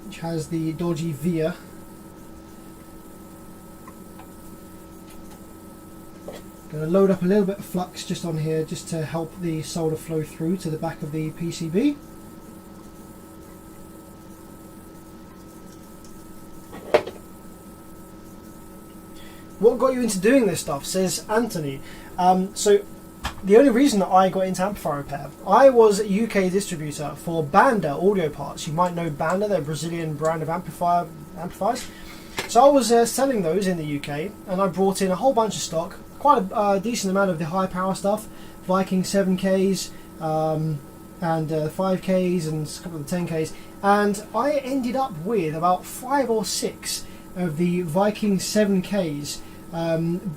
which has the dodgy via. Going to load up a little bit of flux just on here just to help the solder flow through to the back of the PCB. What got you into doing this stuff, says Anthony. So the only reason that I got into amplifier repair, I was a UK distributor for Banda audio parts. You might know Banda, they're a Brazilian brand of amplifiers. So I was selling those in the UK, and I brought in a whole bunch of stock, quite a decent amount of the high power stuff, Viking 7Ks and 5Ks and a couple of the 10Ks, and I ended up with about 5 or 6 of the Viking 7Ks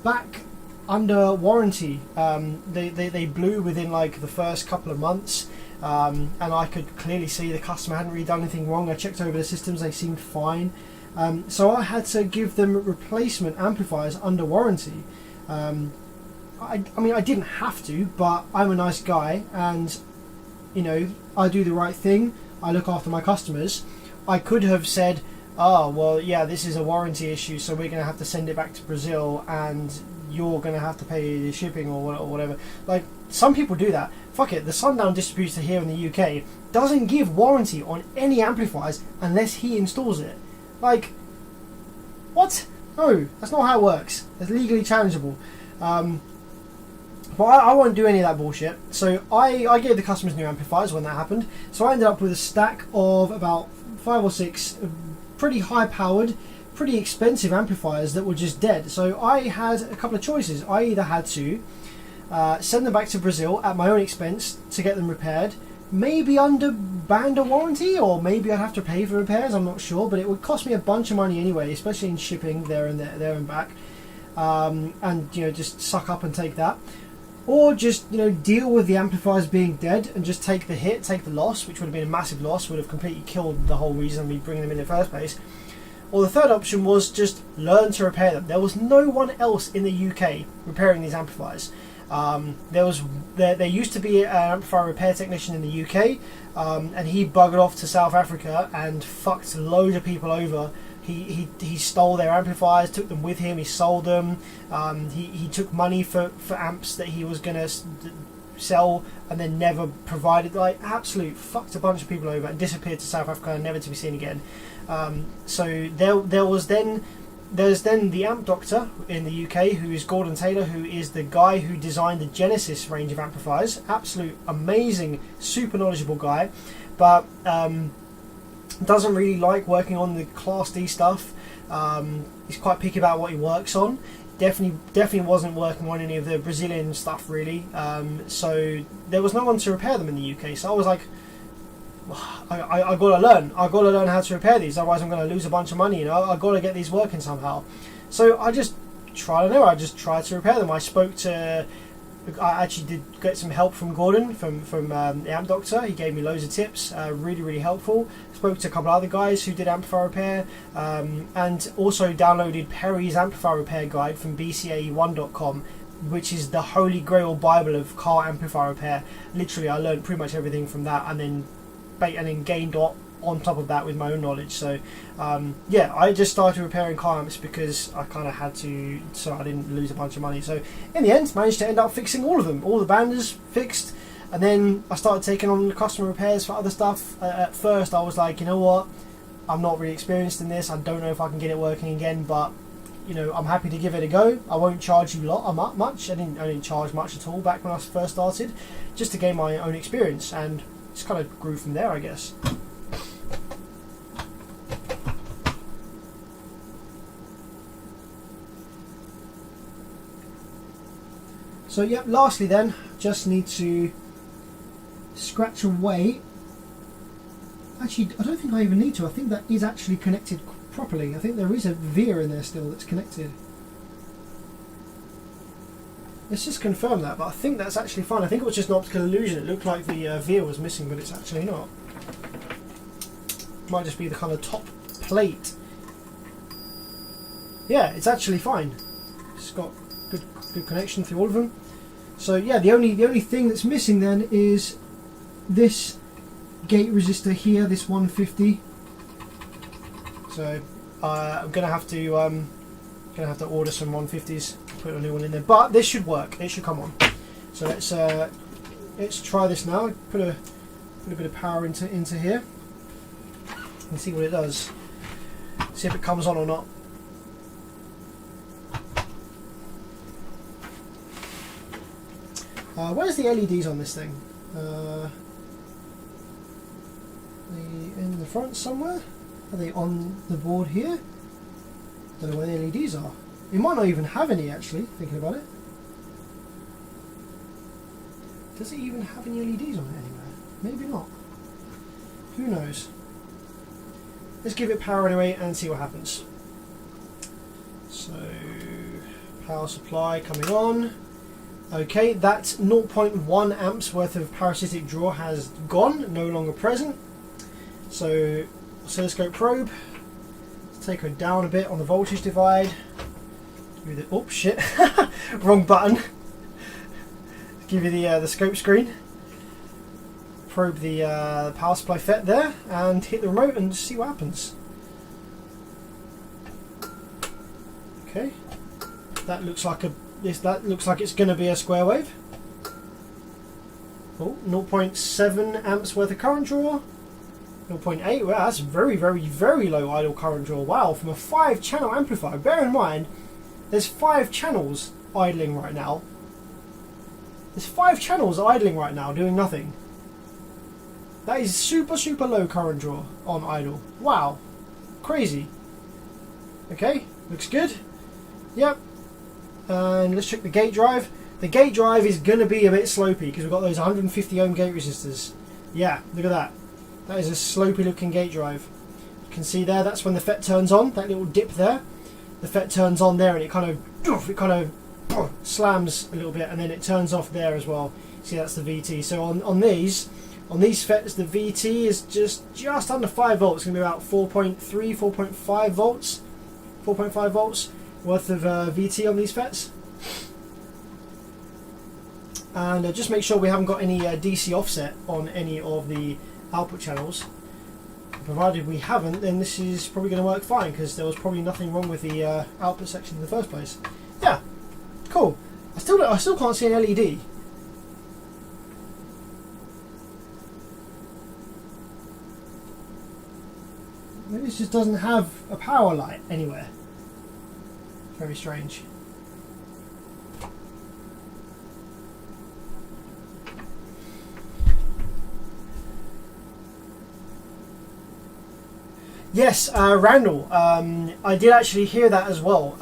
back under warranty. They blew within like the first couple of months, and I could clearly see the customer hadn't really done anything wrong. I checked over the systems, they seemed fine. So I had to give them replacement amplifiers under warranty. I mean, I didn't have to, but I'm a nice guy, and I do the right thing. I look after my customers. I could have said, oh well, yeah, this is a warranty issue, so we're going to have to send it back to Brazil, and you're going to have to pay the shipping or whatever. Like, some people do that. Fuck it, the Sundown distributor here in the UK doesn't give warranty on any amplifiers unless he installs it. Like, what? No, that's not how it works. It's legally challengeable. But I won't do any of that bullshit. So I gave the customers new amplifiers when that happened. So I ended up with a stack of about 5 or 6 pretty high powered, pretty expensive amplifiers that were just dead. So I had a couple of choices. I either had to send them back to Brazil at my own expense to get them repaired, maybe under Banda warranty, or maybe I'd have to pay for repairs, I'm not sure, but it would cost me a bunch of money anyway, especially in shipping there and back, and just suck up and take that, or just deal with the amplifiers being dead and just take the hit, take the loss, which would have been a massive loss, would have completely killed the whole reason of me bringing them in the first place. Or the third option was just learn to repair them. There was no one else in the UK repairing these amplifiers. There used to be an amplifier repair technician in the UK, and he buggered off to South Africa and fucked loads of people over. He stole their amplifiers, took them with him, he sold them. He took money for amps that he was gonna sell and then never provided. Like, absolute fucked a bunch of people over and disappeared to South Africa and never to be seen again. So there's then the amp doctor in the UK, who is Gordon Taylor, who is the guy who designed the Genesis range of amplifiers. Absolute amazing, super knowledgeable guy, but doesn't really like working on the Class D stuff. He's quite picky about what he works on. Definitely wasn't working on any of the Brazilian stuff really. So there was no one to repair them in the UK. So I was like, I gotta learn. I gotta learn how to repair these. Otherwise, I'm gonna lose a bunch of money. I gotta get these working somehow. So I just tried and error. I just tried to repair them. I actually did get some help from Gordon from the amp doctor. He gave me loads of tips. Really helpful. Spoke to a couple of other guys who did amplifier repair, and also downloaded Perry's amplifier repair guide from bcae1.com, which is the holy grail bible of car amplifier repair. Literally, I learned pretty much everything from that, and then gained on top of that with my own knowledge. So yeah, I just started repairing car amps because I kind of had to, so I didn't lose a bunch of money. So in the end, managed to end up fixing all of them, all the Bandas fixed, and then I started taking on the customer repairs for other stuff. At first I was like, you know what, I'm not really experienced in this, I don't know if I can get it working again, but you know, I'm happy to give it a go. I won't charge you much. I didn't charge much at all back when I first started, just to gain my own experience, and just kind of grew from there, I guess. So yeah, lastly then, just need to scratch away. Actually, I don't think I even need to. I think that is actually connected properly. I think there is a veer in there still that's connected. Let's just confirm that, but I think that's actually fine. I think it was just an optical illusion. It looked like the veer was missing, but it's actually not. Might just be the kind of top plate. Yeah, it's actually fine. It's got good connection through all of them. So yeah, the only thing that's missing then is this gate resistor here, this 150. So I'm gonna have to order some 150s, put a new one in there. But this should work. It should come on. So let's try this now. Put a bit of power into here and see what it does. See if it comes on or not. Where's the LEDs on this thing? In the front somewhere? Are they on the board here? Don't know where the LEDs are. It might not even have any, actually, thinking about it. Does it even have any LEDs on it anywhere? Maybe not. Who knows? Let's give it power anyway and see what happens. So, power supply coming on. Okay, that 0.1 amps worth of parasitic draw has gone, no longer present. So, oscilloscope probe. Let's take her down a bit on the voltage divide. Oh shit! Wrong button. Give you the scope screen. Probe the power supply FET there, and hit the remote and see what happens. Okay, that looks like it's going to be a square wave. Oh, 0.7 amps worth of current draw. 0.8. Well, that's very, very, very low idle current draw. Wow, from a 5-channel amplifier. Bear in mind, there's 5 channels idling right now. There's 5 channels idling right now, doing nothing. That is super, super low current draw on idle. Wow, crazy. Okay, looks good. Yep. And let's check the gate drive. The gate drive is going to be a bit slopey because we've got those 150 ohm gate resistors. Yeah, look at that. That is a slopey looking gate drive. You can see there, that's when the FET turns on, that little dip there. The FET turns on there and it kind of slams a little bit, and then it turns off there as well. See, that's the VT. So on these FETs, the VT is just under 5 volts. It's going to be about 4.3, 4.5 volts. 4.5 volts worth of VT on these FETs. And just make sure we haven't got any DC offset on any of the output channels. Provided we haven't, then this is probably going to work fine because there was probably nothing wrong with the output section in the first place. Yeah, cool. I still can't see an LED. Maybe this just doesn't have a power light anywhere. Very strange. Yes, Randall. I did actually hear that as well.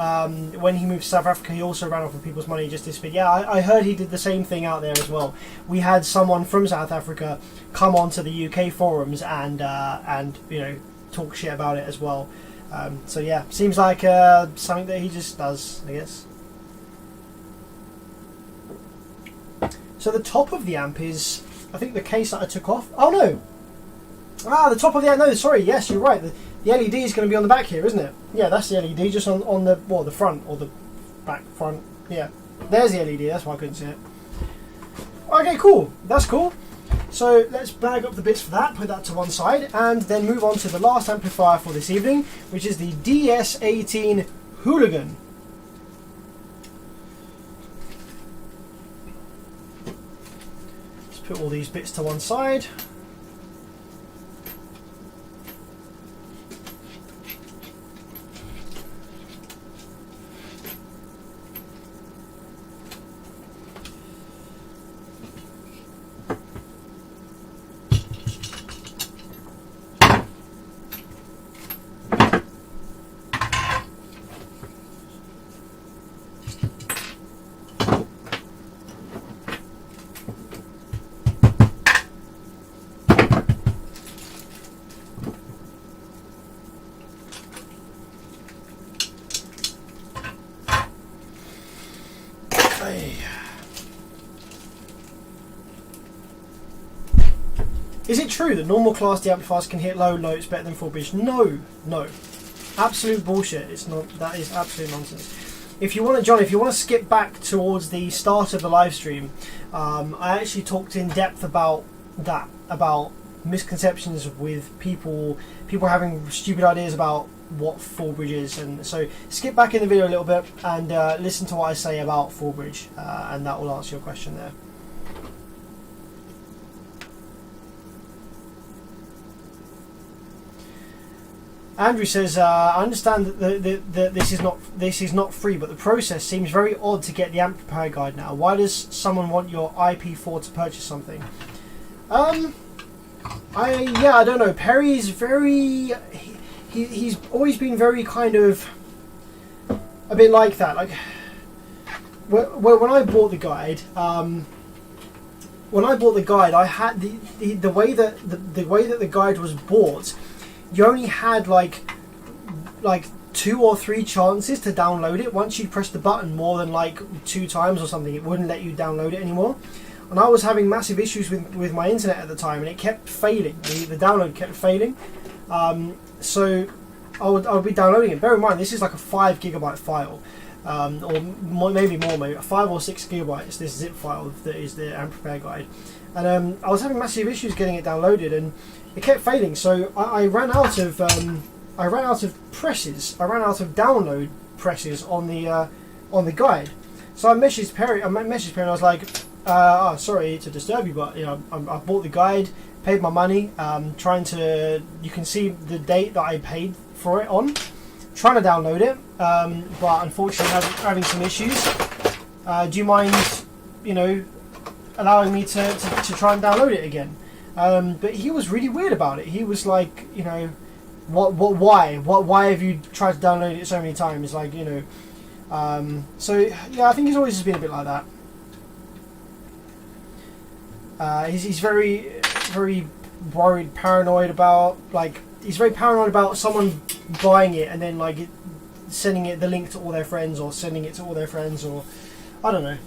When he moved to South Africa, he also ran off with people's money just to spit. Yeah, I heard he did the same thing out there as well. We had someone from South Africa come onto the UK forums and you know, talk shit about it as well. So yeah, seems like something that he just does, I guess. So the top of the amp is, I think, the case that I took off. Oh no! Ah, the top of the amp. No, sorry. Yes, you're right. The LED is going to be on the back here, isn't it? Yeah, that's the LED, just on the the front or the back front. Yeah, there's the LED. That's why I couldn't see it. Okay, cool. That's cool. So let's bag up the bits for that, put that to one side, and then move on to the last amplifier for this evening, which is the DS18 Hooligan. Let's put all these bits to one side. Is it true that normal class D amplifiers can hit low notes better than full bridge? No, no, absolute bullshit. It's not. That is absolute nonsense. If you want to, John, if you want to skip back towards the start of the live stream, I actually talked in depth about that, about misconceptions with people having stupid ideas about what full bridge is. And so skip back in the video a little bit and listen to what I say about full bridge, and that will answer your question there. Andrew says, I understand that this is not free, but the process seems very odd to get the amplifier guide now. Why does someone want your IP4 to purchase something? I don't know. Perry's very... He's always been very kind of... a bit like that. Like, when I bought the guide... I had the way that the guide was bought... You only had like 2 or 3 chances to download it. Once you press the button more than like 2 times or something, it wouldn't let you download it anymore. And I was having massive issues with my internet at the time, and it kept failing. The download kept failing. So I would be downloading it. Bear in mind, this is like a 5 gigabyte file, or maybe more, maybe 5 or 6 gigabytes. This zip file that is the amplifier guide, and I was having massive issues getting it downloaded, and it kept failing. So I ran out of presses. I ran out of download presses on the guide. So I messaged Perry. And I was like, "Oh, sorry to disturb you, but you know, I bought the guide, paid my money. Trying to. You can see the date that I paid for it on. Trying to download it, but unfortunately having some issues. Do you mind, you know, allowing me to try and download it again?" But he was really weird about it. He was like, you know, why have you tried to download it so many times? Like, you know, so yeah, I think he's always just been a bit like that. He's very worried, paranoid about, like, he's very paranoid about someone buying it and then like sending it the link to all their friends, or sending it to all their friends, or I don't know.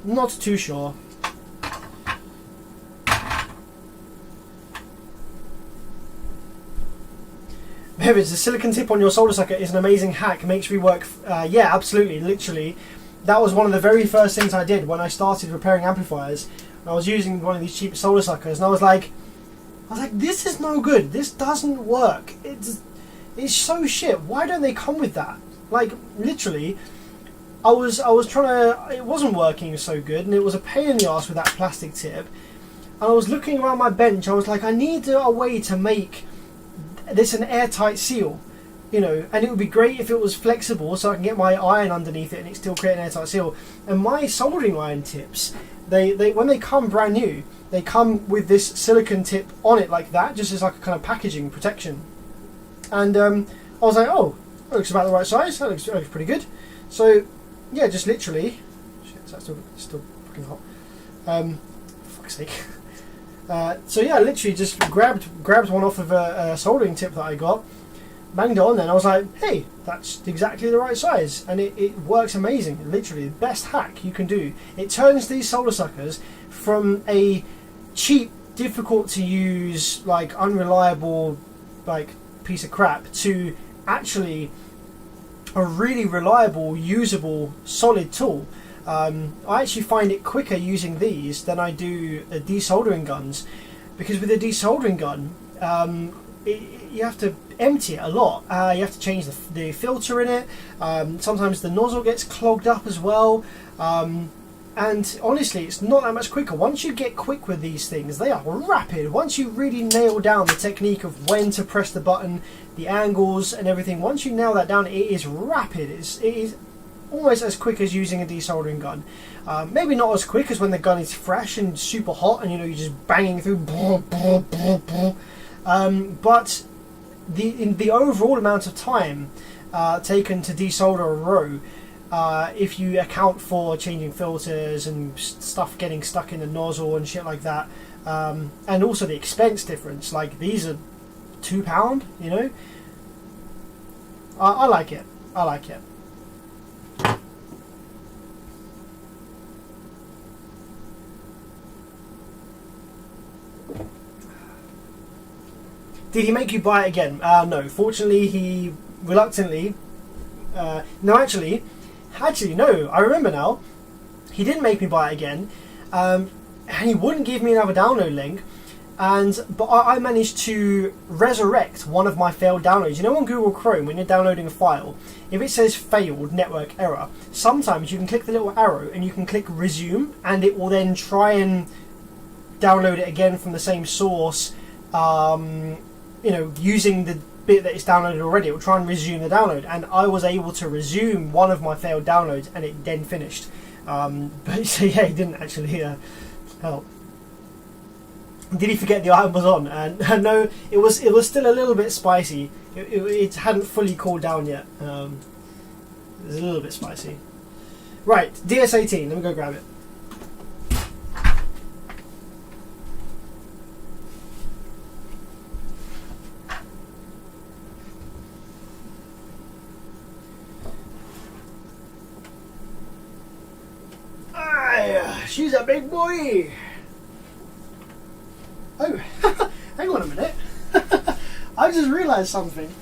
Not too sure. Beverage, the silicon tip on your solder socket is an amazing hack. Makes rework. Yeah, absolutely. Literally, that was one of the very first things I did when I started repairing amplifiers. I was using one of these cheap solder suckers, and I was like, this is no good. This doesn't work. It's so shit. Why don't they come with that? Like, literally. I was trying to, it wasn't working so good, and it was a pain in the ass with that plastic tip. And I was looking around my bench, I was like, I need a way to make this an airtight seal, you know, and it would be great if it was flexible so I can get my iron underneath it and it still create an airtight seal. And my soldering iron tips, they when they come brand new, they come with this silicone tip on it like that, just as like a kind of packaging protection. And I was like, oh, that looks about the right size, that looks pretty good. So yeah, just literally. Shit, is that still fucking hot? For fuck's sake. So yeah, literally just grabbed one off of a soldering tip that I got, banged it on there, and I was like, hey, that's exactly the right size, and it works amazing. Literally, the best hack you can do. It turns these solder suckers from a cheap, difficult to use, like unreliable, like piece of crap to actually a really reliable, usable, solid tool. I actually find it quicker using these than I do desoldering guns, because with a desoldering gun, you have to empty it a lot. You have to change the filter in it. Sometimes the nozzle gets clogged up as well. And honestly, it's not that much quicker. Once you get quick with these things, they are rapid. Once you really nail down the technique of when to press the button, the angles and everything, once you nail that down, it is rapid. It is almost as quick as using a desoldering gun. Maybe not as quick as when the gun is fresh and super hot and, you know, you're just banging through. But the overall amount of time taken to desolder a row, if you account for changing filters and stuff getting stuck in the nozzle and shit like that, and also the expense difference, like these are £2, you know, I like it. I like it. Did he make you buy it again? No. Fortunately, he reluctantly... no, actually, no. I remember now. He didn't make me buy it again. And he wouldn't give me another download link. But I managed to resurrect one of my failed downloads. You know, on Google Chrome, when you're downloading a file, if it says failed network error, sometimes you can click the little arrow and you can click resume, and it will then try and download it again from the same source. You know, using the bit that it's downloaded already, it will try and resume the download. And I was able to resume one of my failed downloads, and it then finished. But so yeah, it didn't actually help. Did he forget the item was on? And no, it was still a little bit spicy. It hadn't fully cooled down yet. It was a little bit spicy. Right, DS18. Let me go grab it. She's a big boy. Oh, hang on a minute. I just realised something.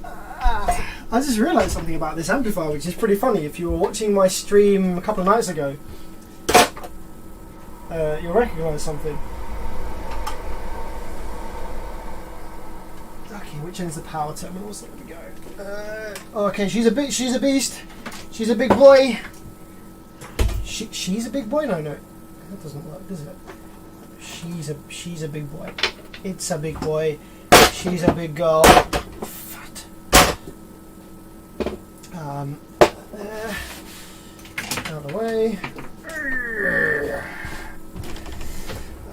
I just realised something about this amplifier, which is pretty funny. If you were watching my stream a couple of nights ago, you'll recognise something. Okay, which end's the power terminals? There we go. Okay, she's a beast. She's a big boy. She's a big boy? No, that doesn't work, does it? She's a big boy. It's a big boy. She's a big girl. Fat. There. Out of the way.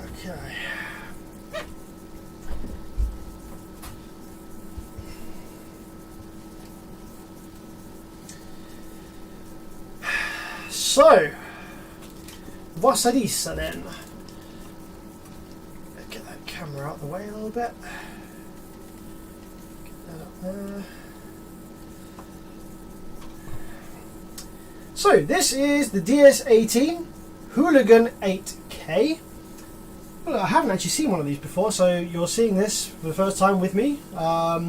Okay. So, what's this then? Get that camera out of the way a little bit. Get that up there. So, this is the DS18 Hooligan 8K. Well, I haven't actually seen one of these before, so you're seeing this for the first time with me. Got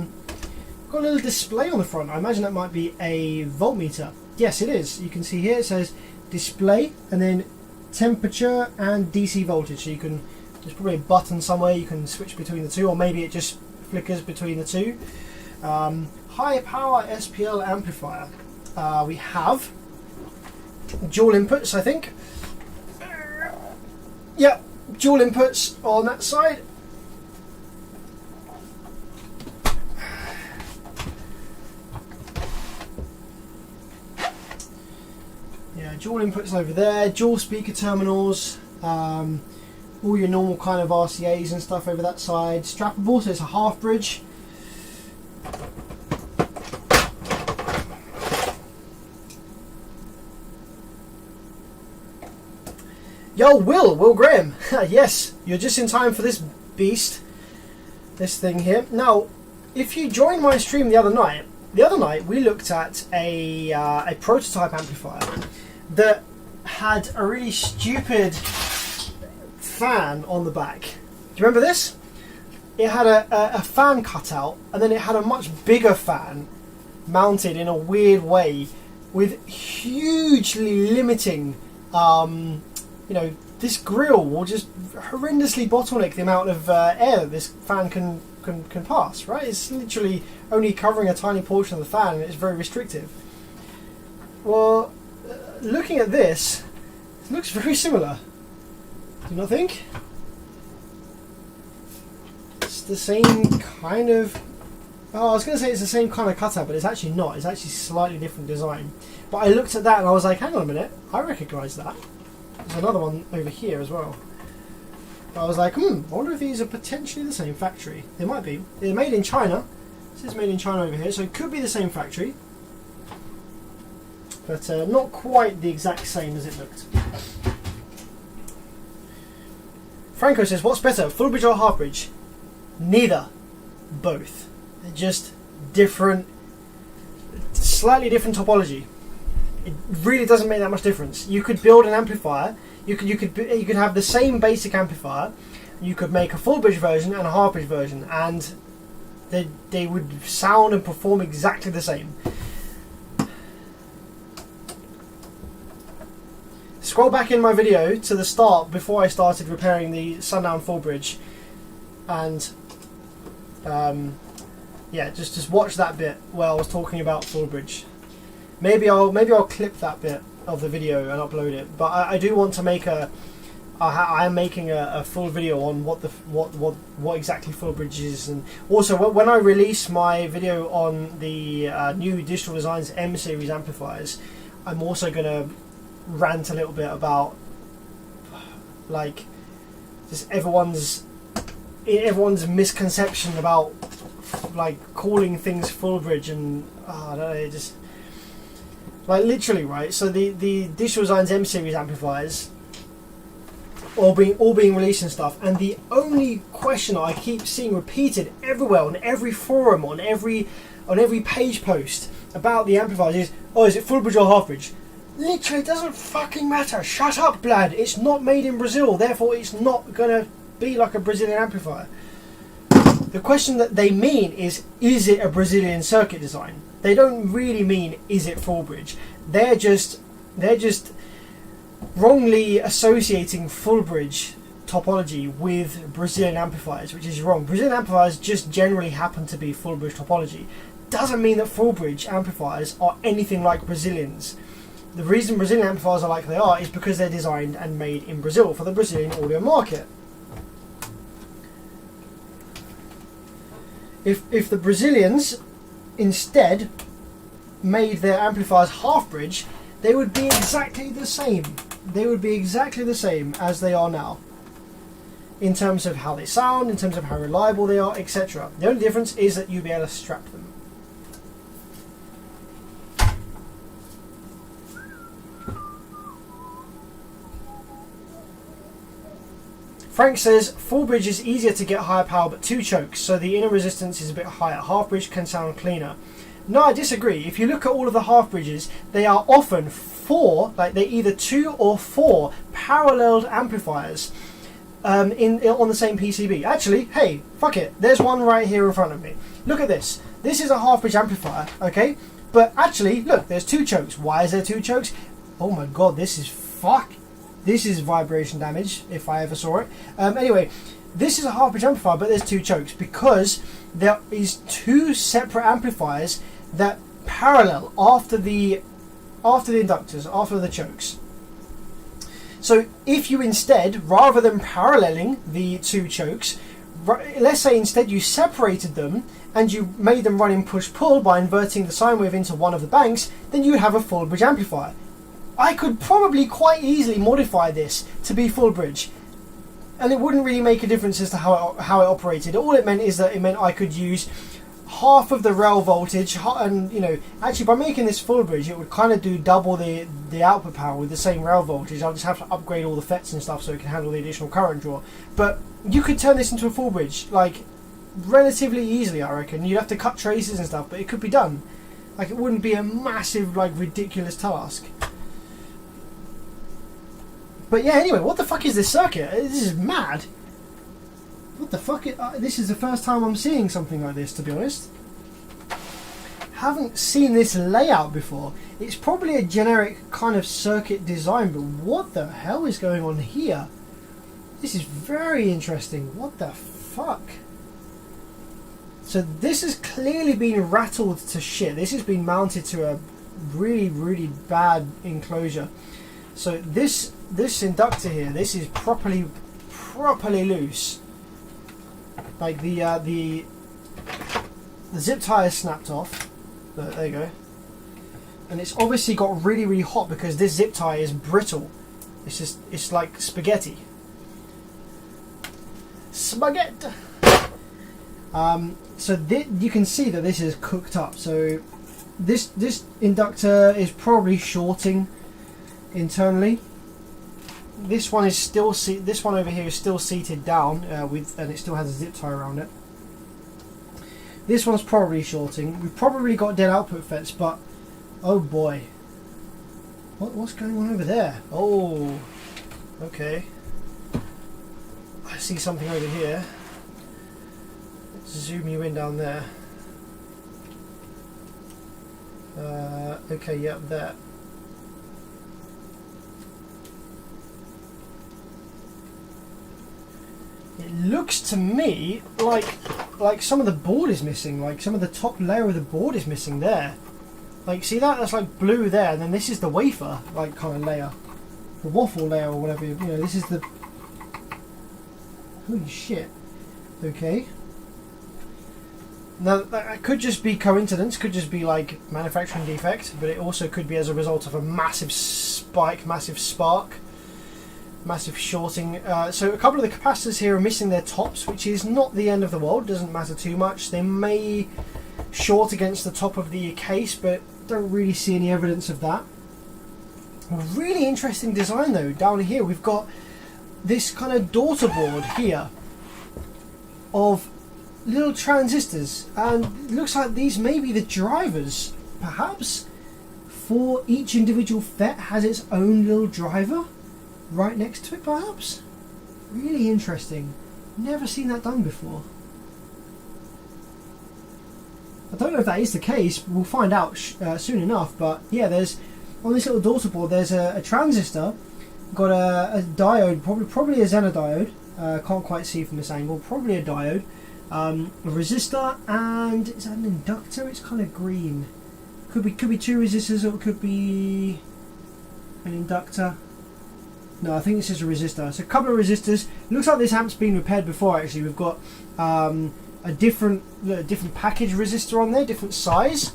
a little display on the front. I imagine that might be a voltmeter. Yes, it is. You can see here it says display and then temperature and DC voltage. So you can, there's probably a button somewhere you can switch between the two, or maybe it just flickers between the two. High power SPL amplifier. We have dual inputs, I think. Yep, dual inputs on that side. Yeah, dual inputs over there, dual speaker terminals, all your normal kind of RCAs and stuff over that side. Strappable, so it's a half bridge. Yo, Will Graham. Yes, you're just in time for this beast, this thing here. Now, if you joined my stream the other night we looked at a prototype amplifier that had a really stupid fan on the back. Do you remember this? It had a fan cutout, and then it had a much bigger fan mounted in a weird way with hugely limiting you know, this grill will just horrendously bottleneck the amount of air that this fan can pass, right? It's literally only covering a tiny portion of the fan, and it's very restrictive. Well, looking at this, it looks very similar. Do you not think? It's the same kind of... Oh, I was going to say it's the same kind of cutout, but it's actually not. It's actually slightly different design. But I looked at that and I was like, hang on a minute, I recognise that. There's another one over here as well. I was like, I wonder if these are potentially the same factory. They might be. They're made in China. This is made in China over here, so it could be the same factory. But not quite the exact same as it looked. Franco says, what's better, full bridge or half bridge? Neither. Both. They're just different, slightly different topology. It really doesn't make that much difference. You could build an amplifier. You could have the same basic amplifier, you could make a full bridge version and a half bridge version, and they would sound and perform exactly the same. Scroll back in my video to the start before I started repairing the Sundown full bridge, and yeah, just watch that bit where I was talking about full bridge. Maybe I'll clip that bit of the video and upload it. But I do want to make I am making a full video on what exactly full bridge is, and also when I release my video on the new Digital Designs M series amplifiers, I'm also gonna rant a little bit about like just everyone's misconception about like calling things full bridge, and I don't know, just like literally, right? So the Digital Designs M series amplifiers all being released and stuff, and the only question I keep seeing repeated everywhere on every forum, on every page post about the amplifiers is, oh, is it full bridge or half bridge? Literally, it doesn't fucking matter. Shut up, Blad. It's not made in Brazil, therefore it's not gonna be like a Brazilian amplifier. The question that they mean is it a Brazilian circuit design? They don't really mean, is it full bridge? They're just wrongly associating full bridge topology with Brazilian amplifiers, which is wrong. Brazilian amplifiers just generally happen to be full bridge topology. Doesn't mean that full bridge amplifiers are anything like Brazilians. The reason Brazilian amplifiers are like they are is because they're designed and made in Brazil for the Brazilian audio market. If the Brazilians instead made their amplifiers half bridge, they would be exactly the same. They would be exactly the same as they are now, in terms of how they sound, in terms of how reliable they are, etc. The only difference is that you'll be able to strap them. Frank says, full bridge is easier to get higher power but 2 chokes, so the inner resistance is a bit higher. Half bridge can sound cleaner. No, I disagree. If you look at all of the half bridges, they are often 4, like they're either 2 or 4 paralleled amplifiers on the same PCB. Actually, hey, fuck it. There's one right here in front of me. Look at this. This is a half bridge amplifier, okay? But actually, look, there's 2 chokes. Why is there 2 chokes? Oh my god, this is This is vibration damage, if I ever saw it. Anyway, this is a half bridge amplifier, but there's 2 chokes because there is 2 separate amplifiers that parallel after the inductors, after the chokes. So if you instead, rather than paralleling the 2 chokes, let's say instead you separated them and you made them run in push-pull by inverting the sine wave into one of the banks, then you would have a full bridge amplifier. I could probably quite easily modify this to be full bridge, and it wouldn't really make a difference as to how it operated. All it meant is that it meant I could use half of the rail voltage, and you know, actually by making this full bridge, it would kind of do double the output power with the same rail voltage. I'll just have to upgrade all the FETs and stuff so it can handle the additional current draw. But you could turn this into a full bridge like relatively easily, I reckon. You'd have to cut traces and stuff, but it could be done. Like, it wouldn't be a massive, like, ridiculous task. But yeah, anyway, what the fuck is this circuit? This is mad. What the fuck? This is the first time I'm seeing something like this, to be honest. Haven't seen this layout before. It's probably a generic kind of circuit design, but what the hell is going on here? This is very interesting. What the fuck? So this has clearly been rattled to shit. This has been mounted to a really, really bad enclosure. So this inductor here, this is properly loose. Like the zip tie is snapped off. There you go. And it's obviously got really, really hot because this zip tie is brittle. It's like spaghetti. Spaghetti. So you can see that this is cooked up. So this inductor is probably shorting internally. This one is still this one over here is still seated down and it still has a zip tie around it. This one's probably shorting. We've probably got dead output FETs, but oh boy, what's going on over there? Oh, okay. I see something over here. Let's zoom you in down there. Okay, yeah, there. It looks to me like some of the board is missing, like some of the top layer of the board is missing there. Like, see that? That's like blue there, and then this is the wafer, like, kind of layer. The waffle layer or whatever, you know, this is the... Holy shit. Okay. Now, that could just be coincidence, could just be like manufacturing defect, but it also could be as a result of a massive spike, massive spark, massive shorting. So a couple of the capacitors here are missing their tops, which is not the end of the world, doesn't matter too much. They may short against the top of the case, but don't really see any evidence of that. A really interesting design though. Down here we've got this kind of daughter board here of little transistors, and it looks like these may be the drivers, perhaps, for each individual FET has its own little driver right next to it, perhaps. Really interesting. Never seen that done before. I don't know if that is the case, we'll find out soon enough, but yeah, there's on this little daughter board there's a transistor, got a diode, probably a Zener diode, can't quite see from this angle, probably a diode, a resistor, and is that an inductor? It's kind of green. Could be two resistors, or it could be an inductor. No, I think this is a resistor. So a couple of resistors. Looks like this amp's been repaired before. Actually, we've got a different package resistor on there, different size.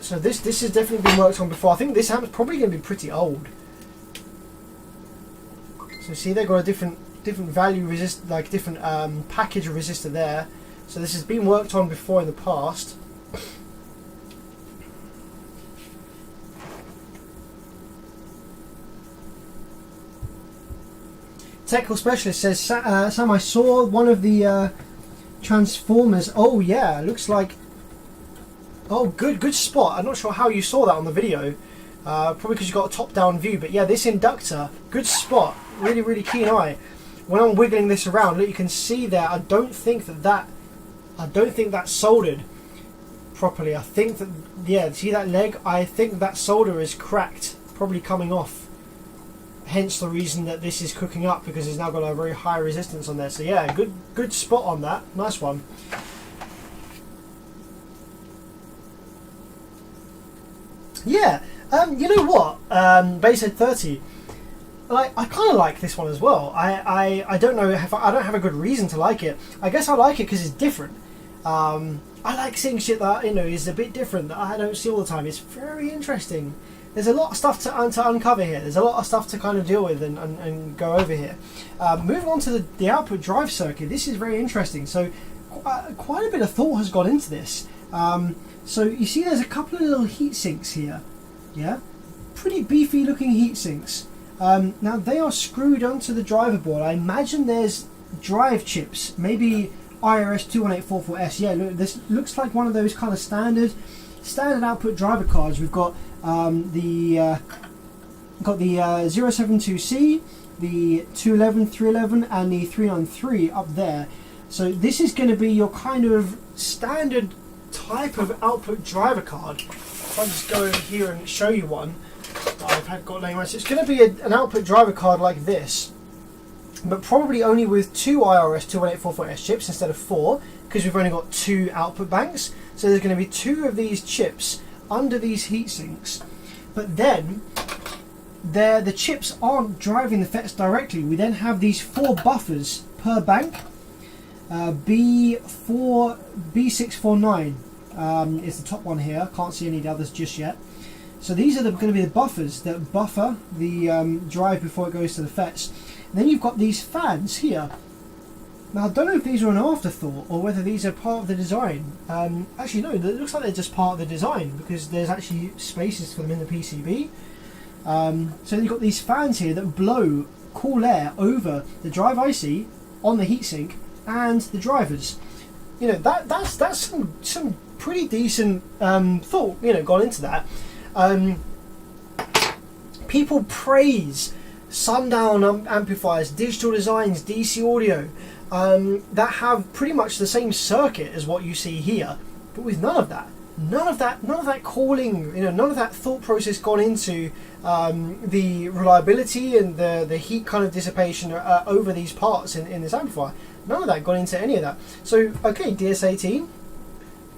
So this has definitely been worked on before. I think this amp's probably going to be pretty old. So see, they've got a different value resist, like different package resistor there. So this has been worked on before in the past. Technical specialist says, Sam, I saw one of the transformers. Oh yeah, looks like. Oh, good spot. I'm not sure how you saw that on the video. Probably because you got a top-down view. But yeah, this inductor, good spot. Really keen eye. When I'm wiggling this around, look, you can see there. I don't think that's soldered properly. I think that, yeah, see that leg? I think that solder is cracked, probably coming off. Hence the reason that this is cooking up, because it's now got a very high resistance on there. So yeah, good spot on that. Nice one. Yeah, you know what? Basehead 30. I kind of like this one as well. I don't know if I don't have a good reason to like it. I guess I like it because it's different. I like seeing shit that, you know, is a bit different that I don't see all the time. It's very interesting. There's a lot of stuff to uncover here. There's a lot of stuff to kind of deal with and go over here. Moving on to the output drive circuit. This is very interesting. So quite a bit of thought has gone into this. So you see there's a couple of little heat sinks here. Yeah, pretty beefy looking heat sinks. Now they are screwed onto the driver board. I imagine there's drive chips, maybe IRS 21844S. Yeah, look, this looks like one of those kind of standard output driver cards. We've got the 072C, the 211, 311, and the 393 up there. So this is going to be your kind of standard type of output driver card. If I just go over here and show you one that I've got laying around. So it's going to be an output driver card like this, but probably only with two IRS 21844S chips instead of 4, because we've only got 2 output banks. So there's going to be 2 of these chips under these heat sinks, but then the chips aren't driving the FETs directly. We then have these 4 buffers per bank. B649 is the top one here. Can't see any of the others just yet. So these are going to be the buffers that buffer the drive before it goes to the FETs. And then you've got these fans here. Now I don't know if these are an afterthought or whether these are part of the design. Actually no, it looks like they're just part of the design, because there's actually spaces for them in the PCB. So you've got these fans here that blow cool air over the drive IC on the heatsink and the drivers. You know, that's some pretty decent thought, you know, gone into that. People praise Sundown amplifiers, Digital Designs, DC Audio, that have pretty much the same circuit as what you see here, but with none of that. None of that calling, none of that thought process gone into the reliability and the heat kind of dissipation over these parts in this amplifier. None of that gone into any of that. So, okay, DS18,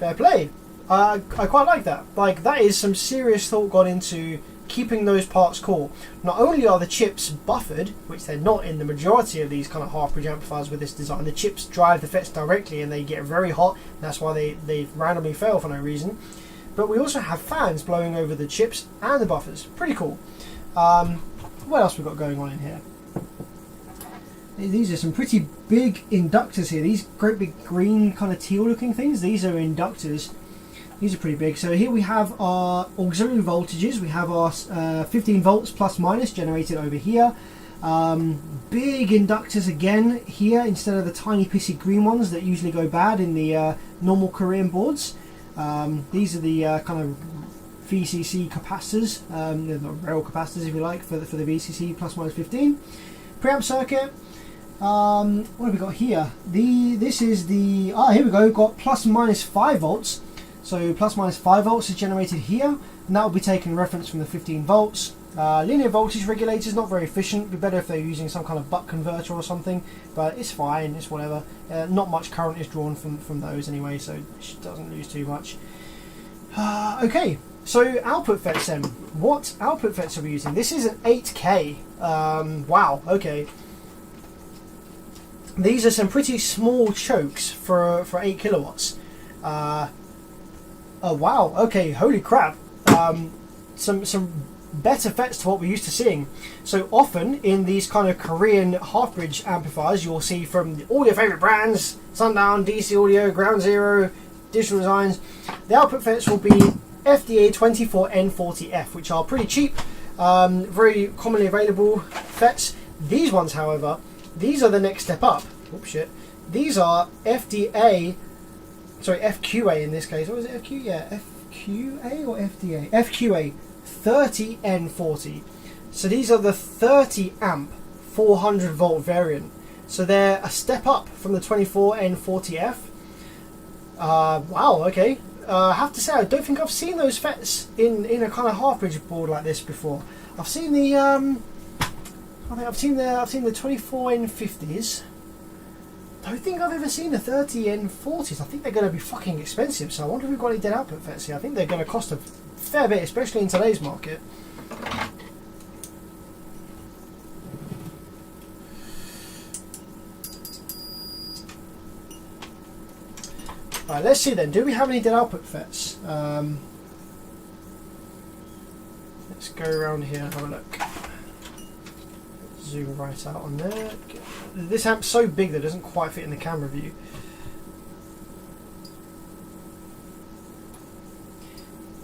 fair play. I quite like that. Like, that is some serious thought gone into keeping those parts cool. Not only are the chips buffered, which they're not in the majority of these kind of half bridge amplifiers with this design, the chips drive the FETs directly and they get very hot, and that's why they randomly fail for no reason. But we also have fans blowing over the chips and the buffers. Pretty cool. What else we got going on in here? These are some pretty big inductors here. These great big green kind of teal looking things, these are inductors. These are pretty big. So here we have our auxiliary voltages. We have our 15 volts plus minus generated over here. Big inductors again here instead of the tiny pissy green ones that usually go bad in the normal Korean boards. These are the kind of VCC capacitors, the rail capacitors if you like, for the VCC plus minus 15. Preamp circuit. What have we got here? This is the here we go. We've got plus minus 5 volts. So plus minus 5 volts is generated here, and that will be taken reference from the 15 volts. Linear voltage regulators, not very efficient. It'd be better if they're using some kind of buck converter or something, but it's fine, it's whatever. Not much current is drawn from those anyway, so it doesn't lose too much. Okay, so output FETs then. What output FETs are we using? This is an 8K. Wow, okay. These are some pretty small chokes for 8 kilowatts. Oh wow, okay, holy crap. Some better FETs to what we're used to seeing. So often in these kind of Korean half-bridge amplifiers, you'll see from all your favourite brands, Sundown, DC Audio, Ground Zero, Digital Designs, the output FETs will be FDA24N40F, which are pretty cheap, very commonly available FETs. These ones, however, these are the next step up. Oops, shit. These are FQA in this case. What was it? FQ? Yeah, FQA or FDA? FQA 30N40. So these are the 30 amp 400 volt variant. So they're a step up from the 24N40F. Wow, okay. I have to say, I don't think I've seen those FETs in a kind of half bridge board like this before. I've seen the I think I've seen the 24N50s. I don't think I've ever seen the 30N40s. I think they're going to be fucking expensive, so I wonder if we've got any dead output FETs here. I think they're going to cost a fair bit, especially in today's market. Alright, let's see then. Do we have any dead output FETs? Let's go around here and have a look. Zoom right out on there. This amp's so big that it doesn't quite fit in the camera view.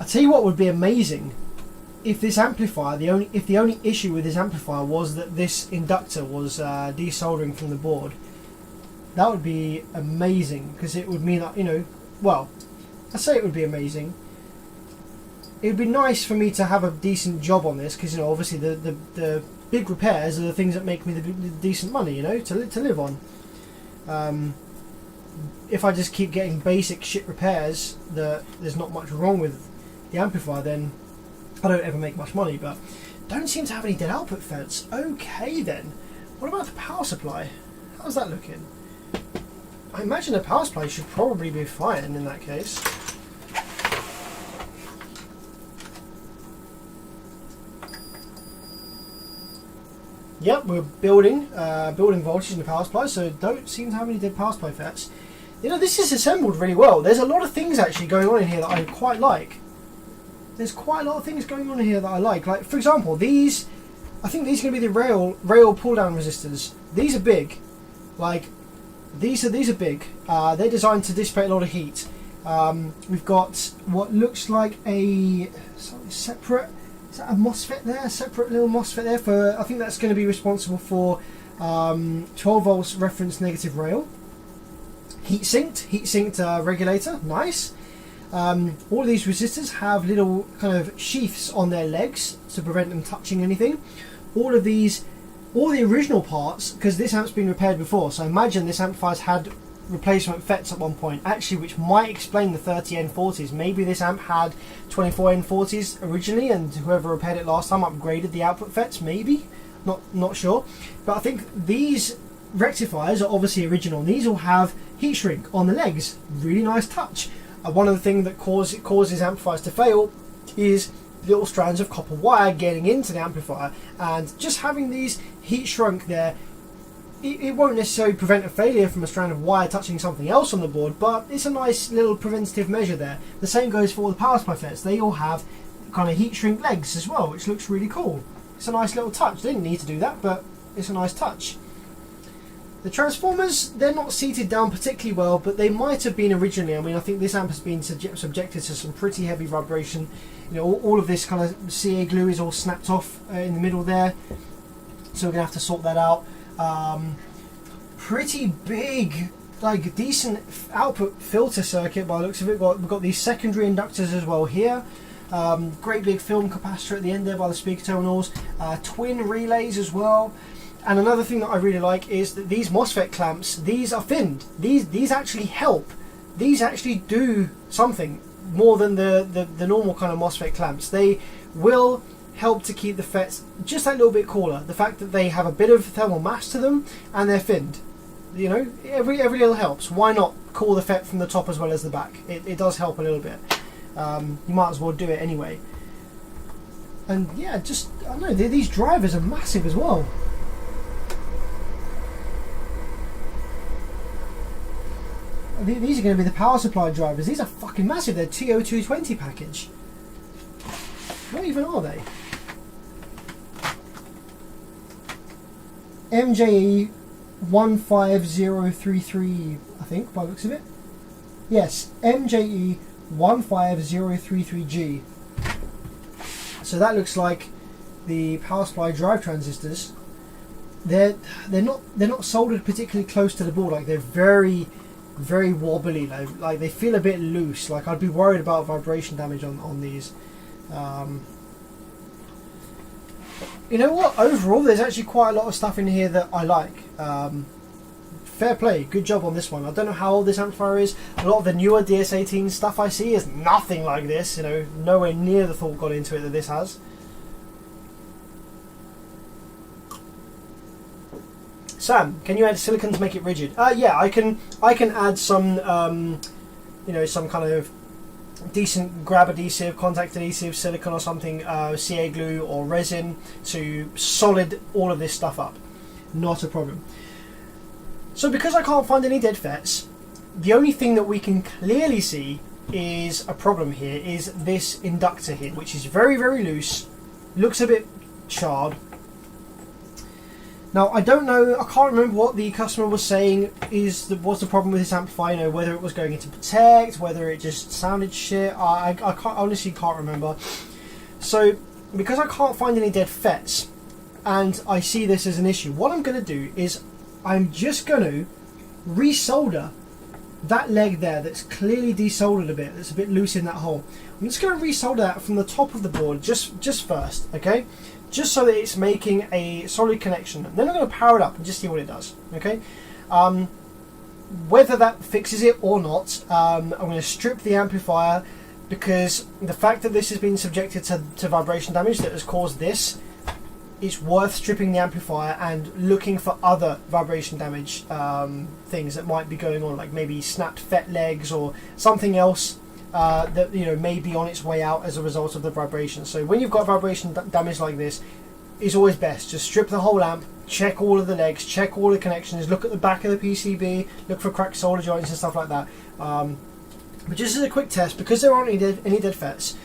I tell you what would be amazing, if this amplifier, if the only issue with this amplifier was that this inductor was desoldering from the board. That would be amazing, because it would mean that, well, I say it would be amazing. It would be nice for me to have a decent job on this, because obviously the big repairs are the things that make me the decent money, to live on. If I just keep getting basic shit repairs that there's not much wrong with the amplifier, then I don't ever make much money. But don't seem to have any dead output FETs. Okay then, what about the power supply? How's that looking? I imagine the power supply should probably be fine in that case. Yep, we're building voltage in the power supply, so don't seem to have any dead power supply FETs. This is assembled really well. There's a lot of things actually going on in here that I quite like. There's quite a lot of things going on in here that I like. Like, for example, these, I think these are going to be the rail pull down resistors. These are big. Like, these are big. They're designed to dissipate a lot of heat. We've got what looks like a separate. Is that a MOSFET there? A separate little MOSFET there for, I think that's going to be responsible for 12 volts reference negative rail. Heat synced regulator, nice. All of these resistors have little kind of sheaths on their legs to prevent them touching anything. All of these all the original parts, because this amp's been repaired before, so imagine this amplifier's had replacement FETs at one point, actually, which might explain the 30N40s. Maybe this amp had 24N40s originally, and whoever repaired it last time upgraded the output FETs, maybe? Not sure. But I think these rectifiers are obviously original, and these will have heat shrink on the legs. Really nice touch. One of the things that causes amplifiers to fail is little strands of copper wire getting into the amplifier, and just having these heat shrunk there, it won't necessarily prevent a failure from a strand of wire touching something else on the board, but it's a nice little preventative measure there. The same goes for all the power supply FETs. They all have kind of heat shrink legs as well, which looks really cool. It's a nice little touch. They didn't need to do that, but it's a nice touch. The transformers, they're not seated down particularly well, but they might have been originally. I mean, I think this amp has been subjected to some pretty heavy vibration. You know, all of this kind of CA glue is all snapped off in the middle there, so we're gonna have to sort that out. Pretty big, like decent output filter circuit by the looks of it. We've got these secondary inductors as well here. Great big film capacitor at the end there by the speaker terminals. Twin relays as well. And another thing that I really like is that these MOSFET clamps, these are finned. These actually help. These actually do something more than the normal kind of MOSFET clamps. They will help to keep the FETs just that little bit cooler. The fact that they have a bit of thermal mass to them and they're finned. You know, every little helps. Why not cool the FET from the top as well as the back? It does help a little bit. You might as well do it anyway. And yeah, just, I don't know, these drivers are massive as well. These are going to be the power supply drivers. These are fucking massive. They're TO220 package. What even are they? MJE 15033, I think, by the looks of it. Yes, MJE 15033G. So that looks like the power supply drive transistors. They're not soldered particularly close to the board. Like, they're very wobbly. Like they feel a bit loose. Like, I'd be worried about vibration damage on these. You know what? Overall, there's actually quite a lot of stuff in here that I like. Fair play, good job on this one. I don't know how old this amplifier is. A lot of the newer DS18 stuff I see is nothing like this. You know, nowhere near the thought got into it that this has. Sam, can you add silicon to make it rigid? Yeah, I can add some, you know, some kind of decent grab adhesive, contact adhesive, silicon or something, CA glue or resin to solid all of this stuff up. Not a problem. So because I can't find any dead FETs, the only thing that we can clearly see is a problem here is this inductor here, which is very loose, looks a bit charred. Now, I don't know, I can't remember what the customer was saying was the problem with this amplifier, you know, whether it was going into protect, whether it just sounded shit. I honestly can't remember. So, because I can't find any dead FETs, and I see this as an issue, what I'm going to do is I'm just going to resolder that leg there that's clearly desoldered a bit, that's a bit loose in that hole. I'm just going to resolder that from the top of the board just first, okay? Just so that it's making a solid connection. And then I'm going to power it up and just see what it does, okay? Whether that fixes it or not, I'm going to strip the amplifier, because the fact that this has been subjected to vibration damage that has caused this, it's worth stripping the amplifier and looking for other vibration damage things that might be going on, like maybe snapped FET legs or something else that, you know, may be on its way out as a result of the vibration. So when you've got vibration damage like this, it's always best just strip the whole amp, check all of the legs, check all the connections, look at the back of the PCB, look for cracked solder joints and stuff like that. But just as a quick test, because there aren't any dead FETs,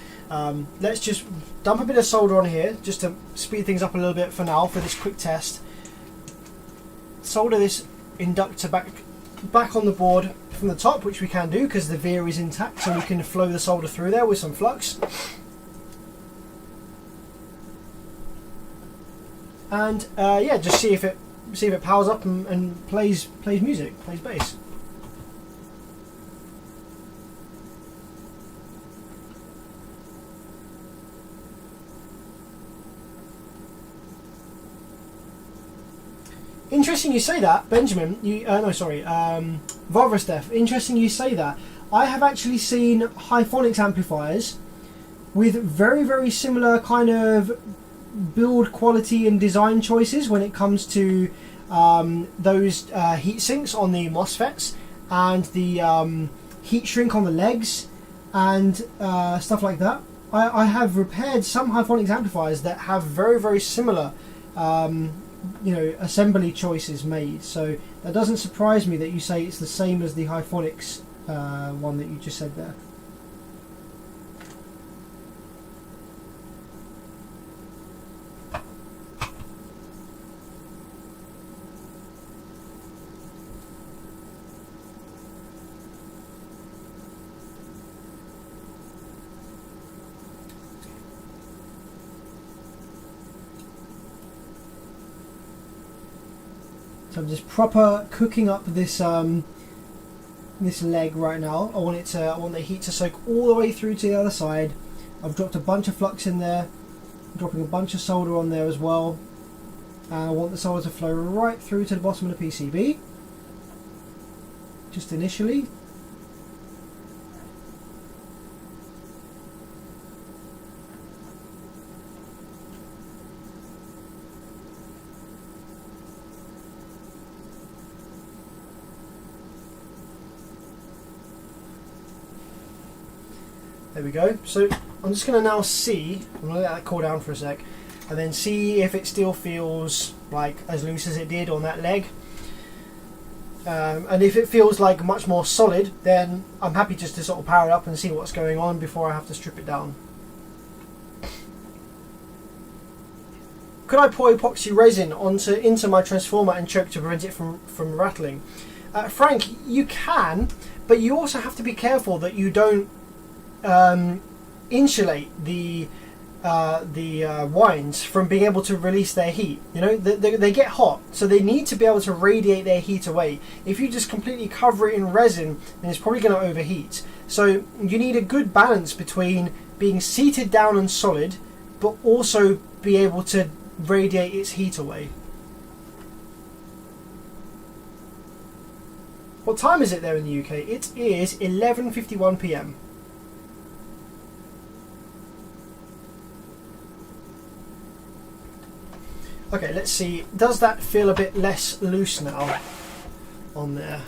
let's just dump a bit of solder on here just to speed things up a little bit for now for this quick test. Solder this inductor back on the board from the top, which we can do because the veer is intact, so we can flow the solder through there with some flux. And yeah, just see if it powers up and plays music, plays bass. Interesting you say that, Benjamin. No, sorry, Vovrostef. Interesting you say that. I have actually seen Hyphonics amplifiers with very, very similar kind of build quality and design choices when it comes to those heat sinks on the MOSFETs and the heat shrink on the legs and stuff like that. I have repaired some Hyphonics amplifiers that have very, very similar assembly choices made, so that doesn't surprise me that you say it's the same as the Hyphonics one that you just said there. So I'm just proper cooking up this this leg right now. I want the heat to soak all the way through to the other side. I've dropped a bunch of flux in there, dropping a bunch of solder on there as well. And I want the solder to flow right through to the bottom of the PCB, just initially. There we go. So I'm just going to now see, I'm going to let that cool down for a sec, and then see if it still feels like as loose as it did on that leg. And if it feels like much more solid, then I'm happy just to sort of power it up and see what's going on before I have to strip it down. Could I pour epoxy resin into my transformer and choke to prevent it from rattling? Frank, you can, but you also have to be careful that you don't insulate the winds from being able to release their heat. You know, they get hot, so they need to be able to radiate their heat away. If you just completely cover it in resin, then it's probably going to overheat. So you need a good balance between being seated down and solid, but also be able to radiate its heat away. What time is it there in the UK? It is 11:51 PM. Okay, let's see. Does that feel a bit less loose now on there?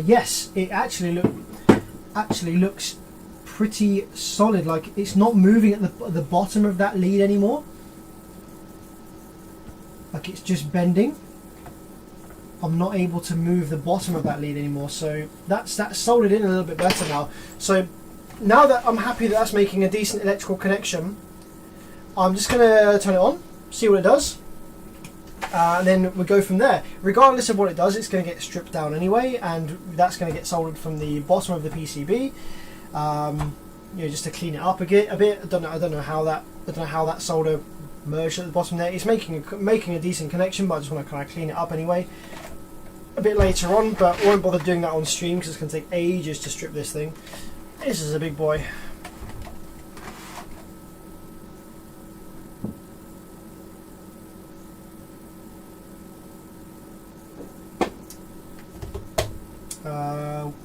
Yes, it actually looks pretty solid. Like it's not moving at the bottom of that lead anymore. Like it's just bending. I'm not able to move the bottom of that lead anymore, so that's soldered in a little bit better now. So now that I'm happy that that's making a decent electrical connection, I'm just going to turn it on, see what it does, and then we'll go from there. Regardless of what it does, it's going to get stripped down anyway, and that's going to get soldered from the bottom of the PCB. Just to clean it up a bit. I don't know how that solder merged at the bottom there. It's making a decent connection, but I just want to kind of clean it up anyway a bit later on, but I won't bother doing that on stream because it's going to take ages to strip this thing. This is a big boy.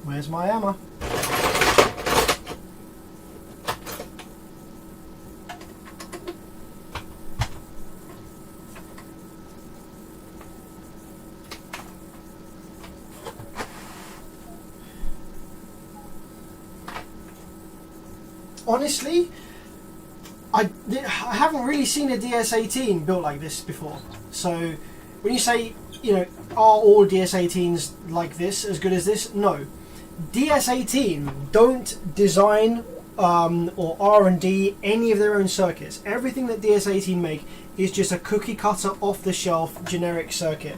Where's my hammer? Honestly, I haven't really seen a DS18 built like this before. So when you say, are all DS18s like this, as good as this? No. DS18 don't design or R&D any of their own circuits. Everything that DS18 make is just a cookie cutter off the shelf generic circuit.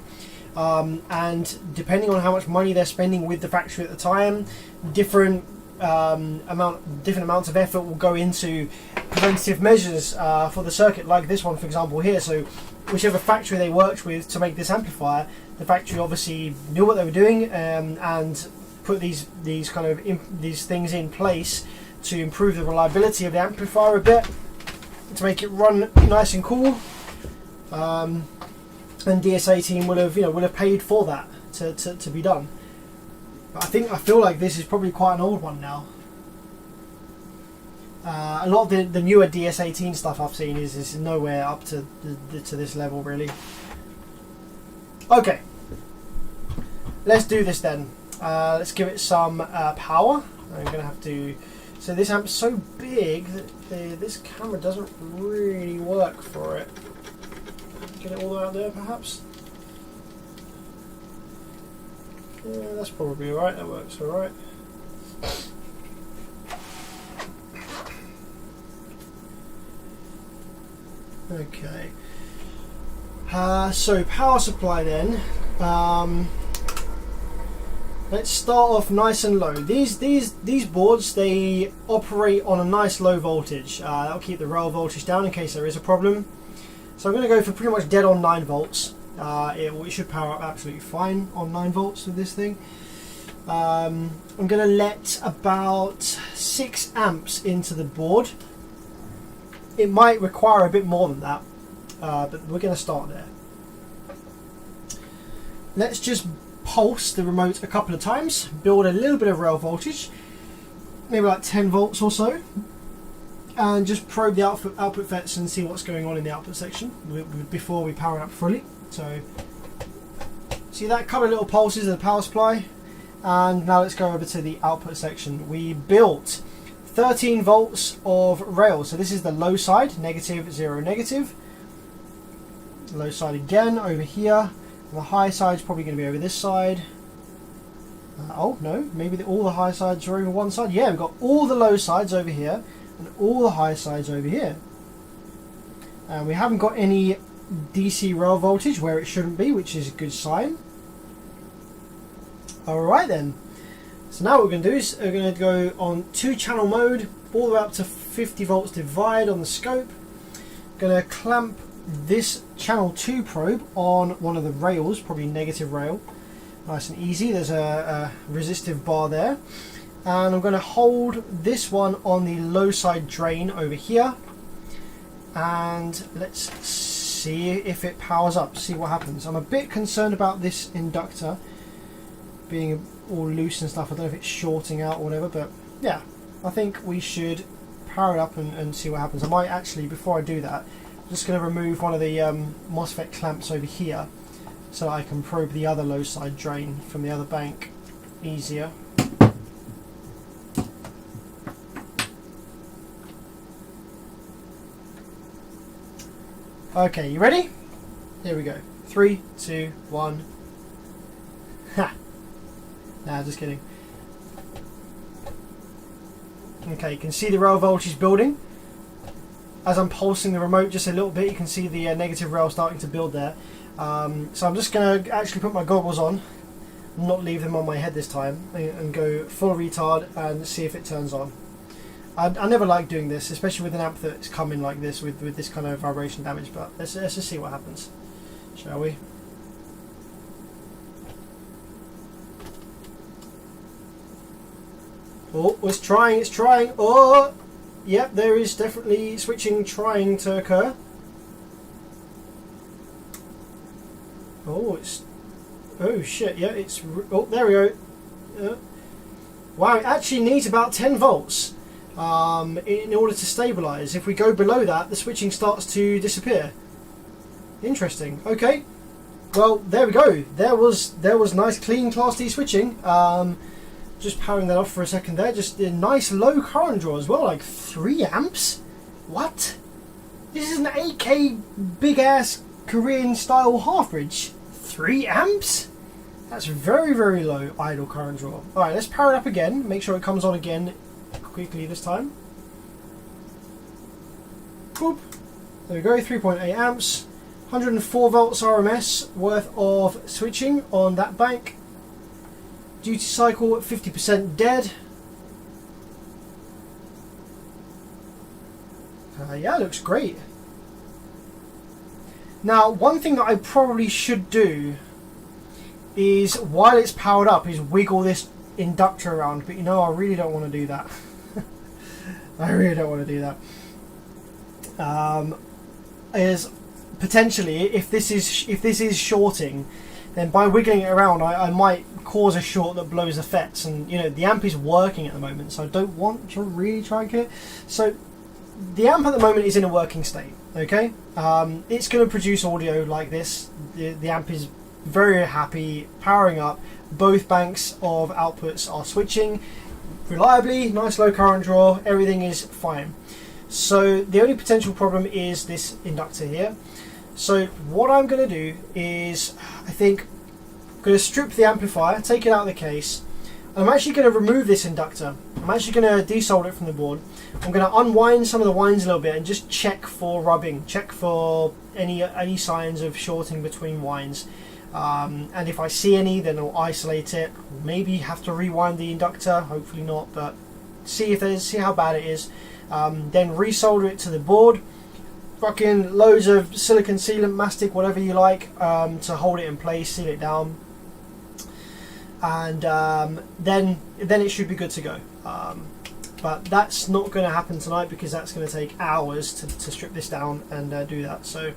And depending on how much money they're spending with the factory at the time, different amounts of effort will go into preventative measures for the circuit, like this one for example here. So whichever factory they worked with to make this amplifier, the factory obviously knew what they were doing, and put these things in place to improve the reliability of the amplifier a bit, to make it run nice and cool. And DS18 will have paid for that to be done. But I feel like this is probably quite an old one now. A lot of the newer DS18 stuff I've seen is nowhere up to this level, really. Okay, let's do this then. Let's give it some power. I'm gonna have to. So this amp's so big that this camera doesn't really work for it. Get it all the way out there, perhaps. Yeah, that's probably alright. That works alright. Okay. So power supply then. Let's start off nice and low. These boards, they operate on a nice low voltage. That'll keep the rail voltage down in case there is a problem. So I'm going to go for pretty much dead on 9 volts. It should power up absolutely fine on 9 volts with this thing. I'm going to let about 6 amps into the board. It might require a bit more than that, but we're going to start there. Let's just pulse the remote a couple of times, build a little bit of rail voltage, maybe like 10 volts or so, and just probe the output FETs and see what's going on in the output section before we power it up fully. So, see that couple of little pulses of the power supply, and now let's go over to the output section. We built 13 volts of rail, so this is the low side, negative, 0, negative. Low side again over here. The high side is probably going to be over this side. Oh no, maybe all the high sides are over one side. Yeah, we've got all the low sides over here and all the high sides over here. And we haven't got any DC rail voltage where it shouldn't be, which is a good sign. Alright then. So now what we're going to do is we're going to go on 2-channel mode, all the way up to 50 volts divide on the scope. Going to clamp this channel 2 probe on one of the rails, probably negative rail. Nice and easy. There's a resistive bar there. And I'm going to hold this one on the low side drain over here. And let's see if it powers up, see what happens. I'm a bit concerned about this inductor being all loose and stuff. I don't know if it's shorting out or whatever, but yeah, I think we should power it up and see what happens. I might actually, before I do that, I'm just going to remove one of the MOSFET clamps over here so I can probe the other low side drain from the other bank easier. Okay, you ready? Here we go. 3, 2, 1. Ha! Nah, just kidding. Okay, you can see the rail voltage building. As I'm pulsing the remote just a little bit, you can see the negative rail starting to build there. So I'm just going to actually put my goggles on, not leave them on my head this time, and go full retard and see if it turns on. I never like doing this, especially with an amp that's coming like this with this kind of vibration damage, but let's just see what happens, shall we? Oh, it's trying, it's trying. Oh, yep, there is definitely switching trying to occur. Oh, it's... Oh, shit, yeah, it's... Oh, there we go. Wow, it actually needs about 10 volts in order to stabilise. If we go below that, the switching starts to disappear. Interesting. Okay. Well, there we go. There was nice, clean Class D switching. Just powering that off for a second there. Just a nice low current draw as well, like 3 amps. What? This is an 8K big ass Korean style half bridge. 3 amps? That's very, very low idle current draw. Alright, let's power it up again. Make sure it comes on again quickly this time. Boop. There we go, 3.8 amps. 104 volts RMS worth of switching on that bank. Duty cycle at 50% dead. Yeah, looks great. Now, one thing that I probably should do is, while it's powered up, is wiggle this inductor around, but you know, I really don't want to do that. I really don't want to do that. Is potentially, if this is shorting, then by wiggling it around, I might cause a short that blows the FETs, and you know, the amp is working at the moment, so I don't want to really try and kill it. So the amp at the moment is in a working state. Okay, it's going to produce audio like this. The amp is very happy, powering up. Both banks of outputs are switching reliably, nice low current draw, everything is fine. So the only potential problem is this inductor here. So what I'm going to do is, I think I'm going to strip the amplifier, take it out of the case, and I'm actually going to remove this inductor. I'm actually going to desolder it from the board. I'm going to unwind some of the winds a little bit and just check for rubbing, check for any signs of shorting between winds. And if I see any, then I'll isolate it. Maybe have to rewind the inductor, hopefully not, but see how bad it is. Then resolder it to the board. Fucking loads of silicon sealant, mastic, whatever you like, to hold it in place, seal it down, and then it should be good to go. But that's not going to happen tonight because that's going to take hours to strip this down and do that. So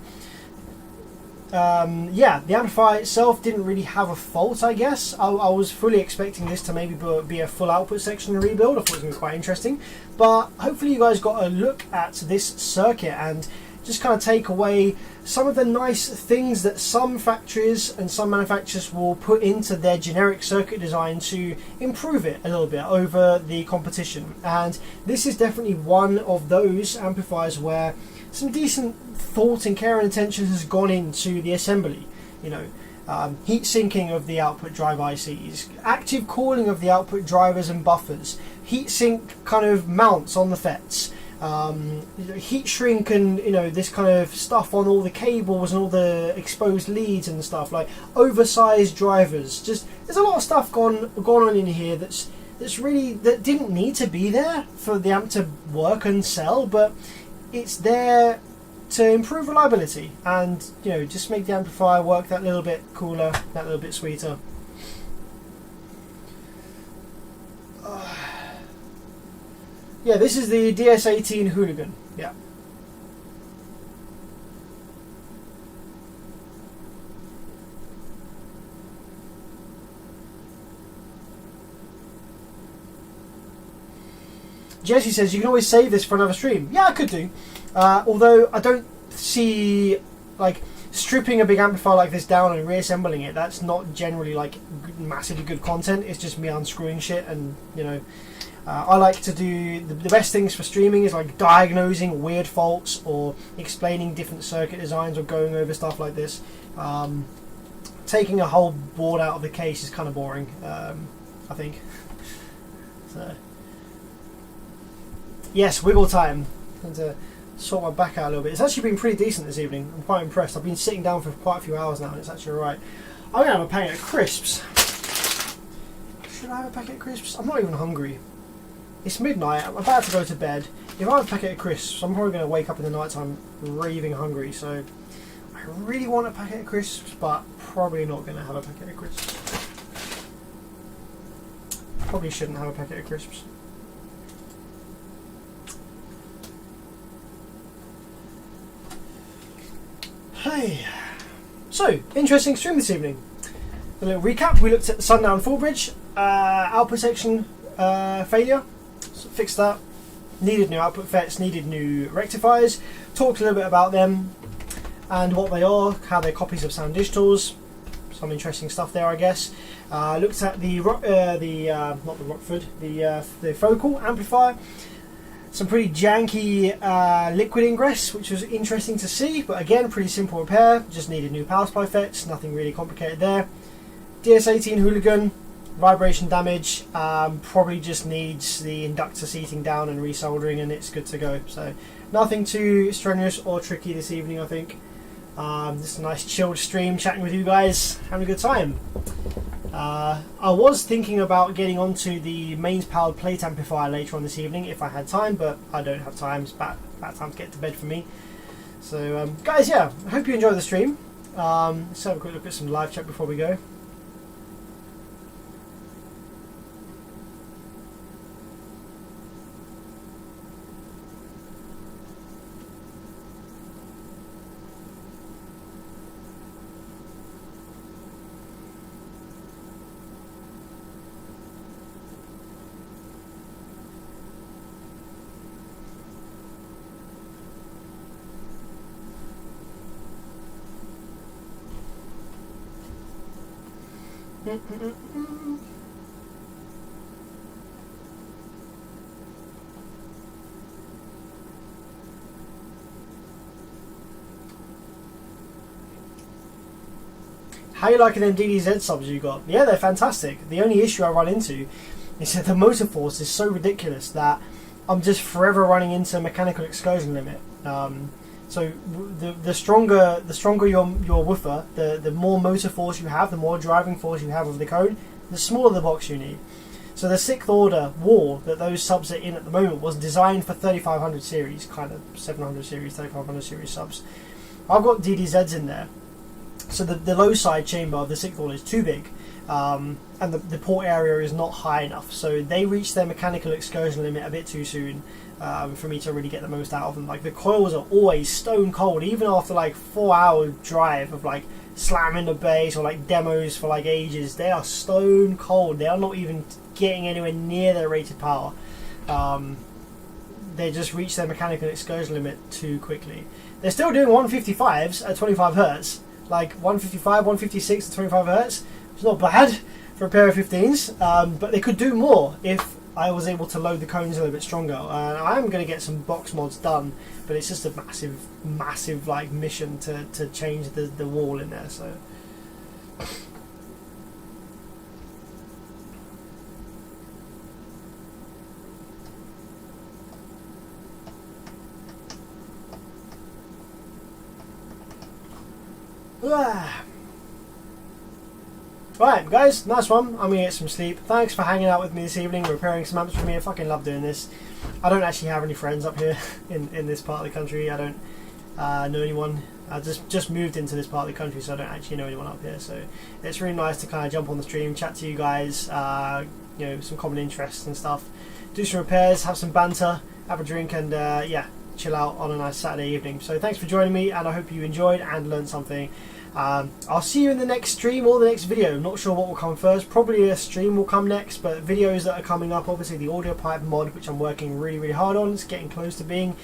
yeah, the amplifier itself didn't really have a fault, I guess. I was fully expecting this to maybe be a full output section rebuild. I thought it was going to be quite interesting, but hopefully you guys got a look at this circuit and just kind of take away some of the nice things that some factories and some manufacturers will put into their generic circuit design to improve it a little bit over the competition. And this is definitely one of those amplifiers where some decent thought and care and attention has gone into the assembly. You know, heat sinking of the output drive ICs, active cooling of the output drivers and buffers, heat sink kind of mounts on the FETs, heat shrink, and you know, this kind of stuff on all the cables and all the exposed leads and stuff, like oversized drivers. Just there's a lot of stuff gone on in here that didn't need to be there for the amp to work and sell, but it's there to improve reliability and, you know, just make the amplifier work that little bit cooler, that little bit sweeter. Yeah, this is the DS18 Hooligan. Yeah. Jesse says you can always save this for another stream. Yeah, I could do. Although I don't see, like, stripping a big amplifier like this down and reassembling it. That's not generally like massively good content. It's just me unscrewing shit, and you know, I like to do the best things for streaming is like diagnosing weird faults or explaining different circuit designs or going over stuff like this. Taking a whole board out of the case is kind of boring, I think. So yes, wiggle time. And to sort my back out a little bit. It's actually been pretty decent this evening. I'm quite impressed. I've been sitting down for quite a few hours now and it's actually alright. I'm going to have a packet of crisps. Should I have a packet of crisps? I'm not even hungry. It's midnight. I'm about to go to bed. If I have a packet of crisps, I'm probably going to wake up in the night time raving hungry. So I really want a packet of crisps, but probably not going to have a packet of crisps. Probably shouldn't have a packet of crisps. Hey, so interesting stream this evening. A little recap: we looked at the Sundown full bridge output section failure, so fixed that. Needed new output FETs, needed new rectifiers. Talked a little bit about them and what they are, how they're copies of Sound Digitals. Some interesting stuff there, I guess. Looked at the Focal amplifier. Some pretty janky liquid ingress, which was interesting to see, but again, pretty simple repair. Just needed new power supply FETs, nothing really complicated there. DS18 Hooligan, vibration damage, probably just needs the inductor seating down and resoldering, and it's good to go. So nothing too strenuous or tricky this evening, I think. Just a nice chilled stream, chatting with you guys, having a good time. I was thinking about getting onto the mains powered plate amplifier later on this evening if I had time, but I don't have time. It's about time to get to bed for me. So guys, yeah, I hope you enjoyed the stream. Let's have a quick look at some live chat before we go. How you liking them DDZ subs you got? Yeah, they're fantastic. The only issue I run into is that the motor force is so ridiculous that I'm just forever running into mechanical excursion limit. So the stronger your woofer, the more motor force you have, the more driving force you have of the code, the smaller the box you need. So the 6th order wall that those subs are in at the moment was designed for 3500 series, kind of 700 series, 3500 series subs. I've got DDZs in there. So the low side chamber of the 6th order is too big, and the port area is not high enough. So they reach their mechanical excursion limit a bit too soon for me to really get the most out of them. Like the coils are always stone cold, even after like 4-hour drive of like slamming the bass or like demos for like ages. They are stone cold. They are not even getting anywhere near their rated power. They just reach their mechanical excursion limit too quickly. They're still doing 155s at 25 hertz. Like 155, 156 to 25 hertz. It's not bad for a pair of 15s, but they could do more if I was able to load the cones a little bit stronger. I am going to get some box mods done, but it's just a massive like mission to change the wall in there. So. Right guys, nice one. I'm gonna get some sleep. Thanks for hanging out with me this evening, repairing some amps for me. I fucking love doing this. I don't actually have any friends up here in this part of the country. I don't know anyone. I just moved into this part of the country, so I don't actually know anyone up here. So it's really nice to kind of jump on the stream, chat to you guys, you know, some common interests and stuff, do some repairs, have some banter, have a drink, and yeah, chill out on a nice Saturday evening. So thanks for joining me, and I hope you enjoyed and learned something. I'll see you in the next stream or the next video. Not sure what will come first. Probably a stream will come next, but videos that are coming up, obviously the audio pipe mod, which I'm working really hard on. It's getting close to being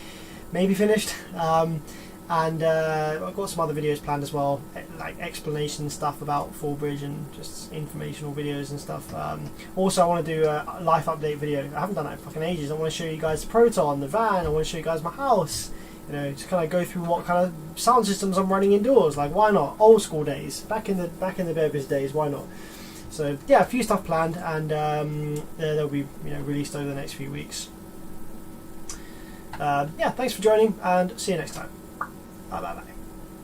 maybe finished. And I've got some other videos planned as well, like explanation stuff about Full Bridge and just informational videos and stuff. Also, I want to do a life update video. I haven't done that in fucking ages. I want to show you guys the Proton, the van. I want to show you guys my house. You know, just kind of go through what kind of sound systems I'm running indoors. Like, why not? Old school days, back in the Bearbiz days. Why not? So yeah, a few stuff planned, and they'll be released over the next few weeks. Yeah, thanks for joining, and see you next time. Bye bye bye.